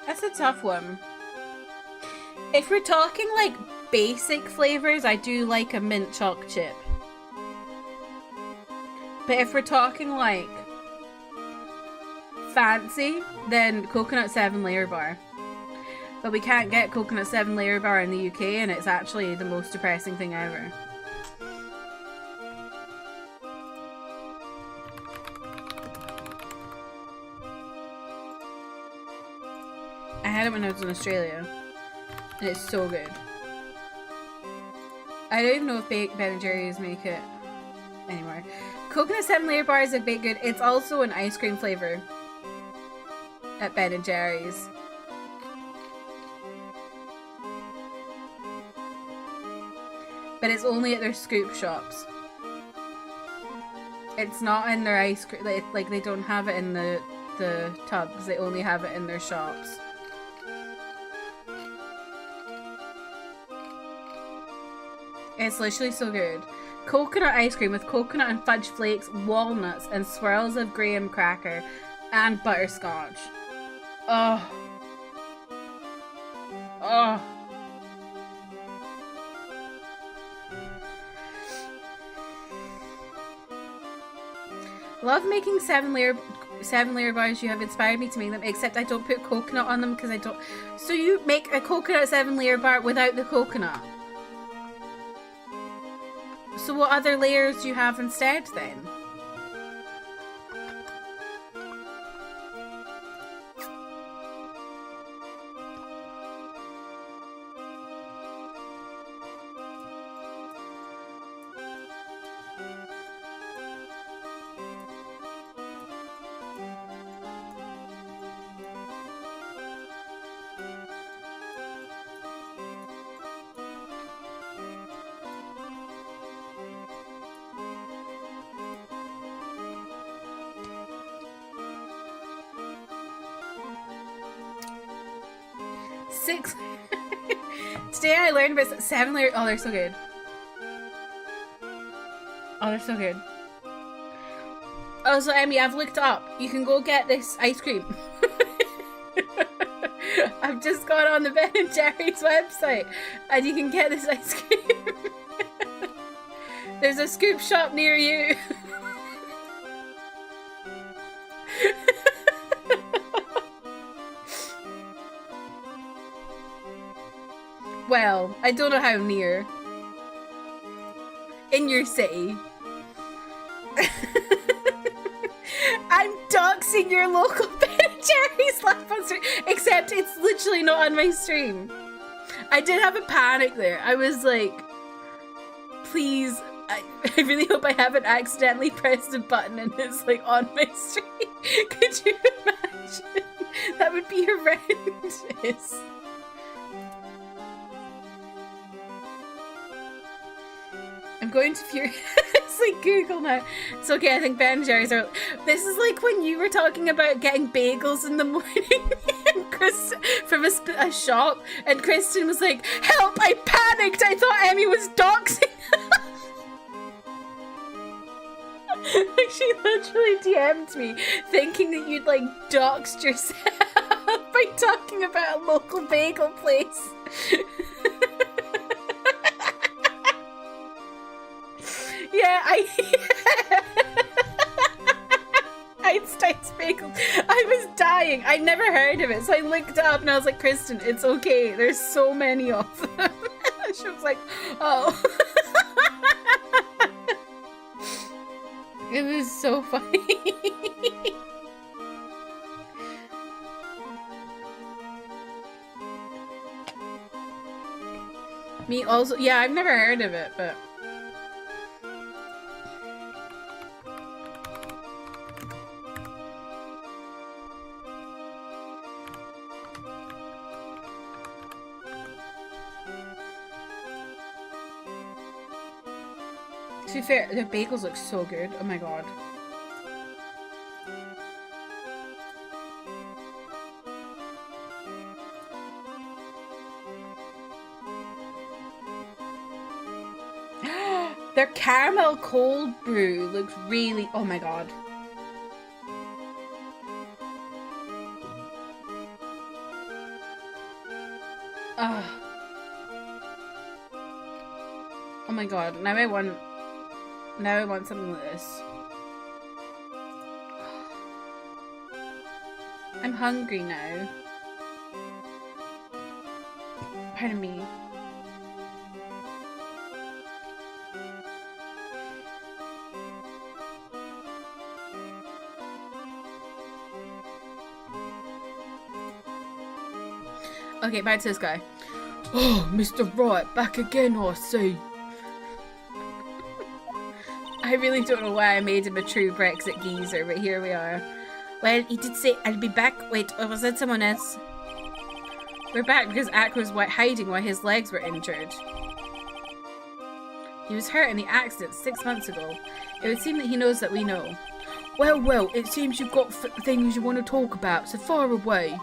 That's a tough one. If we're talking like basic flavors, I do like a mint choc chip. But if we're talking like fancy, then coconut 7-layer bar. But we can't get coconut 7-layer bar in the UK, and it's actually the most depressing thing ever. I had it when I was in Australia, and it's so good. I don't even know if Ben & Jerry's make it anymore. Coconut 7-layer bar is a bit good. It's also an ice cream flavor at Ben & Jerry's. But it's only at their scoop shops. It's not in their ice cream. Like they don't have it in the tubs. They only have it in their shops. It's literally so good. Coconut ice cream with coconut and fudge flakes, walnuts, and swirls of graham cracker, and butterscotch. Oh. Oh. Love making 7-layer bars. You have inspired me to make them, except I don't put coconut on them because I don't. So you make a coconut 7-layer bar without the coconut. So what other layers do you have instead then? 6. Today I learned about 7 layers. Oh, they're so good. Oh, they're so good. Also, Emmy, I've looked up. You can go get this ice cream. I've just gone on the Ben & Jerry's website and you can get this ice cream. There's a scoop shop near you. Well, I don't know how near. In your city. I'm doxing your local Ben & Jerry's laugh on stream, except it's literally not on my stream. I did have a panic there. I was like, please, I really hope I haven't accidentally pressed a button and it's like on my stream. Could you imagine? That would be horrendous. I'm going to it's like Google now. It's okay, I think Ben & Jerry's are... This is like when you were talking about getting bagels in the morning and from a shop, and Kristen was like, help, I panicked, I thought Emmy was doxing. Like, she literally DM'd me thinking that you'd like doxed yourself by talking about a local bagel place. Yeah, Einstein's bagel. I was dying. I'd never heard of it, so I looked it up and I was like, Kristen, it's okay. There's so many of them. She was like, oh. It was so funny. Me also. Yeah, I've never heard of it, but... To be fair, their bagels look so good. Oh my god. Their caramel cold brew looks really... Oh my god. Oh my god. Now I want something like this. I'm hungry now. Pardon me. Okay, back to this guy. Oh, Mr. Wright, back again, I see. I really don't know why I made him a true Brexit geezer, but here we are. Well, he did say, I'll be back. Wait, or was that someone else? We're back because Ak was hiding while his legs were injured. He was hurt in the accident 6 months ago. It would seem that he knows that we know. Well, it seems you've got things you want to talk about, so far away.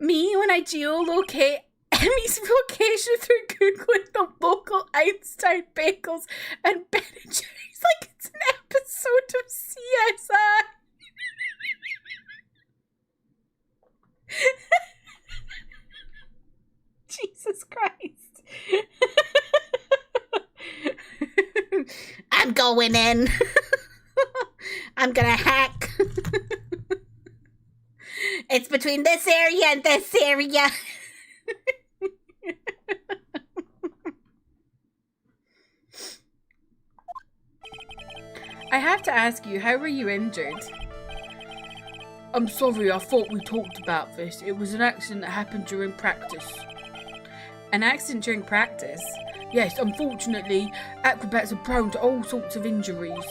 Me, when I geolocate Emmy's location through Googling the local Einstein bagels and Ben & Jerry's like it's an episode of CSI. Jesus Christ. I'm going in. I'm gonna hack. It's between this area and this area. I have to ask you, how were you injured? I'm sorry, I thought we talked about this. It was an accident that happened during practice. An accident during practice? Yes, unfortunately, acrobats are prone to all sorts of injuries.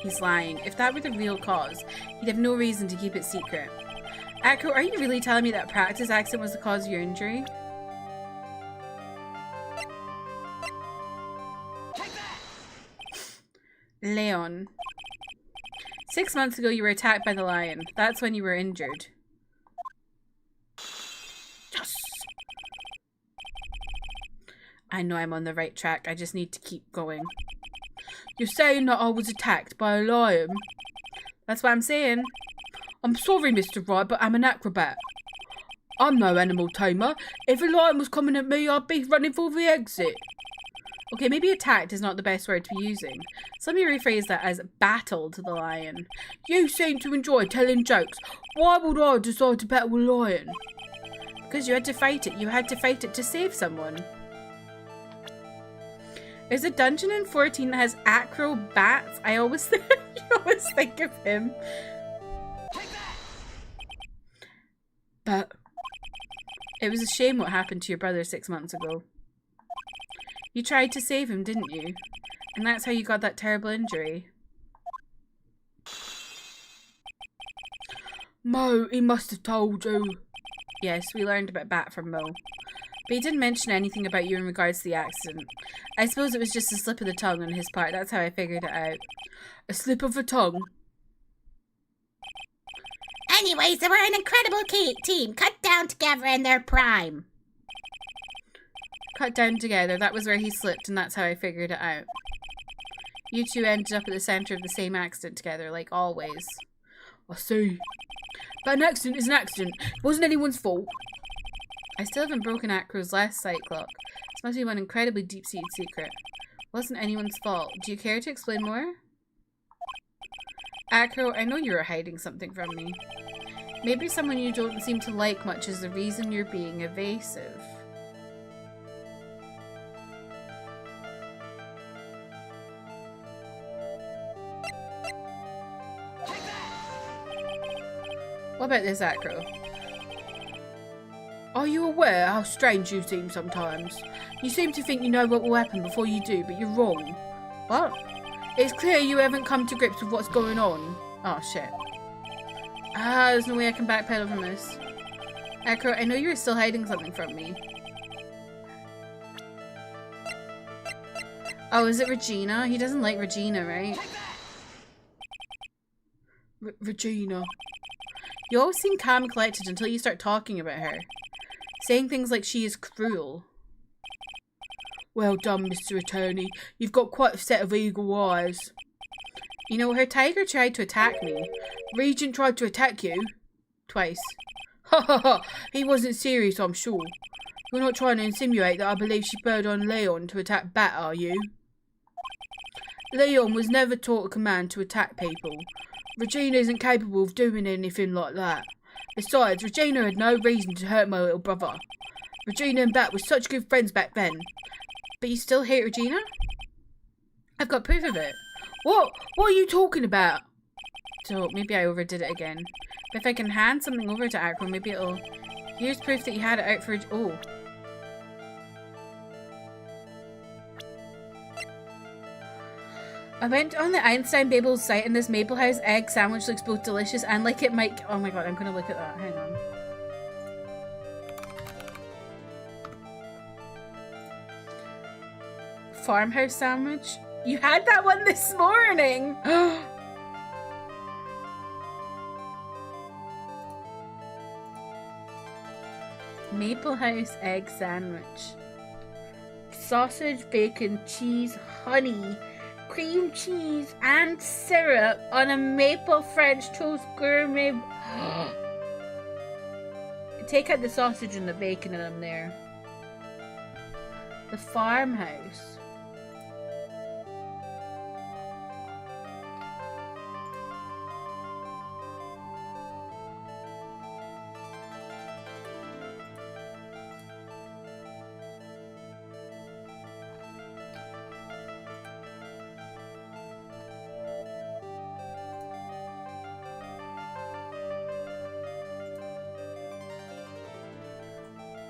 He's lying. If that were the real cause, he'd have no reason to keep it secret. Akko, are you really telling me that practice accident was the cause of your injury? Leon. 6 months ago, you were attacked by the lion. That's when you were injured. Yes! I know I'm on the right track. I just need to keep going. You're saying that I was attacked by a lion? That's what I'm saying. I'm sorry, Mr. Wright, but I'm an acrobat. I'm no animal tamer. If a lion was coming at me, I'd be running for the exit. Okay, maybe attacked is not the best word to be using. So let me rephrase that as battled the lion. You seem to enjoy telling jokes. Why would I decide to battle a lion? Because you had to fight it. You had to fight it to save someone. There's a dungeon in 14 that has acrobats. I always you always think of him. But it was a shame what happened to your brother 6 months ago. You tried to save him, didn't you? And that's how you got that terrible injury. Mo, he must have told you. Yes, we learned about Bat from Mo. But he didn't mention anything about you in regards to the accident. I suppose it was just a slip of the tongue on his part. That's how I figured it out. A slip of the tongue? Anyways, they were an incredible team, cut down together in their prime. Cut down together. That was where he slipped, and that's how I figured it out. You two ended up at the centre of the same accident together, like always. I see. But an accident is an accident. It wasn't anyone's fault. I still haven't broken Acro's last sight clock. This must be one incredibly deep-seated secret. Wasn't anyone's fault. Do you care to explain more? Acro, I know you were hiding something from me. Maybe someone you don't seem to like much is the reason you're being evasive. What about this, Acro? Are you aware how strange you seem sometimes? You seem to think you know what will happen before you do, but you're wrong. What? It's clear you haven't come to grips with what's going on. Oh, shit. Ah, there's no way I can backpedal from this. Acro, I know you're still hiding something from me. Oh, is it Regina? He doesn't like Regina, right? Regina. You always seem calm and collected until you start talking about her. Saying things like she is cruel. Well done, Mr. Attorney. You've got quite a set of eagle eyes. You know, her tiger tried to attack me. Regent tried to attack you? Twice. Ha ha ha! He wasn't serious, I'm sure. You're not trying to insinuate that I believe she spurred on Leon to attack Bat, are you? Leon was never taught a command to attack people. Regina isn't capable of doing anything like that. Besides, Regina had no reason to hurt my little brother. Regina and Bat were such good friends back then. But you still hate Regina? I've got proof of it. What? What are you talking about? So, maybe I overdid it again. But if I can hand something over to Acro, maybe it'll... Here's proof that you had it out for... Oh. I went on the Einstein Babel's site and this Maple House egg sandwich looks both delicious and like it might... Oh my god, I'm gonna look at that. Hang on. Farmhouse sandwich? You had that one this morning! Maple House egg sandwich. Sausage, bacon, cheese, honey, cream cheese, and syrup on a maple French toast gourmet. Take out the sausage and the bacon and I'm there. The farmhouse.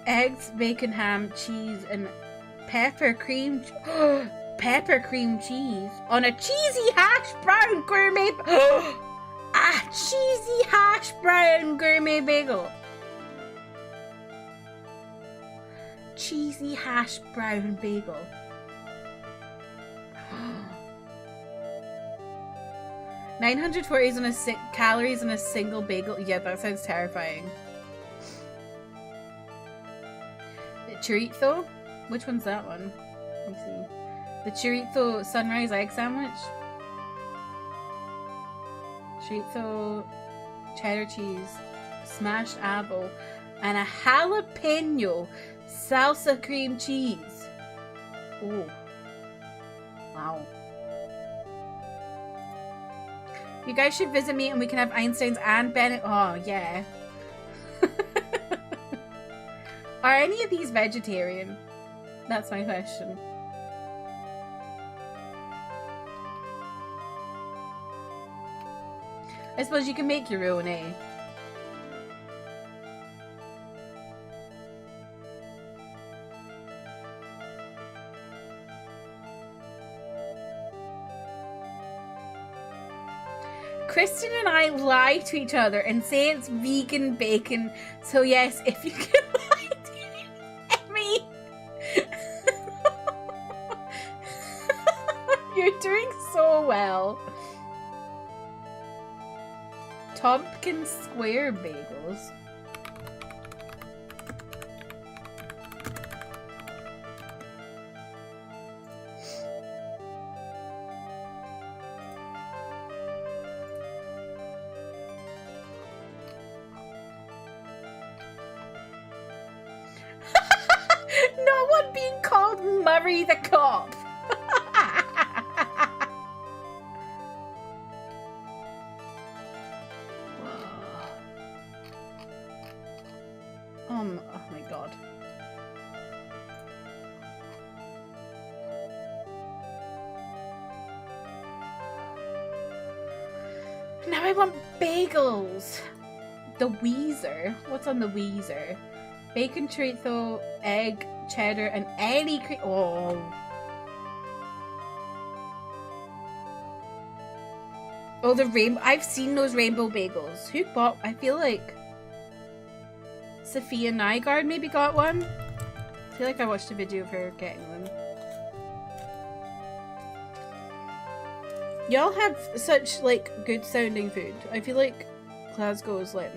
Eggs, bacon, ham, cheese, and pepper cream cheese on a cheesy hash brown gourmet a cheesy hash brown gourmet bagel. Cheesy hash brown bagel. 940 calories on a single bagel. Yeah, that sounds terrifying. The chorizo? Which one's that one? Let me see. The chorizo sunrise egg sandwich. Chorizo, cheddar cheese, smashed apple, and a jalapeno salsa cream cheese. Oh. Wow. You guys should visit me and we can have Einstein's and Bennett. Oh, yeah. Are any of these vegetarian? That's my question. I suppose you can make your own, eh? Kristen and I lie to each other and say it's vegan bacon. So yes, if you can lie to me. You're doing so well. Tompkins Square bagels. No one being called Murray the Cop. Oh my god. Now I want bagels. The Weezer. What's on the Weezer? Bacon, chorizo, egg, cheddar, and any cream. Oh. Oh, the rainbow. I've seen those rainbow bagels. Who bought? I feel like Sophia Nygaard maybe got one. I feel like I watched a video of her getting one. Y'all have such like good sounding food. I feel like Glasgow's like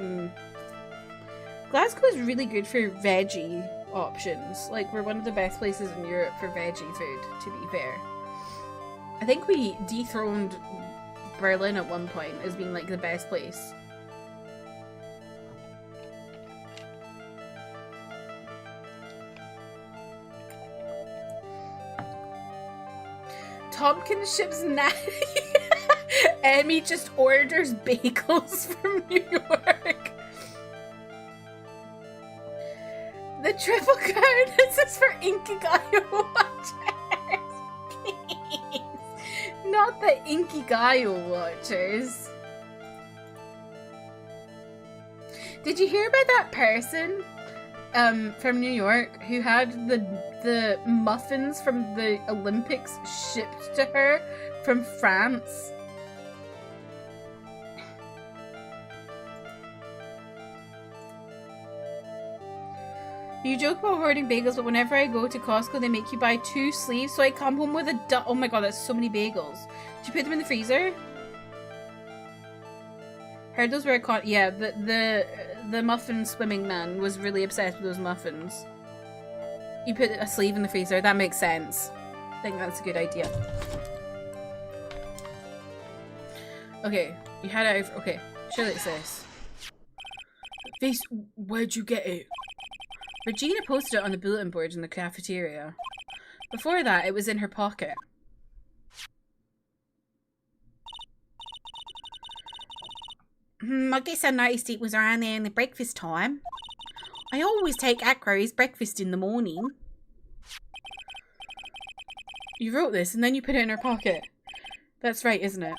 Glasgow is really good for veggie options. Like, we're one of the best places in Europe for veggie food, to be fair. I think we dethroned Berlin at one point as being like the best place. Tompkins ships Emmy just orders bagels from New York. The triple card. This is for Inkigayo watchers. Please. Not the Inkigayo watchers. Did you hear about that person from New York who had the muffins from the Olympics shipped to her from France? You joke about hoarding bagels, but whenever I go to Costco, they make you buy 2 sleeves, so I come home with a oh my god, that's so many bagels. Did you put them in the freezer? Heard those were yeah, the muffin swimming man was really obsessed with those muffins. You put a sleeve in the freezer, that makes sense. I think that's a good idea. Okay, you had it over. Okay, surely it's this. This, where'd you get it? Regina posted it on the bulletin board in the cafeteria. Before that, it was in her pocket. I guess I noticed it was around there in the breakfast time. I always take Acro's breakfast in the morning. You wrote this and then you put it in her pocket. That's right, isn't it?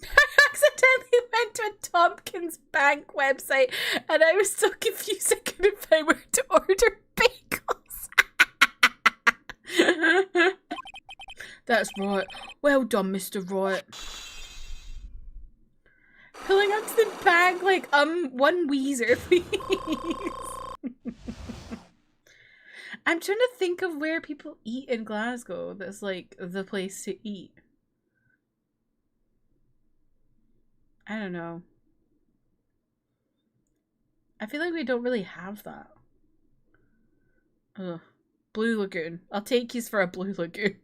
I accidentally went to a Tompkins Bank website and I was so confused I couldn't find where to order bagels. That's right. Well done, Mr. Wright. Pulling up to the bag like, one Weezer, please. I'm trying to think of where people eat in Glasgow that's like the place to eat. I don't know. I feel like we don't really have that. Ugh. Blue Lagoon. I'll take you for a Blue Lagoon.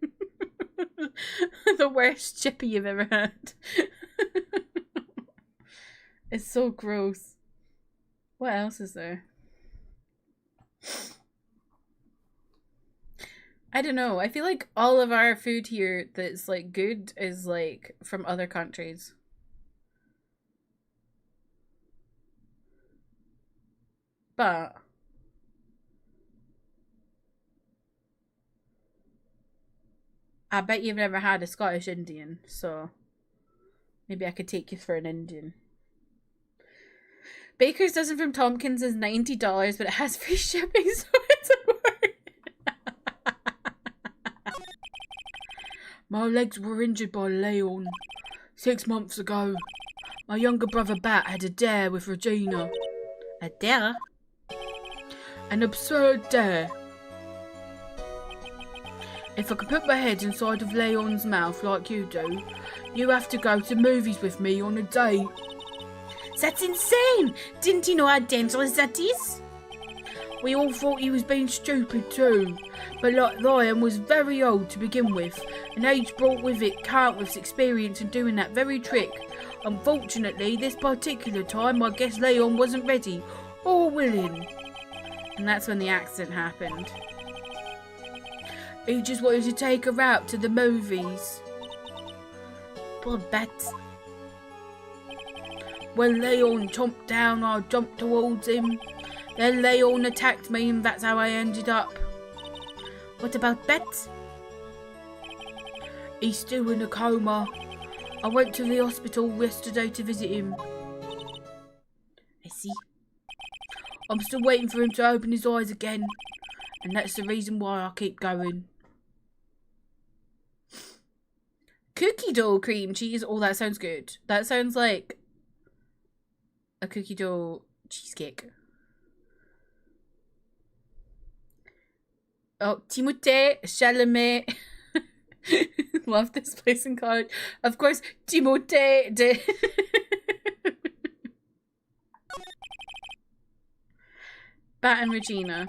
The worst chippy you've ever had. It's so gross. What else is there? I don't know. I feel like all of our food here that's like good is like from other countries. But I bet you've never had a Scottish Indian, so maybe I could take you for an Indian. Baker's dozen from Tompkins is $90, but it has free shipping, so it's worth. My legs were injured by Leon 6 months ago. My younger brother Bat had a dare with Regina. A dare? An absurd dare. If I could put my head inside of Leon's mouth like you do, you have to go to movies with me on a date. That's insane! Didn't you know how dangerous that is? We all thought he was being stupid too, but like Lion was very old to begin with, and age brought with it countless experience in doing that very trick. Unfortunately, this particular time, I guess Leon wasn't ready or willing. And that's when the accident happened. He just wanted to take her out to the movies. Poor Bet. When Leon chomped down, I jumped towards him. Then Leon attacked me, and that's how I ended up. What about Bet? He's still in a coma. I went to the hospital yesterday to visit him. I see. I'm still waiting for him to open his eyes again, and that's the reason why I keep going. Cookie dough cream cheese. Oh, that sounds good. That sounds like a cookie dough cheesecake. Oh, Timothée Chalamet. Love this place in college. Of course, Timothée de... Bat and Regina.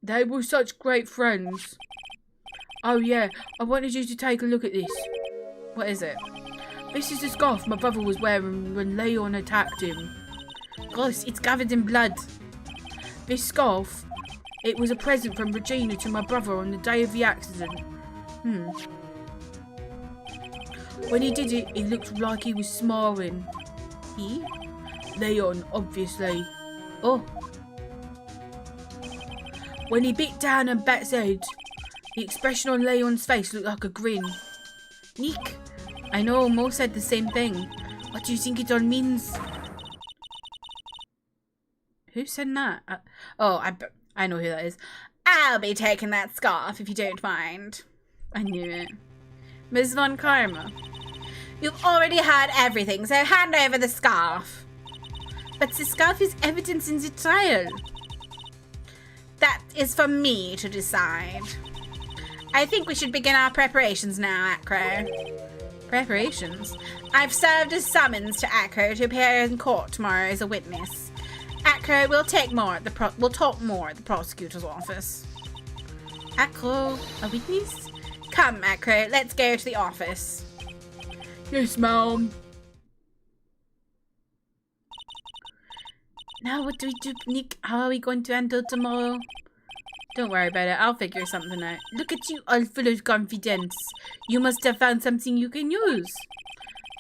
They were such great friends. Oh yeah, I wanted you to take a look at this. What is it? This is the scarf my brother was wearing when Leon attacked him. Gross, it's covered in blood. This scarf, it was a present from Regina to my brother on the day of the accident. When he did it, it looked like he was smiling. He? Leon, obviously. Oh. When he bit down on Bat's head, the expression on Leon's face looked like a grin. Nick, I know Mo said the same thing. What do you think it all means? Who said that? I know who that is. I'll be taking that scarf if you don't mind. I knew it. Ms. Von Karma. You've already heard everything, so hand over the scarf. But the scarf is evidence in the trial. That is for me to decide. I think we should begin our preparations now, Acro. Preparations? I've served a summons to Acro to appear in court tomorrow as a witness. Acro, we'll talk more at the prosecutor's office. Acro, a witness? Come, Acro, let's go to the office. Yes, ma'am. Now what do we do, Nick? How are we going to handle tomorrow? Don't worry about it. I'll figure something out. Look at you, all full of confidence. You must have found something you can use.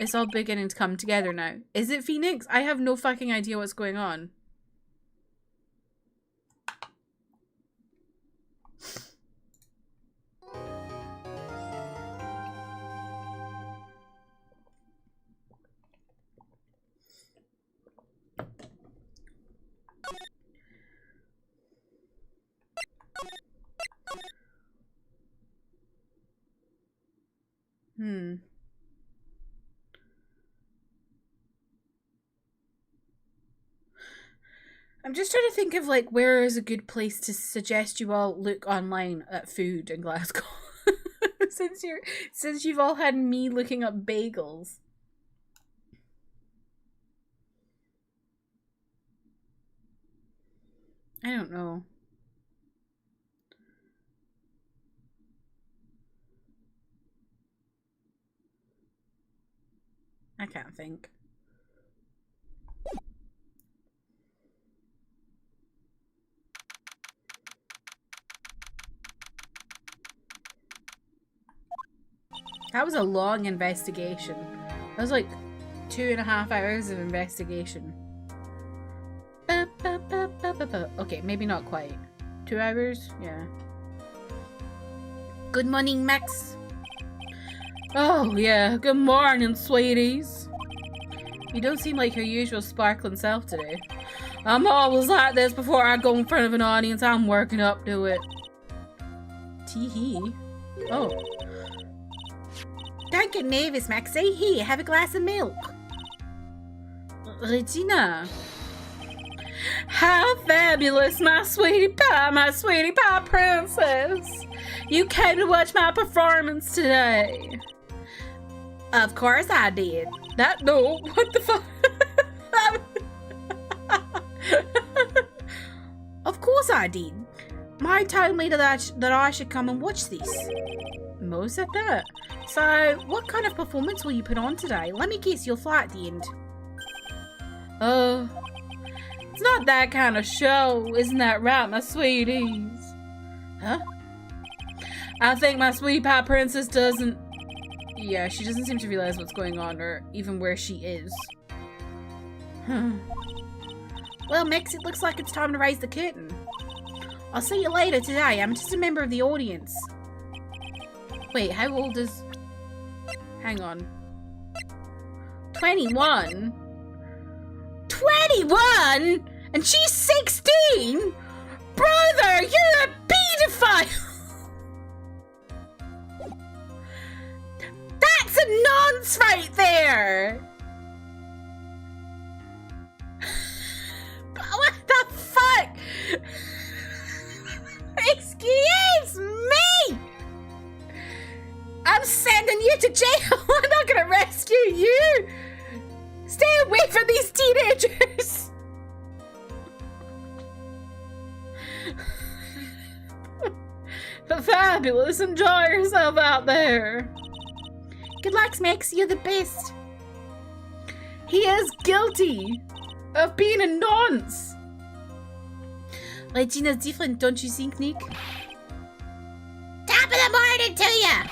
It's all beginning to come together now. Is it Phoenix? I have no fucking idea what's going on. I'm just trying to think of like where is a good place to suggest you all look online at food in Glasgow. since you've all had me looking up bagels. I don't know. I can't think. That was a long investigation. That was like 2.5 hours of investigation. Okay, maybe not quite. 2 hours? Yeah. Good morning, Max. Oh, yeah. Good morning, sweeties. You don't seem like your usual sparkling self today. I'm always like this before I go in front of an audience. I'm working up to it. Tee-hee. Oh. Don't get nervous, Maxie. Here, have a glass of milk. Regina. How fabulous, my sweetie pie princess. You came to watch my performance today. Of course I did. No, what the fuck? Of course I did. Mine told me that I should come and watch this. Mo said that. So, what kind of performance will you put on today? Let me guess, you'll fly at the end. It's not that kind of show, isn't that right, my sweeties? Huh? I think my sweetie pie princess doesn't... Yeah, she doesn't seem to realize what's going on or even where she is. Well, Mix, it looks like it's time to raise the curtain. I'll see you later today. I'm just a member of the audience. Wait, how old is... Hang on. 21? 21? And she's 16? Brother, you're a pedophile! That's a nonce right there! What the fuck? Excuse me! I'm sending you to jail! I'm not gonna rescue you! Stay away from these teenagers! Fabulous! Enjoy yourself out there! Good luck, Max. You're the best. He is guilty of being a nonce. Regina's different, don't you think, Nick? Top of the morning to ya!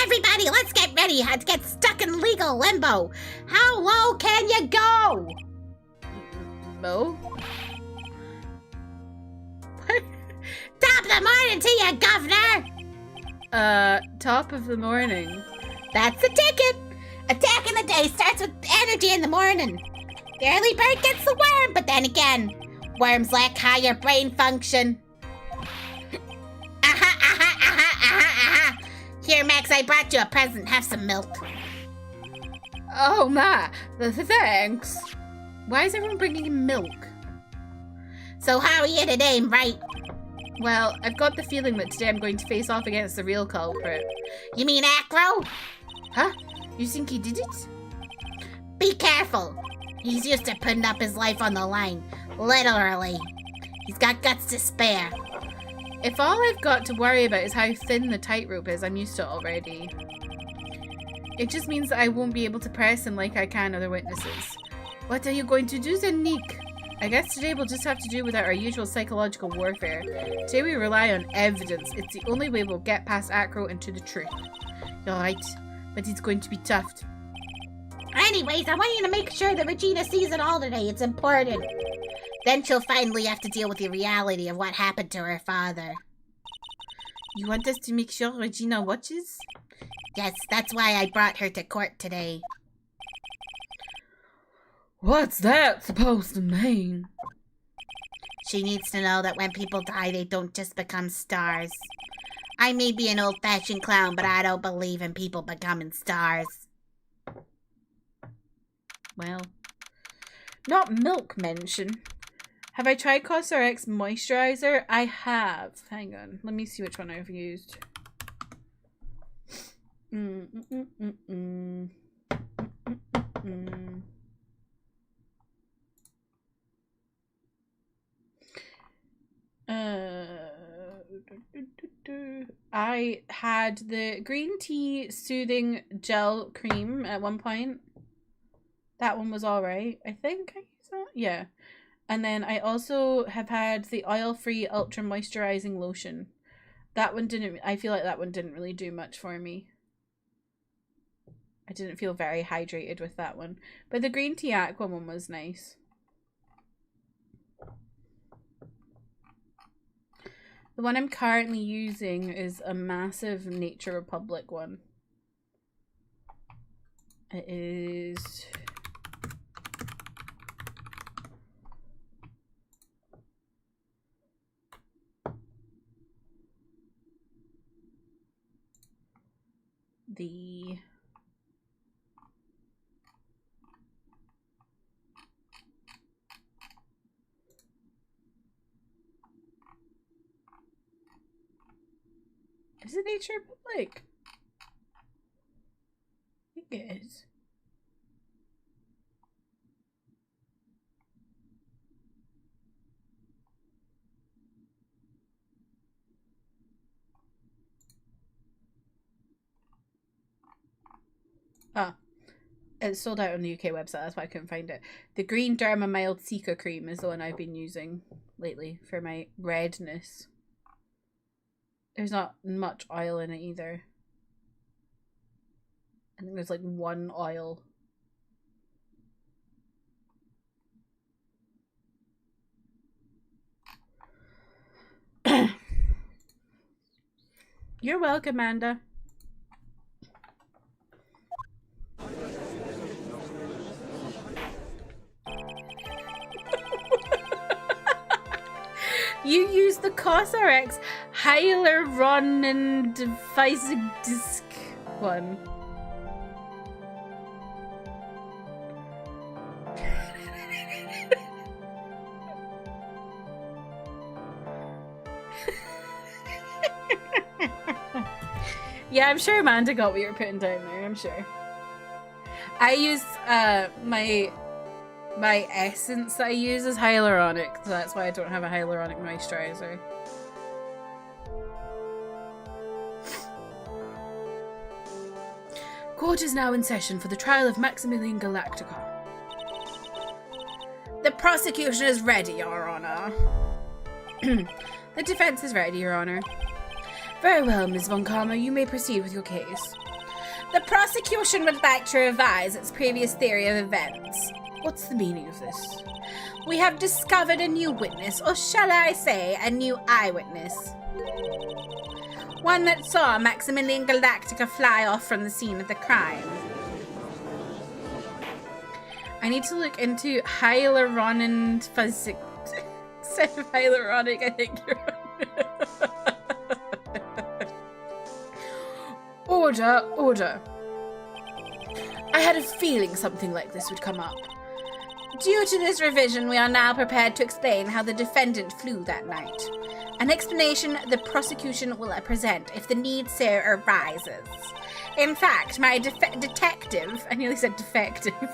Everybody, let's get ready to get stuck in legal limbo. How low can you go? Mo? Top of the morning to ya, governor! Top of the morning. That's the ticket. Attack in the day starts with energy in the morning. The early bird gets the worm, but then again, worms lack higher brain function. Aha, aha, aha, aha, aha. Here, Max, I brought you a present. Have some milk. Oh my, thanks. Why is everyone bringing him milk? So how are you today, Wright? Well, I've got the feeling that today I'm going to face off against the real culprit. You mean Acro? Huh? You think he did it? Be careful. He's used to putting up his life on the line. Literally. He's got guts to spare. If all I've got to worry about is how thin the tightrope is, I'm used to it already. It just means that I won't be able to press him like I can other witnesses. What are you going to do then, Nick? I guess today we'll just have to do without our usual psychological warfare. Today we rely on evidence. It's the only way we'll get past Acro and to the truth. You're right, but it's going to be tough. Anyways, I want you to make sure that Regina sees it all today. It's important. Then she'll finally have to deal with the reality of what happened to her father. You want us to make sure Regina watches? Yes, that's why I brought her to court today. What's that supposed to mean? She needs to know that when people die, they don't just become stars. I may be an old-fashioned clown, but I don't believe in people becoming stars. Well, not milk mention. Have I tried CosRX moisturizer? I have. Hang on. Let me see which one I've used. I had the green tea soothing gel cream at one point. That one was alright. I think I used that. Yeah. And then I also have had the oil-free ultra moisturizing lotion. That one didn't, I feel like that one didn't really do much for me. I didn't feel very hydrated with that one. But the green tea aqua one was nice. The one I'm currently using is a massive Nature Republic one. It is... the... Is it Nature Republic? I think it is. Ah, it's sold out on the UK website, that's why I couldn't find it. The Green Derma Mild Cica Cream is the one I've been using lately for my redness. There's not much oil in it either. I think there's like one oil. You're welcome, Amanda. You use the CosRX Hyaluron disc one. Yeah, I'm sure Amanda got what you were putting down there, I'm sure. I use my essence that I use is hyaluronic, so that's why I don't have a hyaluronic moisturizer. Court is now in session for the trial of Maximilian Galactica. The prosecution is ready, Your Honor. The defense is ready, Your Honor. Very well, Ms. Von Karma, you may proceed with your case. The prosecution would like to revise its previous theory of events. What's the meaning of this? We have discovered a new witness, or shall I say, a new eyewitness. One that saw Maximilian Galactica fly off from the scene of the crime. I need to look into hyaluronic physics. Instead of hyaluronic, I think you're Order, order. I had a feeling something like this would come up. Due to this revision, we are now prepared to explain how the defendant flew that night. An explanation the prosecution will present if the need so arises. In fact, my detective, I nearly said defective,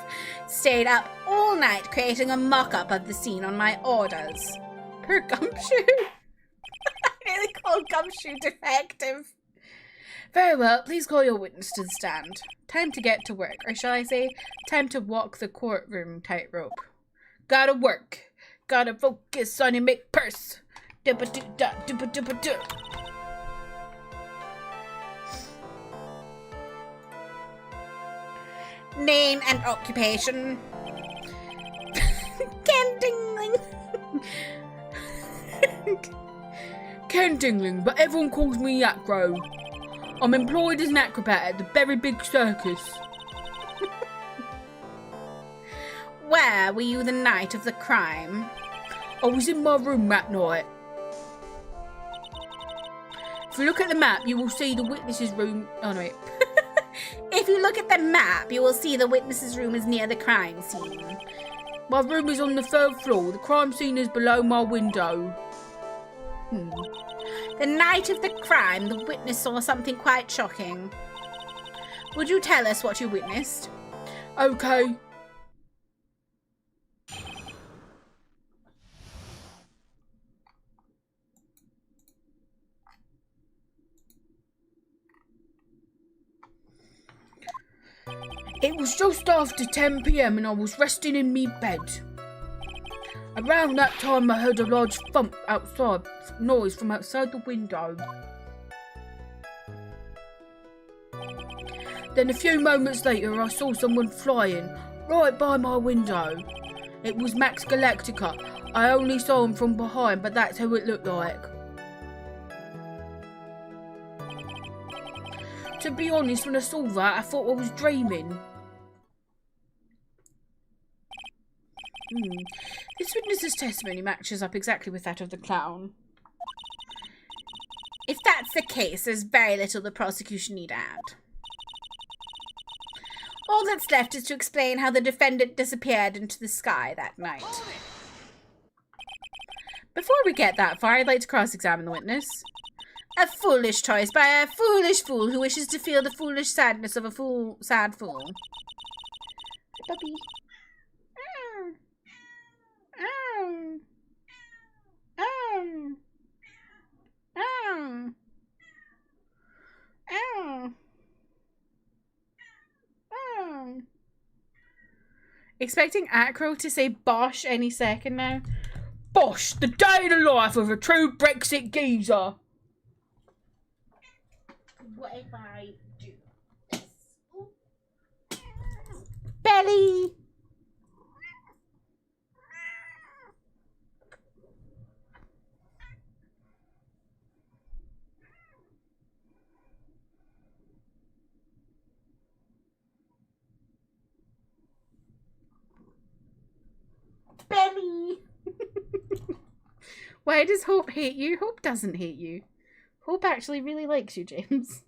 stayed up all night creating a mock-up of the scene on my orders. Per Gumshoe? I nearly called Gumshoe defective. Very well, please call your witness to the stand. Time to get to work, or shall I say, time to walk the courtroom tightrope. Gotta work. Gotta focus on your make purse. Dubba-doo-da, dubba-dubba-doo. Name and occupation. Ken Dingling. Ken Dingling, but everyone calls me Acro. I'm employed as an acrobat at the very big circus. Where were you the night of the crime? I was in my room that night. If you look at the map, you will see the witness's room. Oh no, wait. If you look at the map, you will see the witness's room is near the crime scene. My room is on the 3rd floor. The crime scene is below my window. The night of the crime, the witness saw something quite shocking. Would you tell us what you witnessed? Okay. It was just after 10 p.m. and I was resting in me bed. Around that time I heard a large thump outside, noise from outside the window. Then a few moments later I saw someone flying right by my window. It was Max Galactica. I only saw him from behind, but that's who it looked like. To be honest, when I saw that, I thought I was dreaming. This witness's testimony matches up exactly with that of the clown. If that's the case, there's very little the prosecution need add. All that's left is to explain how the defendant disappeared into the sky that night. Before we get that far, I'd like to cross-examine the witness. A foolish choice by a foolish fool who wishes to feel the foolish sadness of a sad fool. Hi, puppy. Expecting Acro to say Bosh any second now. Bosh, the day in the life of a true Brexit geezer. What if I do this? Belly! Belly! Why does Hope hate you? Hope doesn't hate you. Hope actually really likes you, James.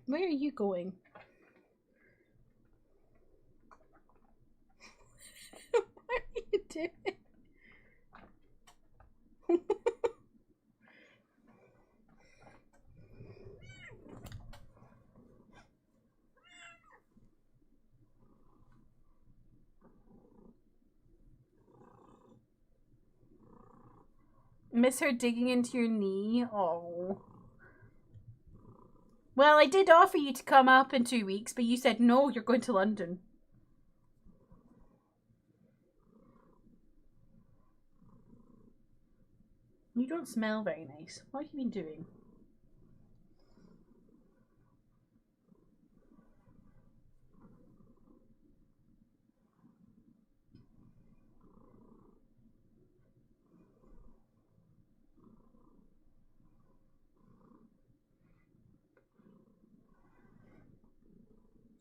Where are you going? What are you doing? Miss her digging into your knee? Oh. Well, I did offer you to come up in 2 weeks, but you said no, you're going to London. You don't smell very nice. What have you been doing?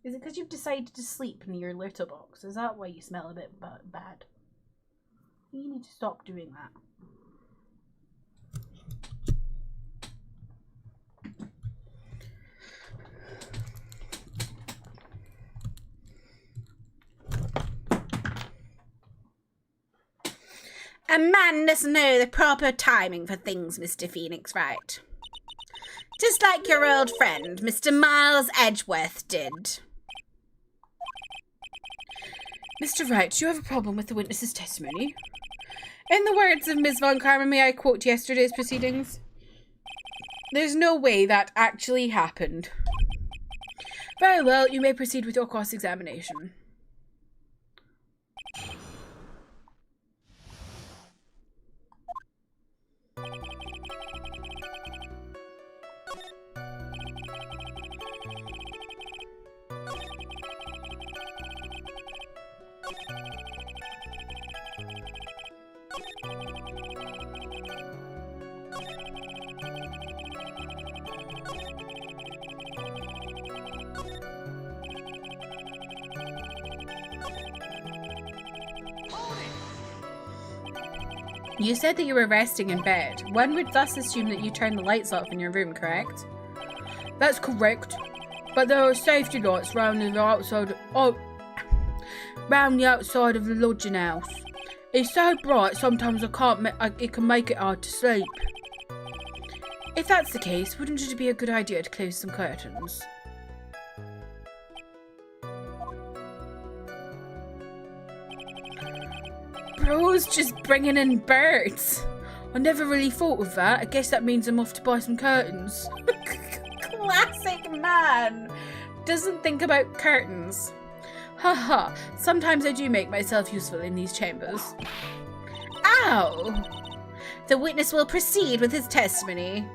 Is it because you've decided to sleep in your litter box? Is that why you smell a bit bad? You need to stop doing that. A man doesn't know the proper timing for things, Mr. Phoenix Wright. Just like your old friend, Mr. Miles Edgeworth did. Mr. Wright, do you have a problem with the witness's testimony? In the words of Ms. Von Karma, may I quote yesterday's proceedings? There's no way that actually happened. Very well, you may proceed with your cross-examination. You said that you were resting in bed. One would thus assume that you turned the lights off in your room, correct? That's correct. But there are safety lights round the outside of the lodging house. It's so bright sometimes it can make it hard to sleep. If that's the case, wouldn't it be a good idea to close some curtains? Bro's just bringing in birds. I never really thought of that. I guess that means I'm off to buy some curtains. Classic man. doesn't think about curtains. Haha, sometimes I do make myself useful in these chambers. Ow! The witness will proceed with his testimony.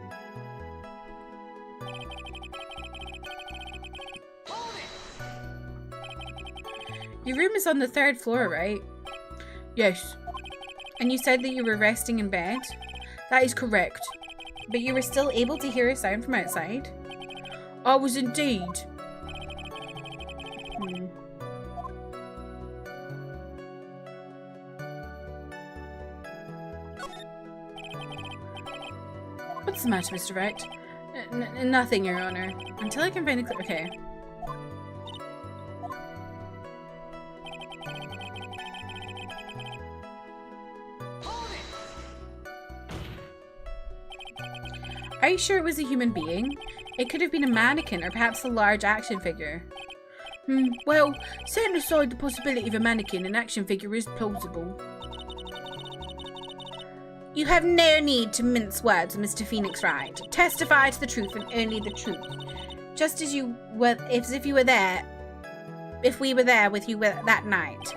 Your room is on the 3rd floor, right? Yes, And you said that you were resting in bed? that is correct. But you were still able to hear a sound from outside? I was indeed. What's the matter, Mr. Wright? Nothing, Your Honor. Until I can find a okay. Are you sure it was a human being? It could have been a mannequin or perhaps a large action figure. Well, setting aside the possibility of a mannequin, an action figure is plausible. You have no need to mince words, Mr. Phoenix Wright. Testify to the truth and only the truth. Just as you were, if you were there, if we were there with you that night.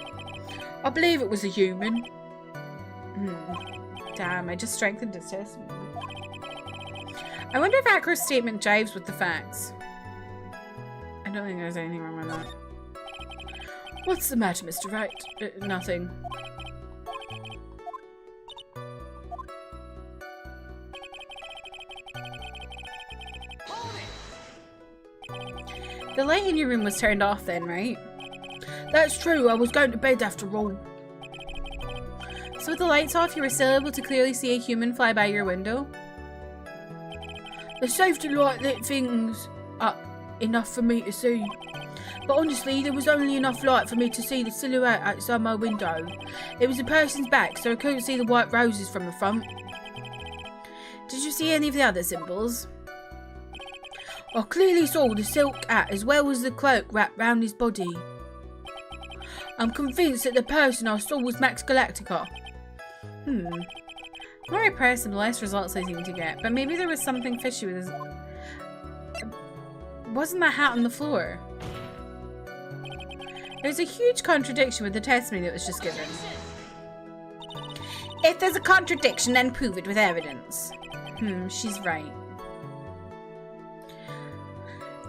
I believe it was a human. Damn, I just strengthened his testimony. I wonder if Acro's statement jives with the facts. I don't think there's anything wrong with that. What's the matter, Mr. Wright? Nothing. The light in your room was turned off then, right? That's true, I was going to bed after all. So with the lights off, you were still able to clearly see a human fly by your window? The safety light lit things up enough for me to see. But honestly, there was only enough light for me to see the silhouette outside my window. It was a person's back, so I couldn't see the white roses from the front. Did you see any of the other symbols? I clearly saw the silk hat as well as the cloak wrapped round his body. I'm convinced that the person I saw was Max Galactica. The more I press, the less results I seem to get. But maybe there was something fishy with his... Wasn't that hat on the floor? There's a huge contradiction with the testimony that was just given. If there's a contradiction, then prove it with evidence. She's right.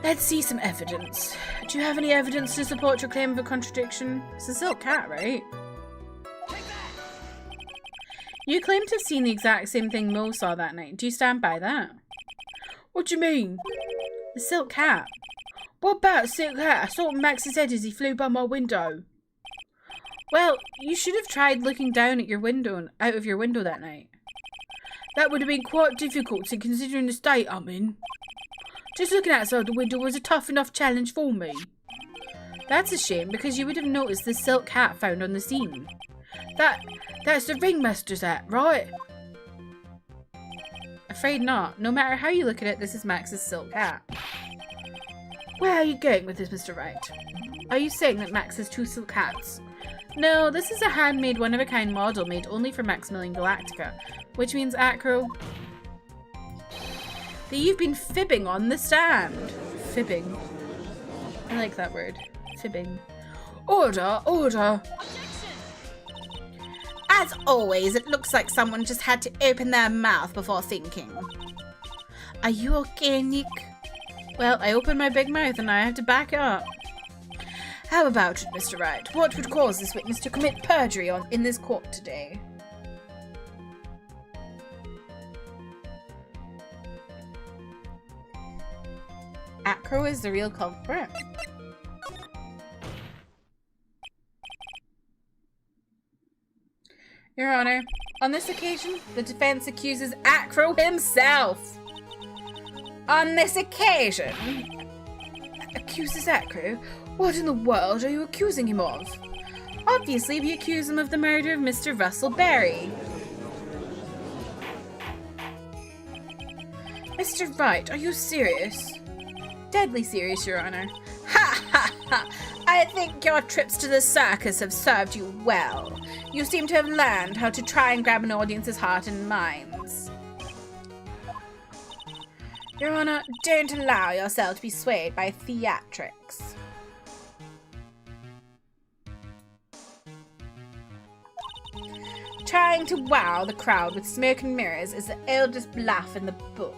Let's see some evidence. Do you have any evidence to support your claim of a contradiction? It's a silk cat, right? You claim to have seen the exact same thing Mo saw that night. Do you stand by that? What do you mean? The silk cat. What about a silk hat? I saw Max's head as he flew by my window. Well, you should have tried looking down at your window, out of your window that night. That would have been quite difficult considering the state I'm in. Just looking outside the window was a tough enough challenge for me. That's a shame, because you would have noticed the silk hat found on the scene. That's the ringmaster's hat, right? Afraid not. No matter how you look at it, this is Max's silk hat. Where are you going with this, Mr. Wright? Are you saying that Max has 2 silk hats? No, this is a handmade, one-of-a-kind model made only for Maximilian Galactica, which means, Acro, that you've been fibbing on the stand. Fibbing. I like that word. Fibbing. Order, order. As always, it looks like someone just had to open their mouth before thinking. Are you okay, Nick? Well, I opened my big mouth and I have to back it up. How about it, Mr. Wright? What would cause this witness to commit perjury in this court today? Acro is the real culprit. Your Honor, on this occasion, the defense accuses Acro himself. On this occasion? Accuses Acro? What in the world are you accusing him of? Obviously, we accuse him of the murder of Mr. Russell Berry. Mr. Wright, are you serious? Deadly serious, Your Honor. Ha ha ha! I think your trips to the circus have served you well. You seem to have learned how to try and grab an audience's heart and minds. Your Honor, don't allow yourself to be swayed by theatrics. Trying to wow the crowd with smoke and mirrors is the oldest bluff in the book.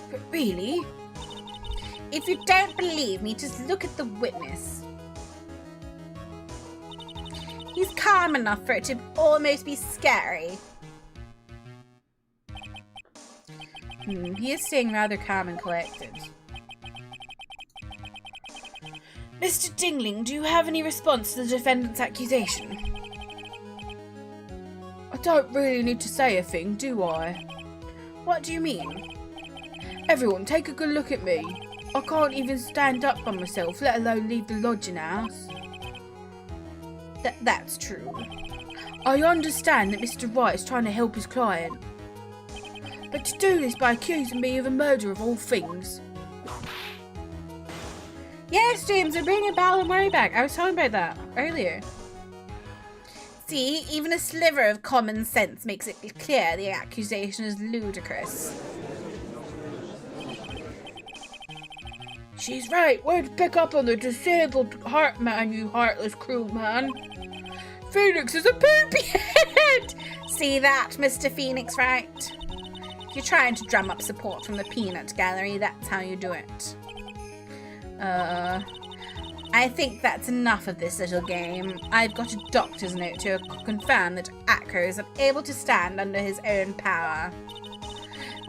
But really? If you don't believe me, just look at the witness. He's calm enough for it to almost be scary. He is staying rather calm and collected. Mr. Dingling, do you have any response to the defendant's accusation? I don't really need to say a thing, do I? What do you mean? Everyone, take a good look at me. I can't even stand up by myself, let alone leave the lodging house. That's true. I understand that Mr. Wright is trying to help his client. But to do this by accusing me of a murder of all things. Yes, James, we're bringing Bal and Murray back. I was talking about that earlier. See, even a sliver of common sense makes it clear the accusation is ludicrous. She's right. Way to pick up on the disabled heart man, you heartless cruel man. Phoenix is a poopy head! See that, Mr. Phoenix, Wright? If you're trying to drum up support from the peanut gallery, that's how you do it. I think that's enough of this little game. I've got a doctor's note to confirm that Acro is unable to stand under his own power.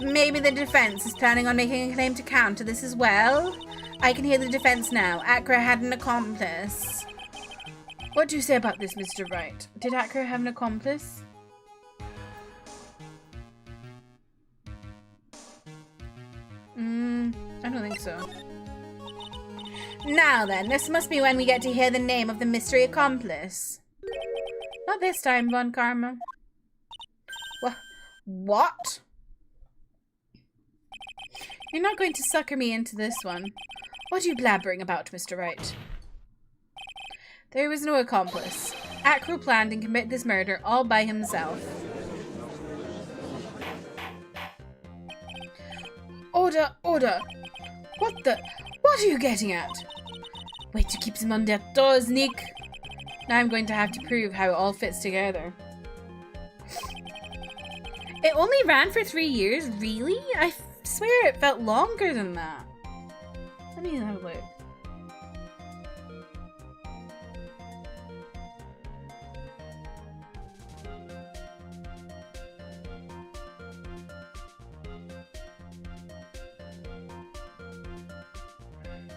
Maybe the defense is planning on making a claim to counter this as well? I can hear the defense now. Acro had an accomplice. What do you say about this, Mr. Wright? Did Acro have an accomplice? I don't think so. Now then, this must be when we get to hear the name of the mystery accomplice. Not this time, Von Karma. What? You're not going to sucker me into this one. What are you blabbering about, Mr. Wright? There was no accomplice. Acro planned and committed this murder all by himself. Order! Order! What are you getting at? Way to keep them on their toes, Nick. Now I'm going to have to prove how it all fits together. It only ran for 3 years? Really? I swear it felt longer than that. Let me have a look.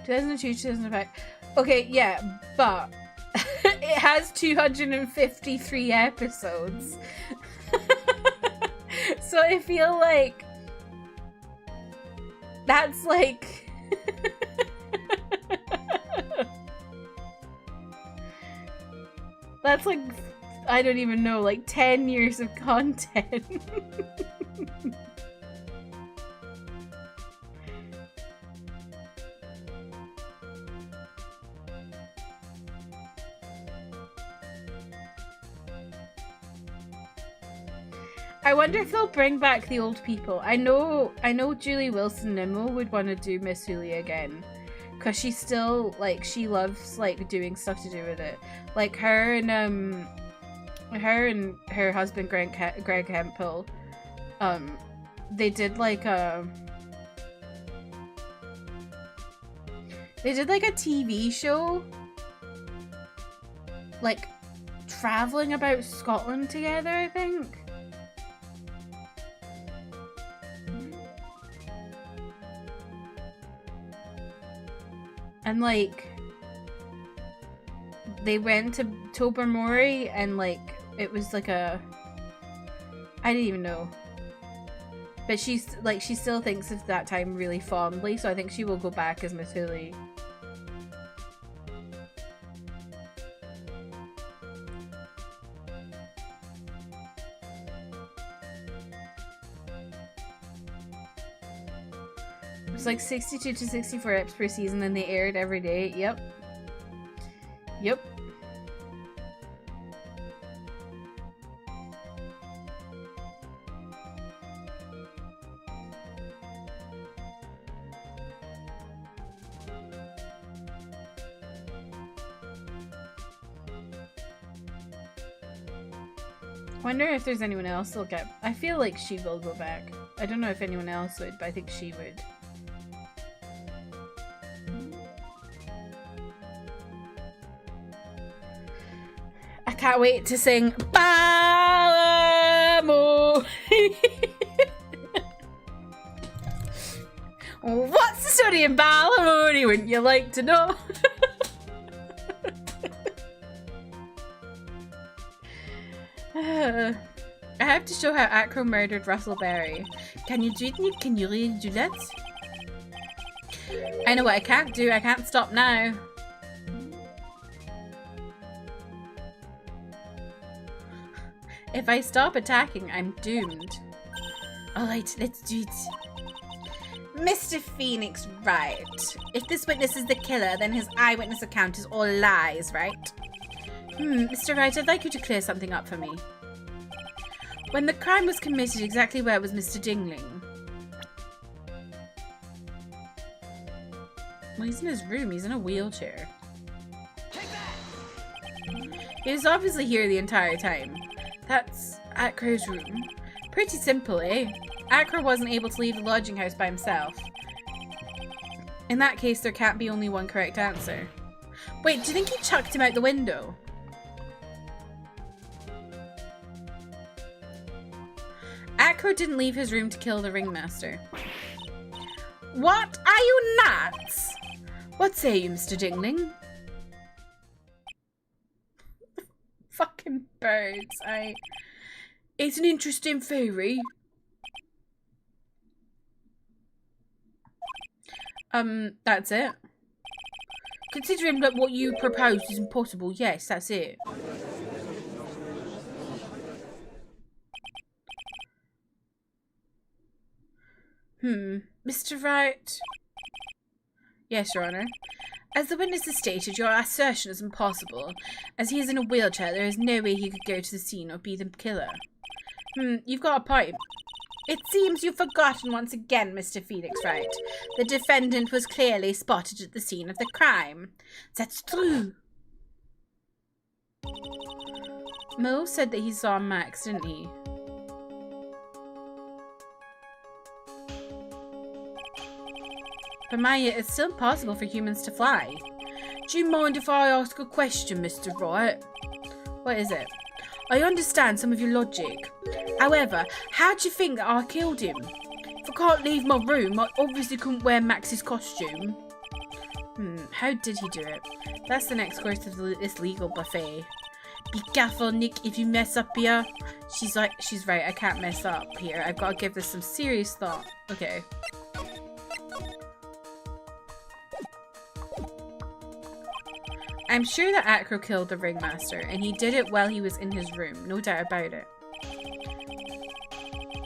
(2002, 2005). Okay, yeah, but it has 253 episodes. So I feel like that's like that's like, I don't even know, like 10 years of content. I wonder if they'll bring back the old people. I know Julie Wilson Nimmo would want to do Miss Hooley again, because she still, like, she loves, like, doing stuff to do with it. Like, her and her husband Greg Hemphill, they did like a TV show, like, traveling about Scotland together, I think. And, like, they went to Tobermory and, like, it was like a... I didn't even know. But she's, like, she still thinks of that time really fondly, so I think she will go back as Miss Hooley. like 62 to 64 eps per season and they aired every day. Yep. Yep. Wonder if there's anyone else that'll get. I feel like she will go back. I don't know if anyone else would, but I think she would. I can't wait to sing Balamo. What's the story in Balamo? Wouldn't you like to know? I have to show how Acro murdered Russell Berry. Can you do it? Can you really do that? I know what I can't do. I can't stop now. If I stop attacking, I'm doomed. Alright, let's do it. Mr. Phoenix Wright. If this witness is the killer, then his eyewitness account is all lies, right? Mr. Wright, I'd like you to clear something up for me. When the crime was committed, exactly where was Mr. Dingling? Well, he's in his room. He's in a wheelchair. He was obviously here the entire time. That's Acro's room. Pretty simple, eh? Acro wasn't able to leave the lodging house by himself. In that case, there can't be only one correct answer. Wait, do you think he chucked him out the window? Acro didn't leave his room to kill the ringmaster. What? Are you nuts? What say you, Mr. Dingling? Fucking birds. It's an interesting theory. That's it. Considering that what you proposed is impossible, yes, that's it. Mr. Wright? Yes, Your Honor. As the witness has stated, your assertion is impossible. As he is in a wheelchair, there is no way he could go to the scene or be the killer. You've got a point. It seems you've forgotten once again, Mr. Felix Wright. The defendant was clearly spotted at the scene of the crime. That's true. Mo said that he saw Max, didn't he? But Maya, it's still impossible for humans to fly. Do you mind if I ask a question, Mr. Wright? What is it? I understand some of your logic. However, how do you think that I killed him? If I can't leave my room, I obviously couldn't wear Max's costume. How did he do it? That's the next course of this legal buffet. Be careful, Nick, if you mess up here. She's right, I can't mess up here. I've got to give this some serious thought. Okay. I'm sure that Acro killed the ringmaster, and he did it while he was in his room. No doubt about it.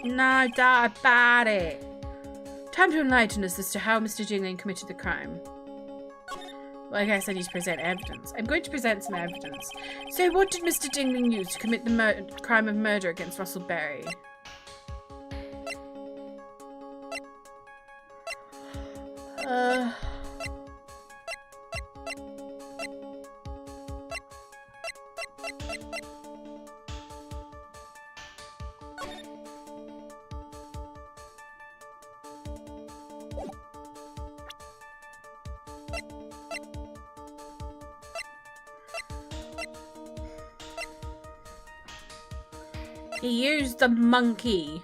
No doubt about it. Time to enlighten us as to how Mr. Jingling committed the crime. Well, I guess I need to present evidence. I'm going to present some evidence. So, what did Mr. Jingling use to commit the crime of murder against Russell Berry? He used the monkey.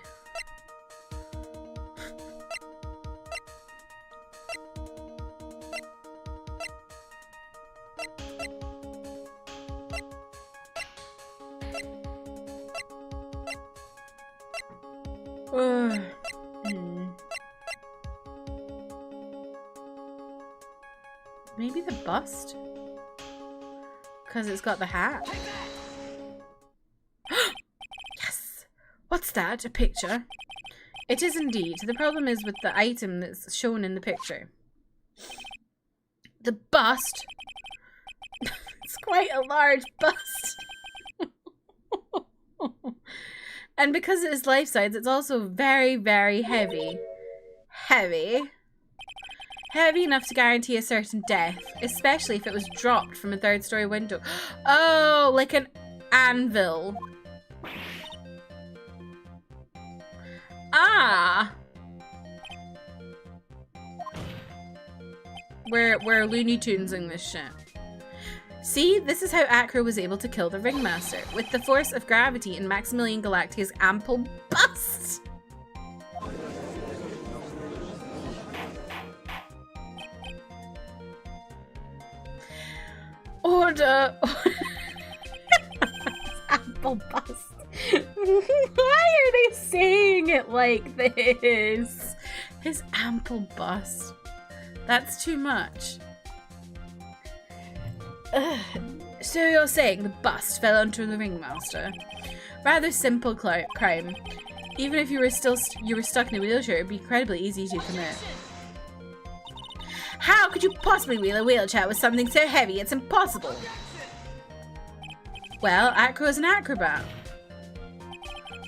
Maybe the bust? Because it's got the hat. Yes! What's that? A picture? It is indeed. The problem is with the item that's shown in the picture. The bust. It's quite a large bust. And because it is life-size, it's also very, very heavy. Heavy. Heavy enough to guarantee a certain death, especially if it was dropped from a third-story window. Oh, like an anvil. Ah! We're Looney Tunesing this shit. See, this is how Acro was able to kill the Ringmaster, with the force of gravity in Maximilian Galactia's ample bust. Order. Ample bust. Why are they saying it like this? His ample bust. That's too much. So you're saying the bust fell onto the Ringmaster? Rather simple crime. Even if you were stuck in a wheelchair, it'd be incredibly easy to commit. How could you possibly wheel a wheelchair with something so heavy? It's impossible. Well, Acro is an acrobat.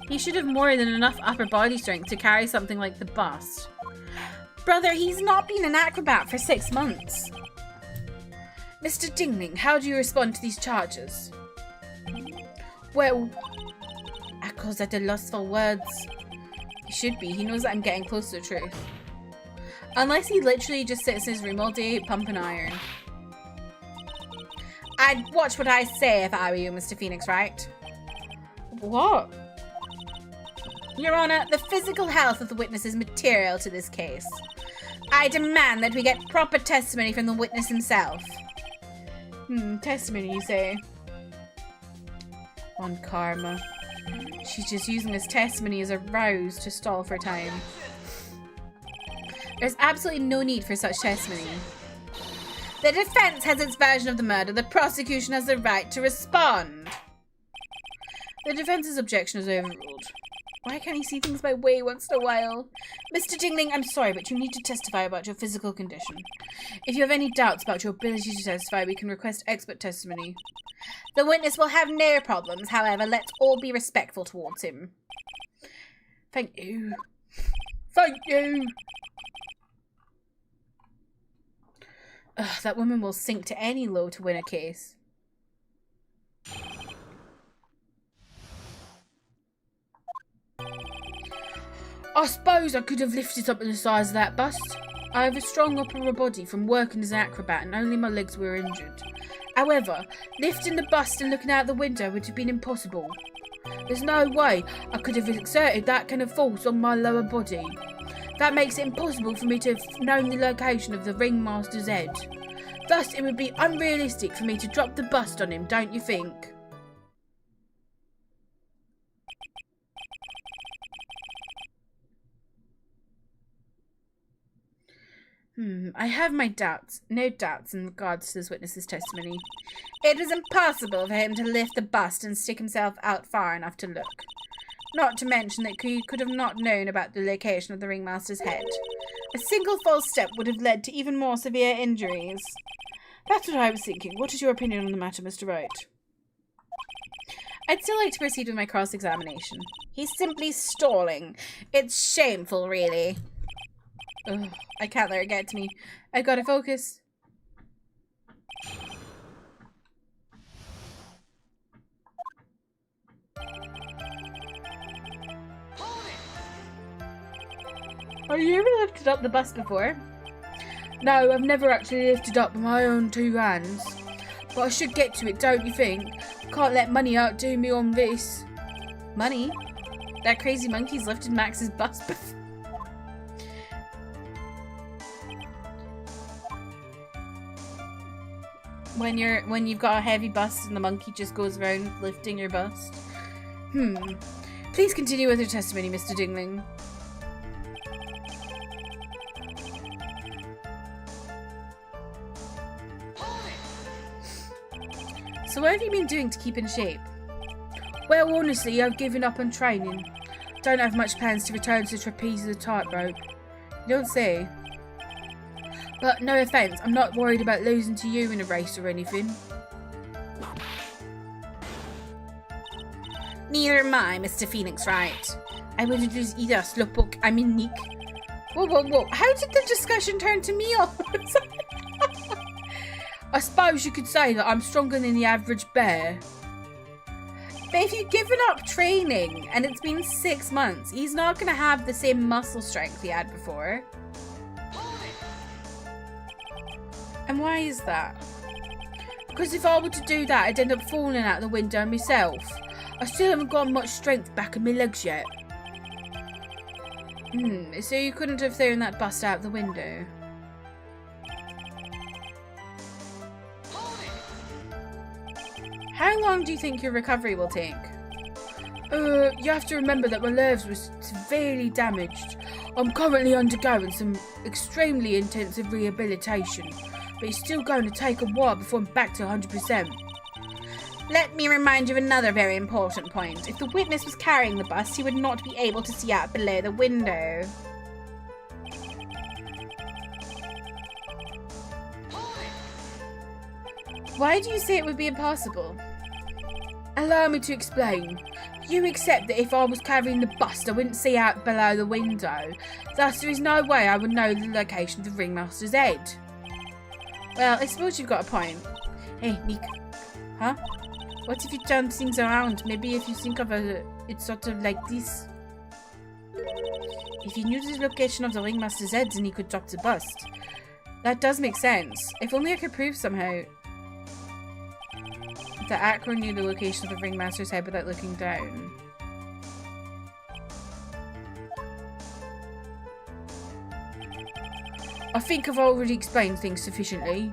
He should have more than enough upper body strength to carry something like the bust. Brother, he's not been an acrobat for 6 months. Mr. Dingling, how do you respond to these charges? Well, Acro's at a loss for words. He should be. He knows that I'm getting close to the truth. Unless he literally just sits in his room all day pumping iron. I'd watch what I say if I were you, Mr. Phoenix, Wright? What? Your Honor, the physical health of the witness is material to this case. I demand that we get proper testimony from the witness himself. Testimony, you say? On karma. She's just using his testimony as a rouse to stall for time. There's absolutely no need for such testimony. The defense has its version of the murder. The prosecution has the right to respond. The defense's objection is overruled. Why can't he see things my way once in a while? Mr. Dingling, I'm sorry, but you need to testify about your physical condition. If you have any doubts about your ability to testify, we can request expert testimony. The witness will have no problems. However, let's all be respectful towards him. Thank you. Thank you. Ugh, that woman will sink to any low to win a case. I suppose I could have lifted up to the size of that bust. I have a strong upper body from working as an acrobat and only my legs were injured. However, lifting the bust and looking out the window would have been impossible. There's no way I could have exerted that kind of force on my lower body. That makes it impossible for me to have known the location of the Ringmaster's head. Thus, it would be unrealistic for me to drop the bust on him, don't you think? I have my doubts. No doubts in regards to this witness's testimony. It was impossible for him to lift the bust and stick himself out far enough to look. Not to mention that he could have not known about the location of the Ringmaster's head. A single false step would have led to even more severe injuries. That's what I was thinking. What is your opinion on the matter, Mr. Wright? I'd still like to proceed with my cross-examination. He's simply stalling. It's shameful, really. Ugh, I can't let it get to me. I've got to focus. Have you ever lifted up the bust before? No, I've never actually lifted up with my own 2 hands. But I should get to it, don't you think? Can't let money outdo me on this. Money? That crazy monkey's lifted Max's bust before. When you've got a heavy bust and the monkey just goes around lifting your bust. Please continue with your testimony, Mr. Dingling. So what have you been doing to keep in shape? Well, honestly, I've given up on training. don't have much plans to return to the trapeze of the tightrope. You don't say. But no offence, I'm not worried about losing to you in a race or anything. Neither am I, Mr. Phoenix Wright. I wouldn't lose either, Slowpoke. I'm unique. Whoa, whoa, whoa. How did the discussion turn to me all of a sudden? I suppose you could say that I'm stronger than the average bear. But if you've given up training and it's been 6 months, he's not going to have the same muscle strength he had before. And why is that? Because if I were to do that, I'd end up falling out the window myself. I still haven't got much strength back in my legs yet. So you couldn't have thrown that bust out the window? How long do you think your recovery will take? You have to remember that my nerves were severely damaged. I'm currently undergoing some extremely intensive rehabilitation, but it's still going to take a while before I'm back to 100%. Let me remind you of another very important point. If the witness was carrying the bust, he would not be able to see out below the window. Why do you say it would be impossible? Allow me to explain. You accept that if I was carrying the bust, I wouldn't see out below the window. Thus, there is no way I would know the location of the ringmaster's head. Well, I suppose you've got a point. Hey, Nick. Huh? What if you turn things around? Maybe if you think of it sort of like this. If he knew the location of the ringmaster's head, then he could drop the bust. That does make sense. If only I could prove somehow that Acro knew the location of the ringmaster's head without looking down. I think I've already explained things sufficiently.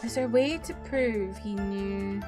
Is there a way to prove he knew?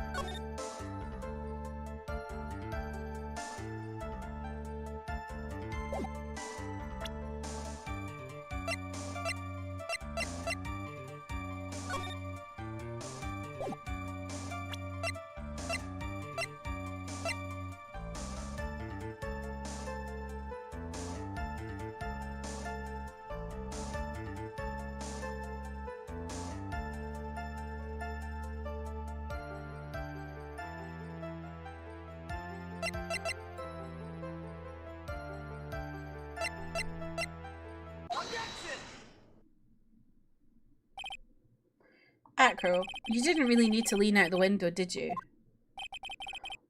Acro, you didn't really need to lean out the window, did you?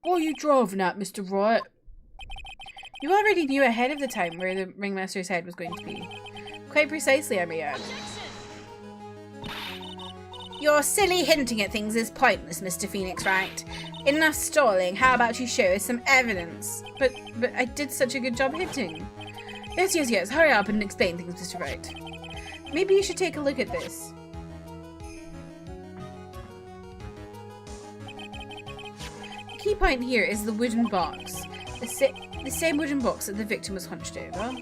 What are you driving at, Mr. Wright? You already knew ahead of the time where the ringmaster's head was going to be. Quite precisely, I may add. Your silly hinting at things is pointless, Mr. Phoenix Wright. Enough stalling, how about you show us some evidence? But I did such a good job hinting. Yes, hurry up and explain things, Mr. Wright. Maybe you should take a look at this. The key point here is the wooden box. The same wooden box that the victim was hunched over.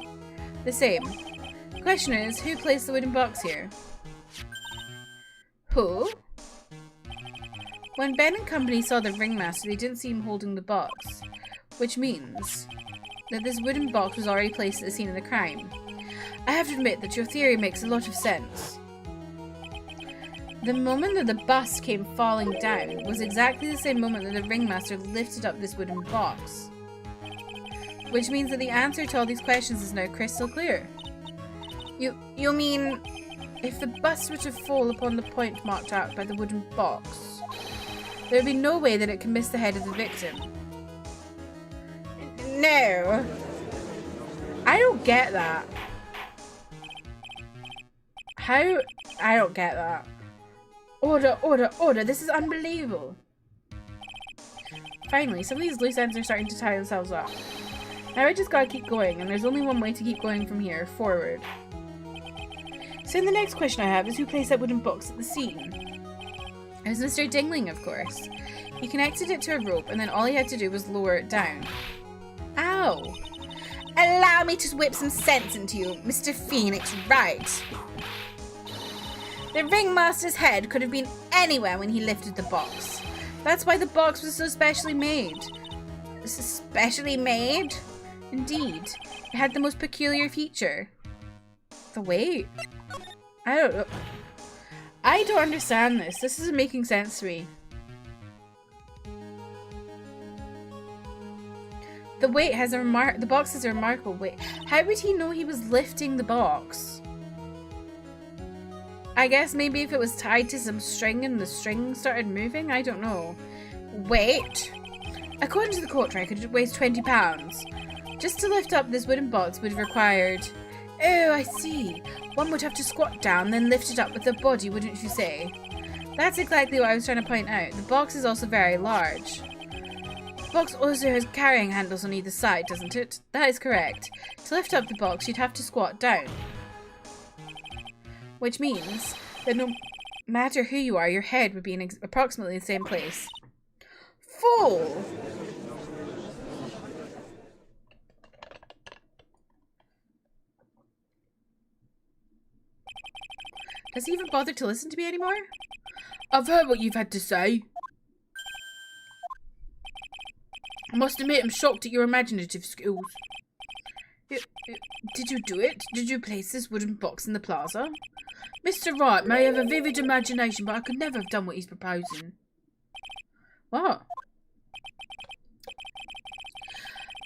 The same. The question is, who placed the wooden box here? Who? When Ben and company saw the ringmaster, they didn't see him holding the box. Which means that this wooden box was already placed at the scene of the crime. I have to admit that your theory makes a lot of sense. The moment that the bust came falling down was exactly the same moment that the ringmaster lifted up this wooden box. Which means that the answer to all these questions is now crystal clear. You mean, if the bust were to fall upon the point marked out by the wooden box, there would be no way that it can miss the head of the victim? No. I don't get that. How? I don't get that. Order, this is unbelievable. Finally, some of these loose ends are starting to tie themselves up. Now I just gotta keep going, and there's only one way to keep going from here, forward. So the next question I have is who placed that wooden box at the scene? It was Mr. Dingling, of course. He connected it to a rope, and then all he had to do was lower it down. know. Allow me to whip some sense into you, Mr. Phoenix Wright. The ringmaster's head could have been anywhere when he lifted the box. That's why the box was so specially made. Specially made? Indeed. It had the most peculiar feature. The weight? I don't know. I don't understand this. This isn't making sense to me. The weight has a the box has a remarkable weight. How would he know he was lifting the box? I guess maybe if it was tied to some string and the string started moving? I don't know. Weight? According to the court record, it weighs 20 pounds. Just to lift up this wooden box would have required... Oh, I see. One would have to squat down, then lift it up with the body, wouldn't you say? That's exactly what I was trying to point out. The box is also very large. The box also has carrying handles on either side, doesn't it? That is correct. To lift up the box, you'd have to squat down. Which means that no matter who you are, your head would be in approximately the same place. Fool! Does he even bother to listen to me anymore? I've heard what you've had to say. I must admit I'm shocked at your imaginative skills. Did you do it? Did you place this wooden box in the plaza? Mr. Wright may have a vivid imagination, but I could never have done what he's proposing. What?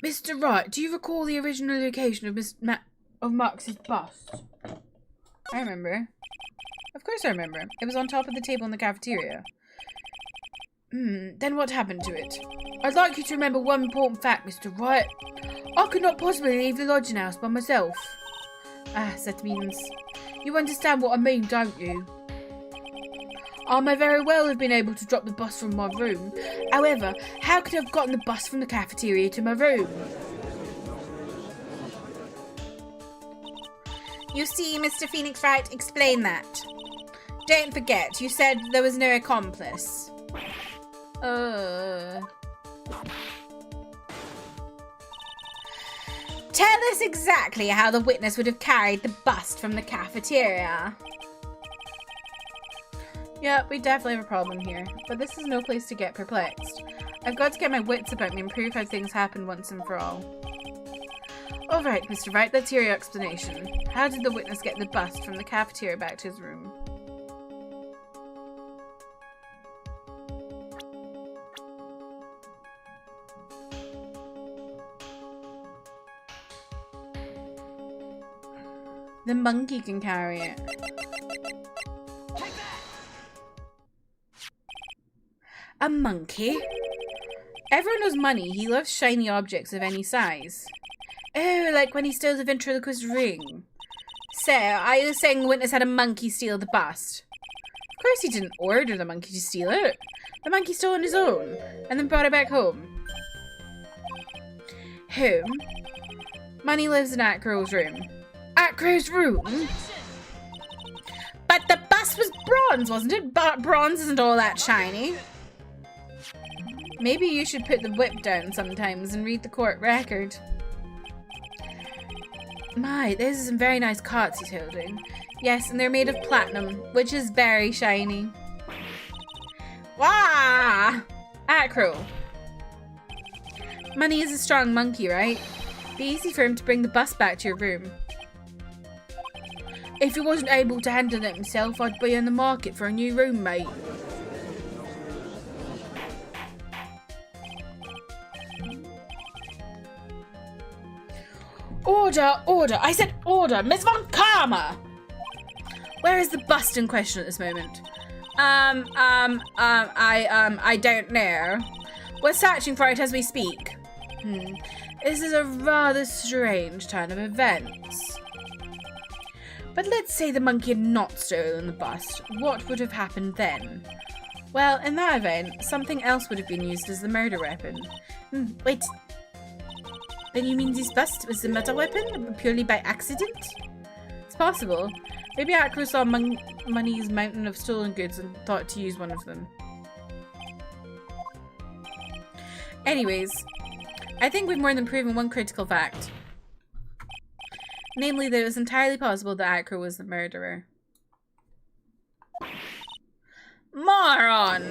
Mr. Wright, do you recall the original location of Marx's bust? I remember. Of course I remember. It was on top of the table in the cafeteria. Then what happened to it? I'd like you to remember one important fact, Mr. Wright. I could not possibly leave the lodging house by myself. Ah, that means... You understand what I mean, don't you? I may very well have been able to drop the bus from my room. However, how could I have gotten the bus from the cafeteria to my room? You see, Mr. Phoenix Wright, explain that. Don't forget, you said there was no accomplice. Tell us exactly how the witness would have carried the bust from the cafeteria. Yeah, we definitely have a problem here, but this is no place to get perplexed. I've got to get my wits about me and prove how things happen once and for all. Alright, Mr. Wright, let's hear your explanation. How did the witness get the bust from the cafeteria back to his room? The monkey can carry it. A monkey? Everyone knows Money. He loves shiny objects of any size. Oh, like when he stole the ventriloquist ring. So, are you saying the witness had a monkey steal the bust? Of course he didn't order the monkey to steal it. The monkey stole on his own, and then brought it back home. Home? Money lives in Acro's room. Acro's room? But the bust was bronze, wasn't it? But bronze isn't all that shiny. Maybe you should put the whip down sometimes and read the court record. My, those are some very nice cards he's holding. Yes, and they're made of platinum, which is very shiny. Wah! Acro. Money is a strong monkey, right? Be easy for him to bring the bus back to your room. If he wasn't able to handle it himself, I'd be in the market for a new roommate. Order, order! I said order! Miss Von Karma! Where is the bust in question at this moment? I don't know. We're searching for it as we speak. This is a rather strange turn of events. But let's say the monkey had not stolen the bust. What would have happened then? Well, in that event, something else would have been used as the murder weapon. Wait. Then you mean this bust was the murder weapon purely by accident? It's possible. Maybe Acro saw Money's mountain of stolen goods and thought to use one of them. Anyways, I think we've more than proven one critical fact. Namely, that it was entirely possible that Akra was the murderer. Moron!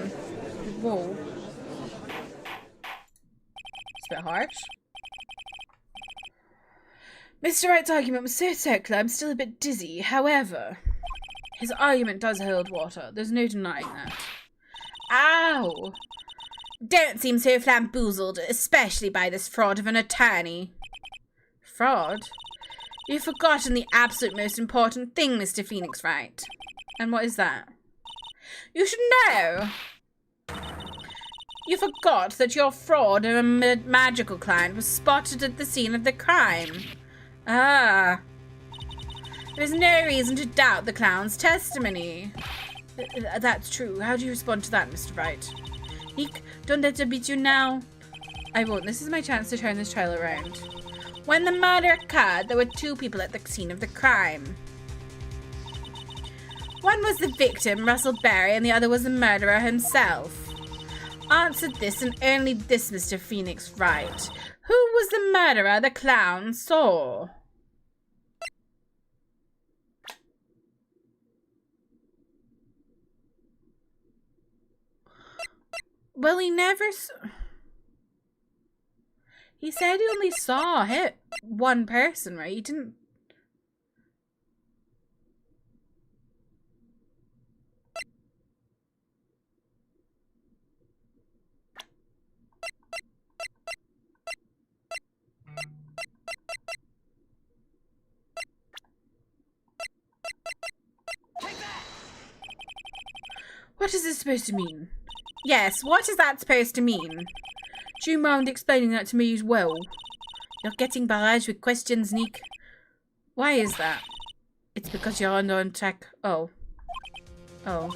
Whoa. It's a bit harsh. Mr. Wright's argument was so circular, I'm still a bit dizzy. However, his argument does hold water. There's no denying that. Ow! Don't seem so flamboozled, especially by this fraud of an attorney. Fraud? You've forgotten the absolute most important thing, Mr. Phoenix Wright. And what is that? You should know! You forgot that your fraud of a magical client was spotted at the scene of the crime. Ah. There's no reason to doubt the clown's testimony. That's true. How do you respond to that, Mr. Wright? Eek, don't let it beat you now. I won't. This is my chance to turn this trial around. When the murder occurred, there were two people at the scene of the crime. One was the victim, Russell Berry, and the other was the murderer himself. Answer this and only this, Mr. Phoenix Wright. Who was the murderer the clown saw? Well, he never He said he only saw one person, right? He didn't... What is this supposed to mean? Yes, what is that supposed to mean? Do you mind explaining that to me as well? You're getting barraged with questions, Nick. Why is that? It's because you're under attack. Oh. Oh.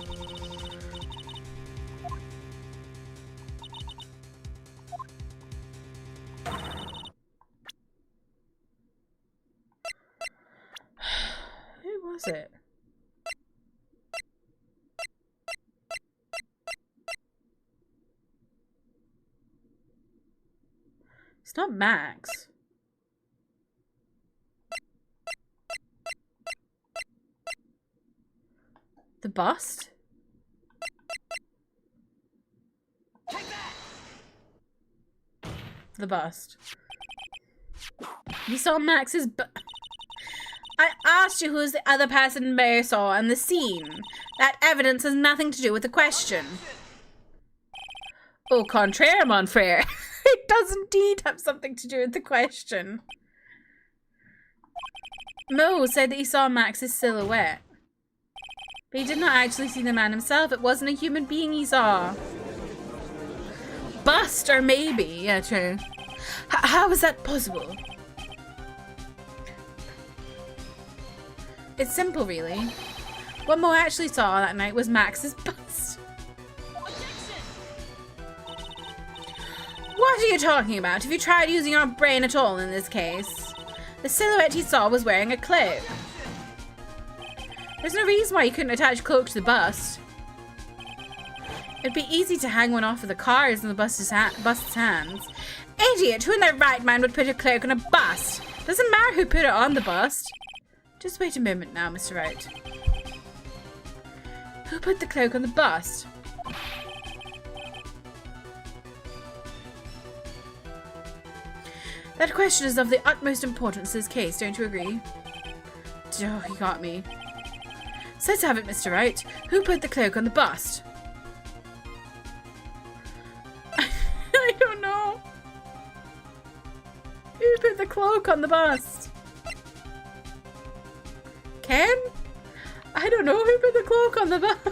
Who was it? It's not Max. The bust? The bust. You saw Max's I asked you who's the other person Mo saw on the scene. That evidence has nothing to do with the question. Au contraire, mon frère. It does indeed have something to do with the question. Mo said that he saw Max's silhouette. But he did not actually see the man himself. It wasn't a human being he saw. Bust, or maybe. Yeah, true. How is that possible? It's simple, really. What Mo actually saw that night was Max's bust. What are you talking about? Have you tried using your brain at all in this case? The silhouette he saw was wearing a cloak. There's no reason why you couldn't attach a cloak to the bust. It'd be easy to hang one off of the cars in the bust's hands. Idiot! Who in their right mind would put a cloak on a bust? Doesn't matter who put it on the bust. Just wait a moment now, Mr. Wright. Who put the cloak on the bust? That question is of the utmost importance in this case, don't you agree? Oh, he got me. So let's have it, Mr. Wright. Who put the cloak on the bust? I don't know. Who put the cloak on the bust? Ken? I don't know who put the cloak on the bust.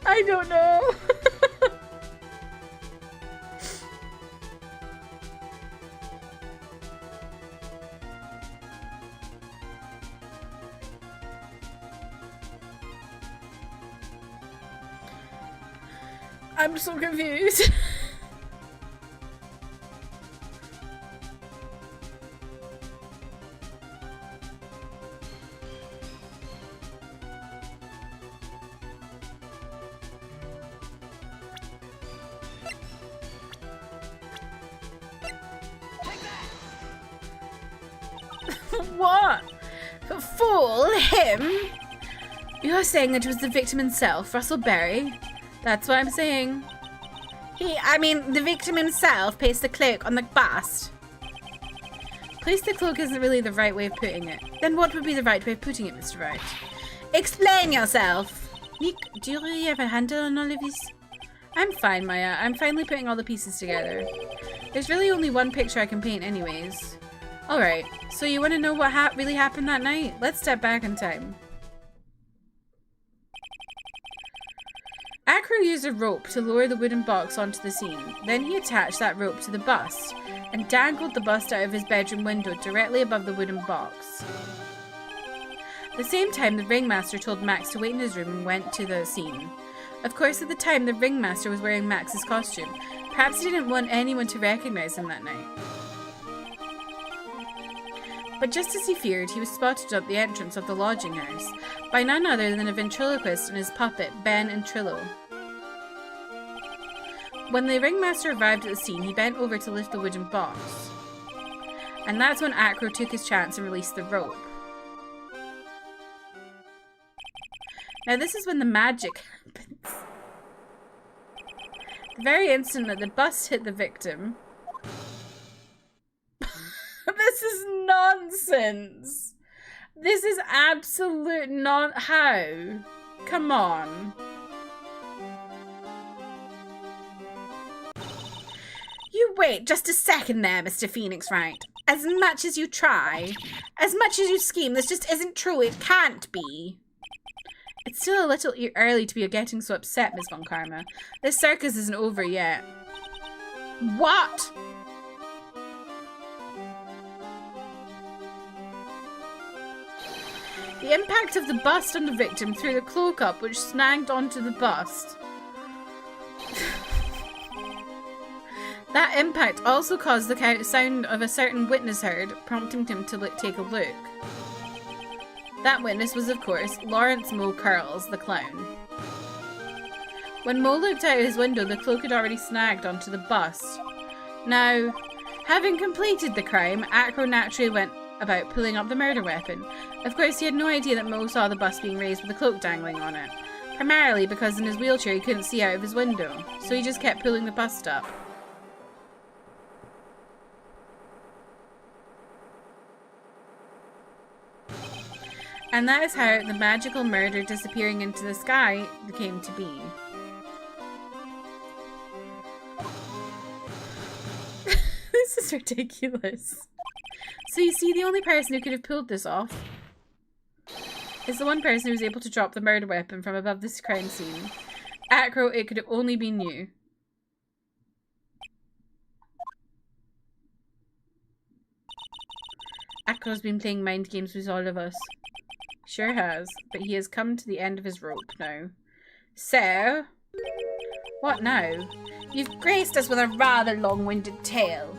I don't know. I'm so confused. What? Fool him? You're saying that it was the victim himself, Russell Berry? That's what I'm saying. The victim himself placed the cloak on the bust. Place the cloak isn't really the right way of putting it. Then what would be the right way of putting it, Mr. Wright? Explain yourself! Nick, do you really have a handle on all of this? I'm fine, Maya. I'm finally putting all the pieces together. There's really only one picture I can paint anyways. Alright, so you want to know what really happened that night? Let's step back in time. Acro used a rope to lower the wooden box onto the scene. Then he attached that rope to the bust and dangled the bust out of his bedroom window directly above the wooden box. At the same time, the ringmaster told Max to wait in his room and went to the scene. Of course, at the time, the ringmaster was wearing Max's costume. Perhaps he didn't want anyone to recognize him that night. But just as he feared, he was spotted at the entrance of the lodging house by none other than a ventriloquist and his puppet, Ben and Trillo. When the ringmaster arrived at the scene, he bent over to lift the wooden box. And that's when Acro took his chance and released the rope. Now this is when the magic happens. The very instant that the bust hit the victim... This is nonsense! This is absolute How? Come on. You wait just a second there, Mr. Phoenix Wright. As much as you try, as much as you scheme, this just isn't true. It can't be. It's still a little early to be getting so upset, Miss Von Karma. This circus isn't over yet. What? The impact of the bust on the victim threw the cloak up, which snagged onto the bust. That impact also caused the sound of a certain witness heard, prompting him to take a look. That witness was, of course, Lawrence Moe Curls, the clown. When Moe looked out his window, the cloak had already snagged onto the bust. Now, having completed the crime, Acro naturally went about pulling up the murder weapon. Of course, he had no idea that Moe saw the bust being raised with a cloak dangling on it. Primarily because in his wheelchair he couldn't see out of his window, so he just kept pulling the bust up. And that is how the magical murder disappearing into the sky came to be. This is ridiculous. So you see, the only person who could have pulled this off is the one person who was able to drop the murder weapon from above this crime scene. Acro, it could have only been you. Acro's been playing mind games with all of us. Sure has, but he has come to the end of his rope now. So, what now? You've graced us with a rather long-winded tale.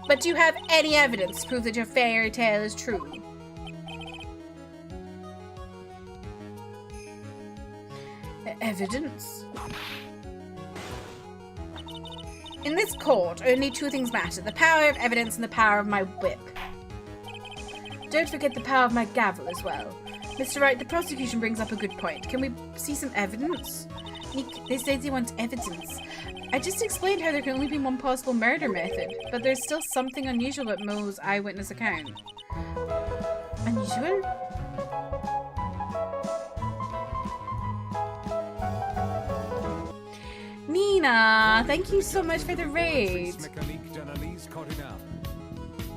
But do you have any evidence to prove that your fairy tale is true? Evidence? In this court, only two things matter. The power of evidence and the power of my whip. Don't forget the power of my gavel as well. Mr. Wright, the prosecution brings up a good point. Can we see some evidence? Nick, they say they want evidence. I just explained how there can only be one possible murder method, but there's still something unusual about Moe's eyewitness account. Unusual? Nina, thank you so much for the raid.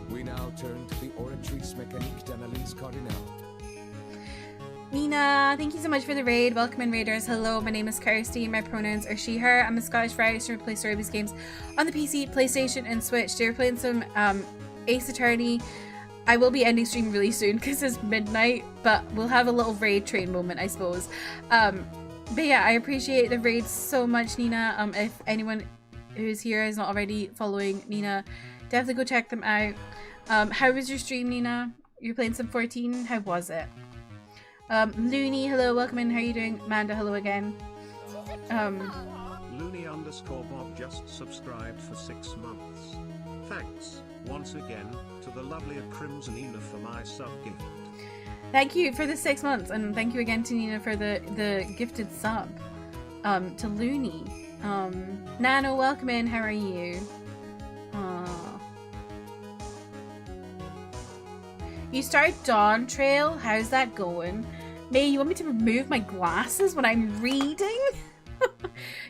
We now turn to the Oratrice Mécanique d'Analyse Cardinale. Nina, thank you so much for the raid. Welcome in, raiders. Hello, my name is Kirsty. My pronouns are she, her. I'm a Scottish writer who plays story-based games on the PC, PlayStation, and Switch. They're playing some Ace Attorney. I will be ending stream really soon because it's midnight, but we'll have a little raid train moment, I suppose. But yeah, I appreciate the raids so much, Nina. If anyone who's here is not already following Nina, definitely go check them out. How was your stream, Nina? You're playing some 14? How was it? Looney, hello, welcome in. How are you doing? Amanda, hello again. Looney_Bob just subscribed for 6 months. Thanks. once again, to the lovely Crimson Nina for my sub-gift. Thank you for the 6 months, and thank you again to Nina for the gifted sub. To Looney. Nano, welcome in. How are you? You started Dawn Trail. How's that going? May, you want me to remove my glasses when I'm reading?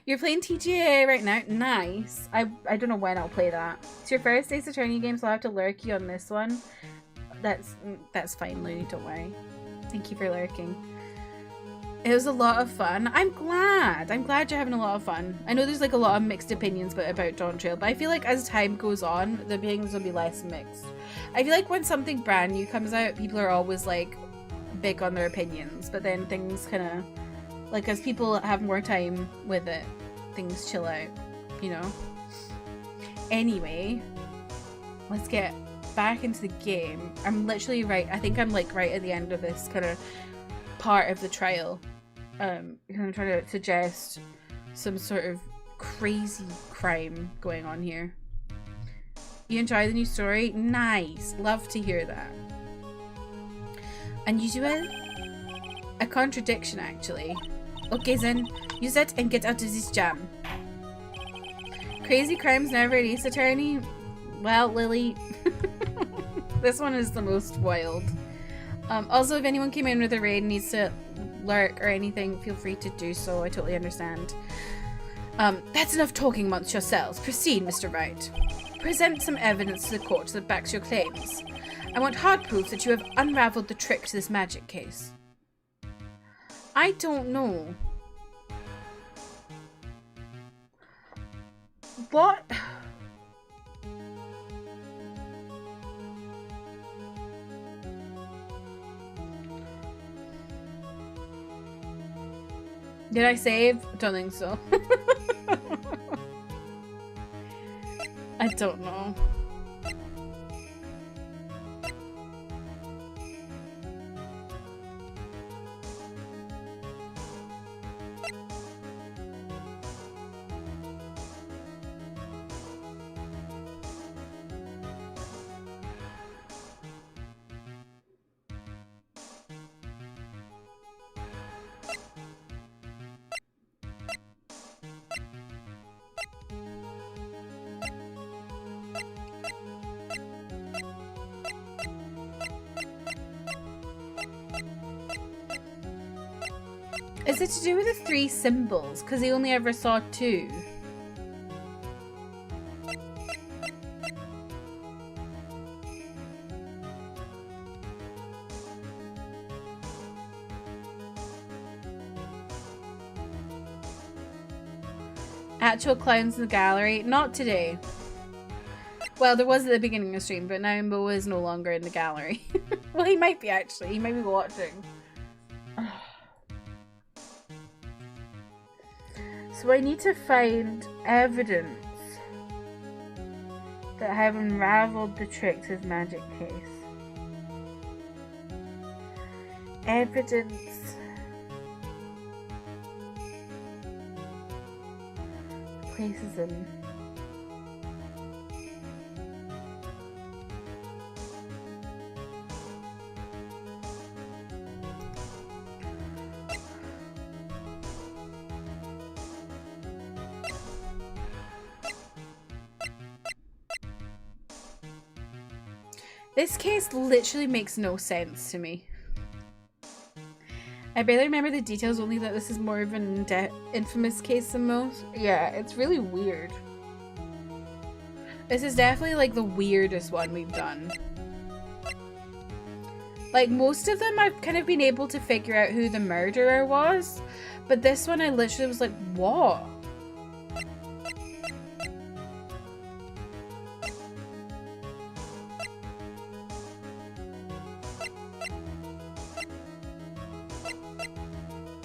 You're playing TGA right now? Nice. I don't know when I'll play that. It's your first Ace Attorney game, so I'll have to lurk you on this one. That's fine, Looney, don't worry. Thank you for lurking. It was a lot of fun. I'm glad you're having a lot of fun. I know there's like a lot of mixed opinions about Dawn Trail, but I feel like as time goes on, the opinions will be less mixed. I feel like when something brand new comes out, people are always like big on their opinions, but then things kind of, like, as people have more time with it, things chill out, you know? Anyway, let's get back into the game. I'm literally I think I'm like right at the end of this kind of part of the trial. I'm trying to suggest some sort of crazy crime going on here. You enjoy the new story? Nice. Love to hear that. Unusual? A contradiction, actually. Okay then, use it and get out of this jam. Crazy crimes never an Ace Attorney? Well, Lily, this one is the most wild. Also, if anyone came in with a raid and needs to lurk or anything, feel free to do so. I totally understand. That's enough talking amongst yourselves. Proceed, Mr. Wright. Present some evidence to the court that backs your claims. I want hard proof that you have unraveled the trick to this magic case. I don't know. What? Did I save? Don't think so. I don't know. Is it to do with the 3 symbols? Because he only ever saw 2. Actual clowns in the gallery? Not today. Well, there was at the beginning of the stream, but now Mo is no longer in the gallery. Well, he might be actually. He might be watching. So I need to find evidence that I have unraveled the trick to his magic case. Evidence. Places in. This case literally makes no sense to me. I barely remember the details, only that this is more of an infamous case than most. Yeah, it's really weird. This is definitely like the weirdest one we've done. Like most of them I've kind of been able to figure out who the murderer was, but this one I literally was like, what?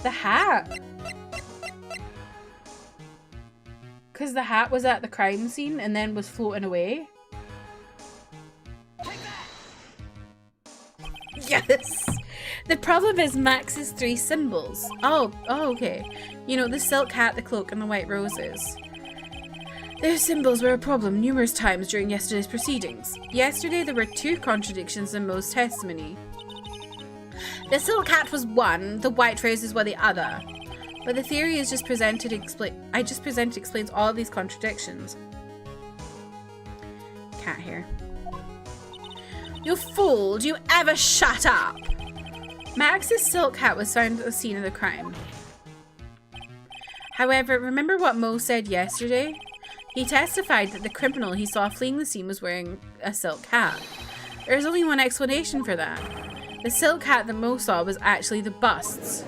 The hat. Because the hat was at the crime scene and then was floating away. Yes! The problem is Max's 3 symbols. Oh, okay. You know, the silk hat, the cloak, and the white roses. Their symbols were a problem numerous times during yesterday's proceedings. Yesterday there were 2 contradictions in Mo's testimony. The silk hat was one, the white roses were the other. But the theory is just presented explains all of these contradictions. Cat here. You fool! Do you ever shut up? Max's silk hat was found at the scene of the crime. However, remember what Mo said yesterday? He testified that the criminal he saw fleeing the scene was wearing a silk hat. There's only one explanation for that. The silk hat that Mo saw was actually the bust's.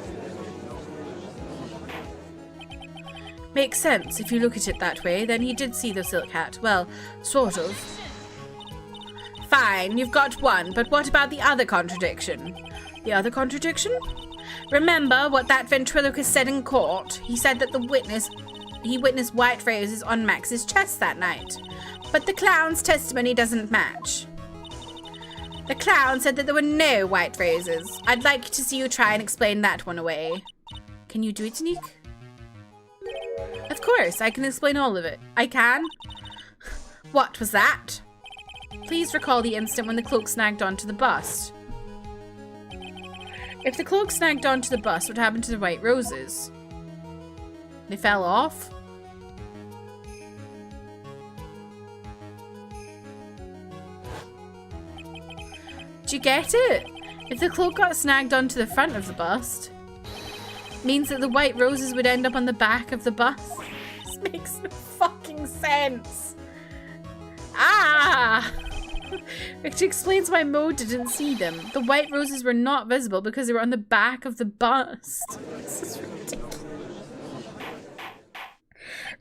Makes sense if you look at it that way, then he did see the silk hat. Well, sort of. Fine, you've got one, but what about the other contradiction? The other contradiction? Remember what that ventriloquist said in court? He said that he witnessed white roses on Max's chest that night. But the clown's testimony doesn't match. The clown said that there were no white roses. I'd like to see you try and explain that one away. Can you do it, Nick? Of course, I can explain all of it. I can? What was that? Please recall the instant when the cloak snagged onto the bust. If the cloak snagged onto the bust, what happened to the white roses? They fell off? Do you get it? If the cloak got snagged onto the front of the bust, means that the white roses would end up on the back of the bust. This makes no fucking sense. Ah! Which explains why Mo didn't see them. The white roses were not visible because they were on the back of the bust. This is ridiculous.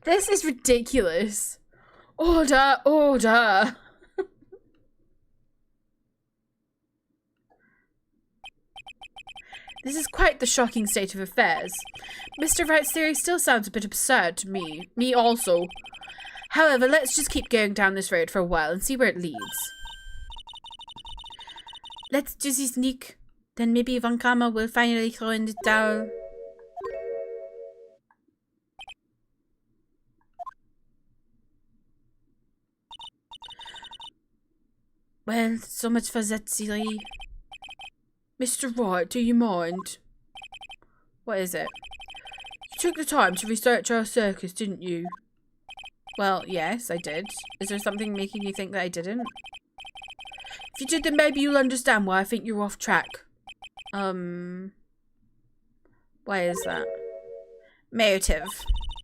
This is ridiculous. Order, order. This is quite the shocking state of affairs. Mr. Wright's theory still sounds a bit absurd to me. Me also. However, let's just keep going down this road for a while and see where it leads. Let's do this, Nick. Then maybe Von Karma will finally throw in the towel. Well, so much for that theory. Mr. Wright, do you mind? What is it? You took the time to research our circus, didn't you? Well, yes, I did. Is there something making you think that I didn't? If you did, then maybe you'll understand why I think you're off track. Why is that? Motive.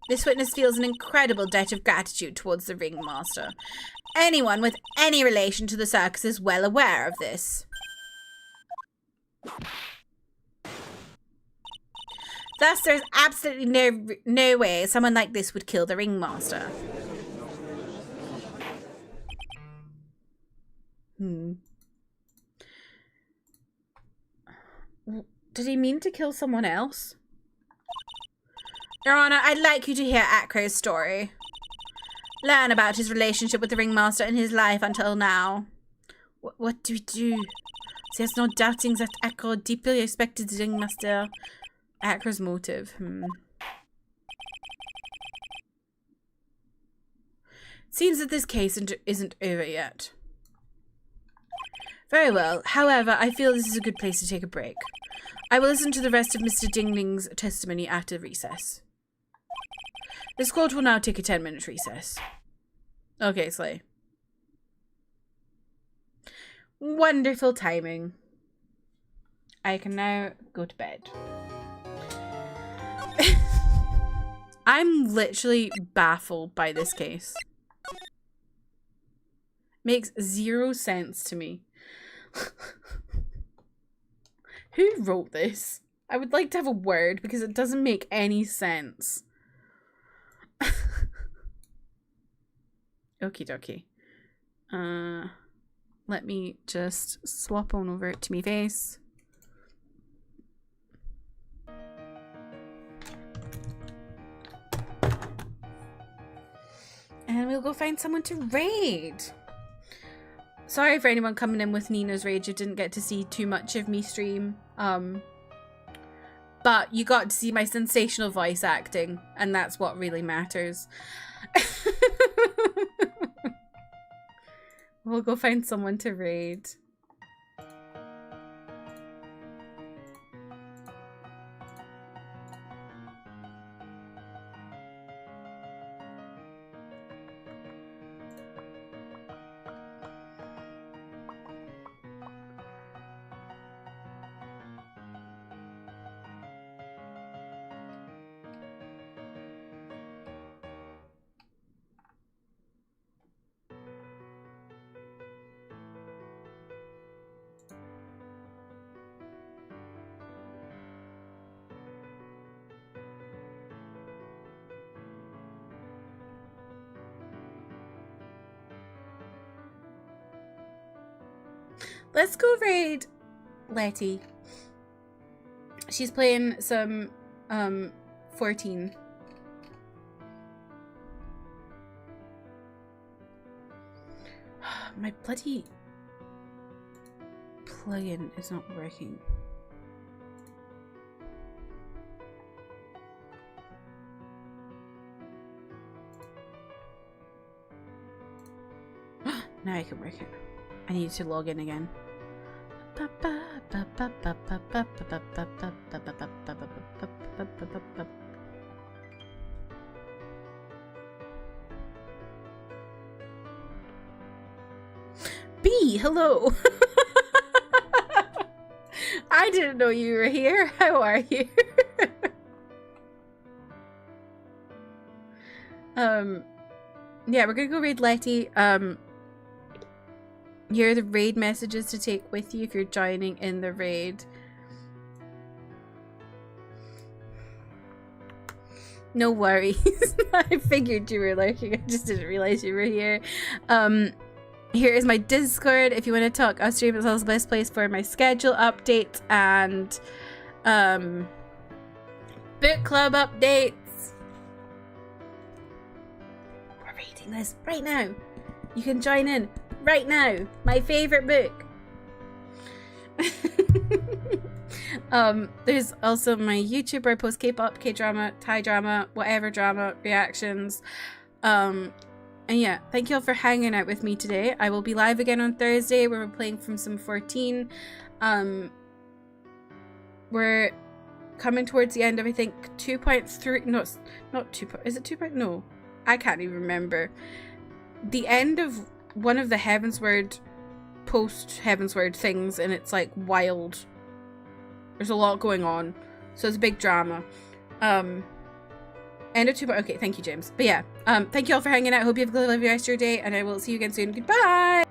This witness feels an incredible debt of gratitude towards the ringmaster. Anyone with any relation to the circus is well aware of this. Thus, there's absolutely no way someone like this would kill the ringmaster. Did he mean to kill someone else? Your Honor, I'd like you to hear Acro's story. Learn about his relationship with the ringmaster and his life until now. What do we do? There's no doubting that Acro deeply respected the ringmaster. Acro's motive. Seems that this case isn't over yet. Very well. However, I feel this is a good place to take a break. I will listen to the rest of Mr. Dingling's testimony after recess. This court will now take a 10-minute recess. Okay, Slay. Wonderful timing. I can now go to bed. I'm literally baffled by this case. Makes zero sense to me. Who wrote this? I would like to have a word because it doesn't make any sense. Okie dokie. Let me just swap on over to me face. And we'll go find someone to raid. Sorry for anyone coming in with Nina's Rage. You didn't get to see too much of me stream. But you got to see my sensational voice acting. And that's what really matters. We'll go find someone to raid. Let's go raid Letty. She's playing some 14. My bloody plugin is not working. Now I can work it. I need to log in again. B, hello. I didn't know you were here. How are you? Yeah, we're gonna go raid Letty. Here are the raid messages to take with you if you're joining in the raid. No worries. I figured you were lurking. I just didn't realize you were here. Here is my Discord. If you want to talk, I'll stream. It's also the best place for my schedule updates and book club updates. We're reading this right now. You can join in right now. My favorite book. There's also my YouTube where I post K-pop, K-drama, Thai drama, whatever drama reactions. And yeah, thank you all for hanging out with me today. I will be live again on Thursday where we're playing from some 14. We're coming towards the end of, I think, 2.3. No, it's not 2. Is it 2. No, I can't even remember. The end of one of the Heavensward post Heavensward things, and it's like wild. There's a lot going on, so it's a big drama. End of 2. Okay, thank you, James. But yeah, thank you all for hanging out. Hope you have a good rest of your day, and I will see you again soon. Goodbye.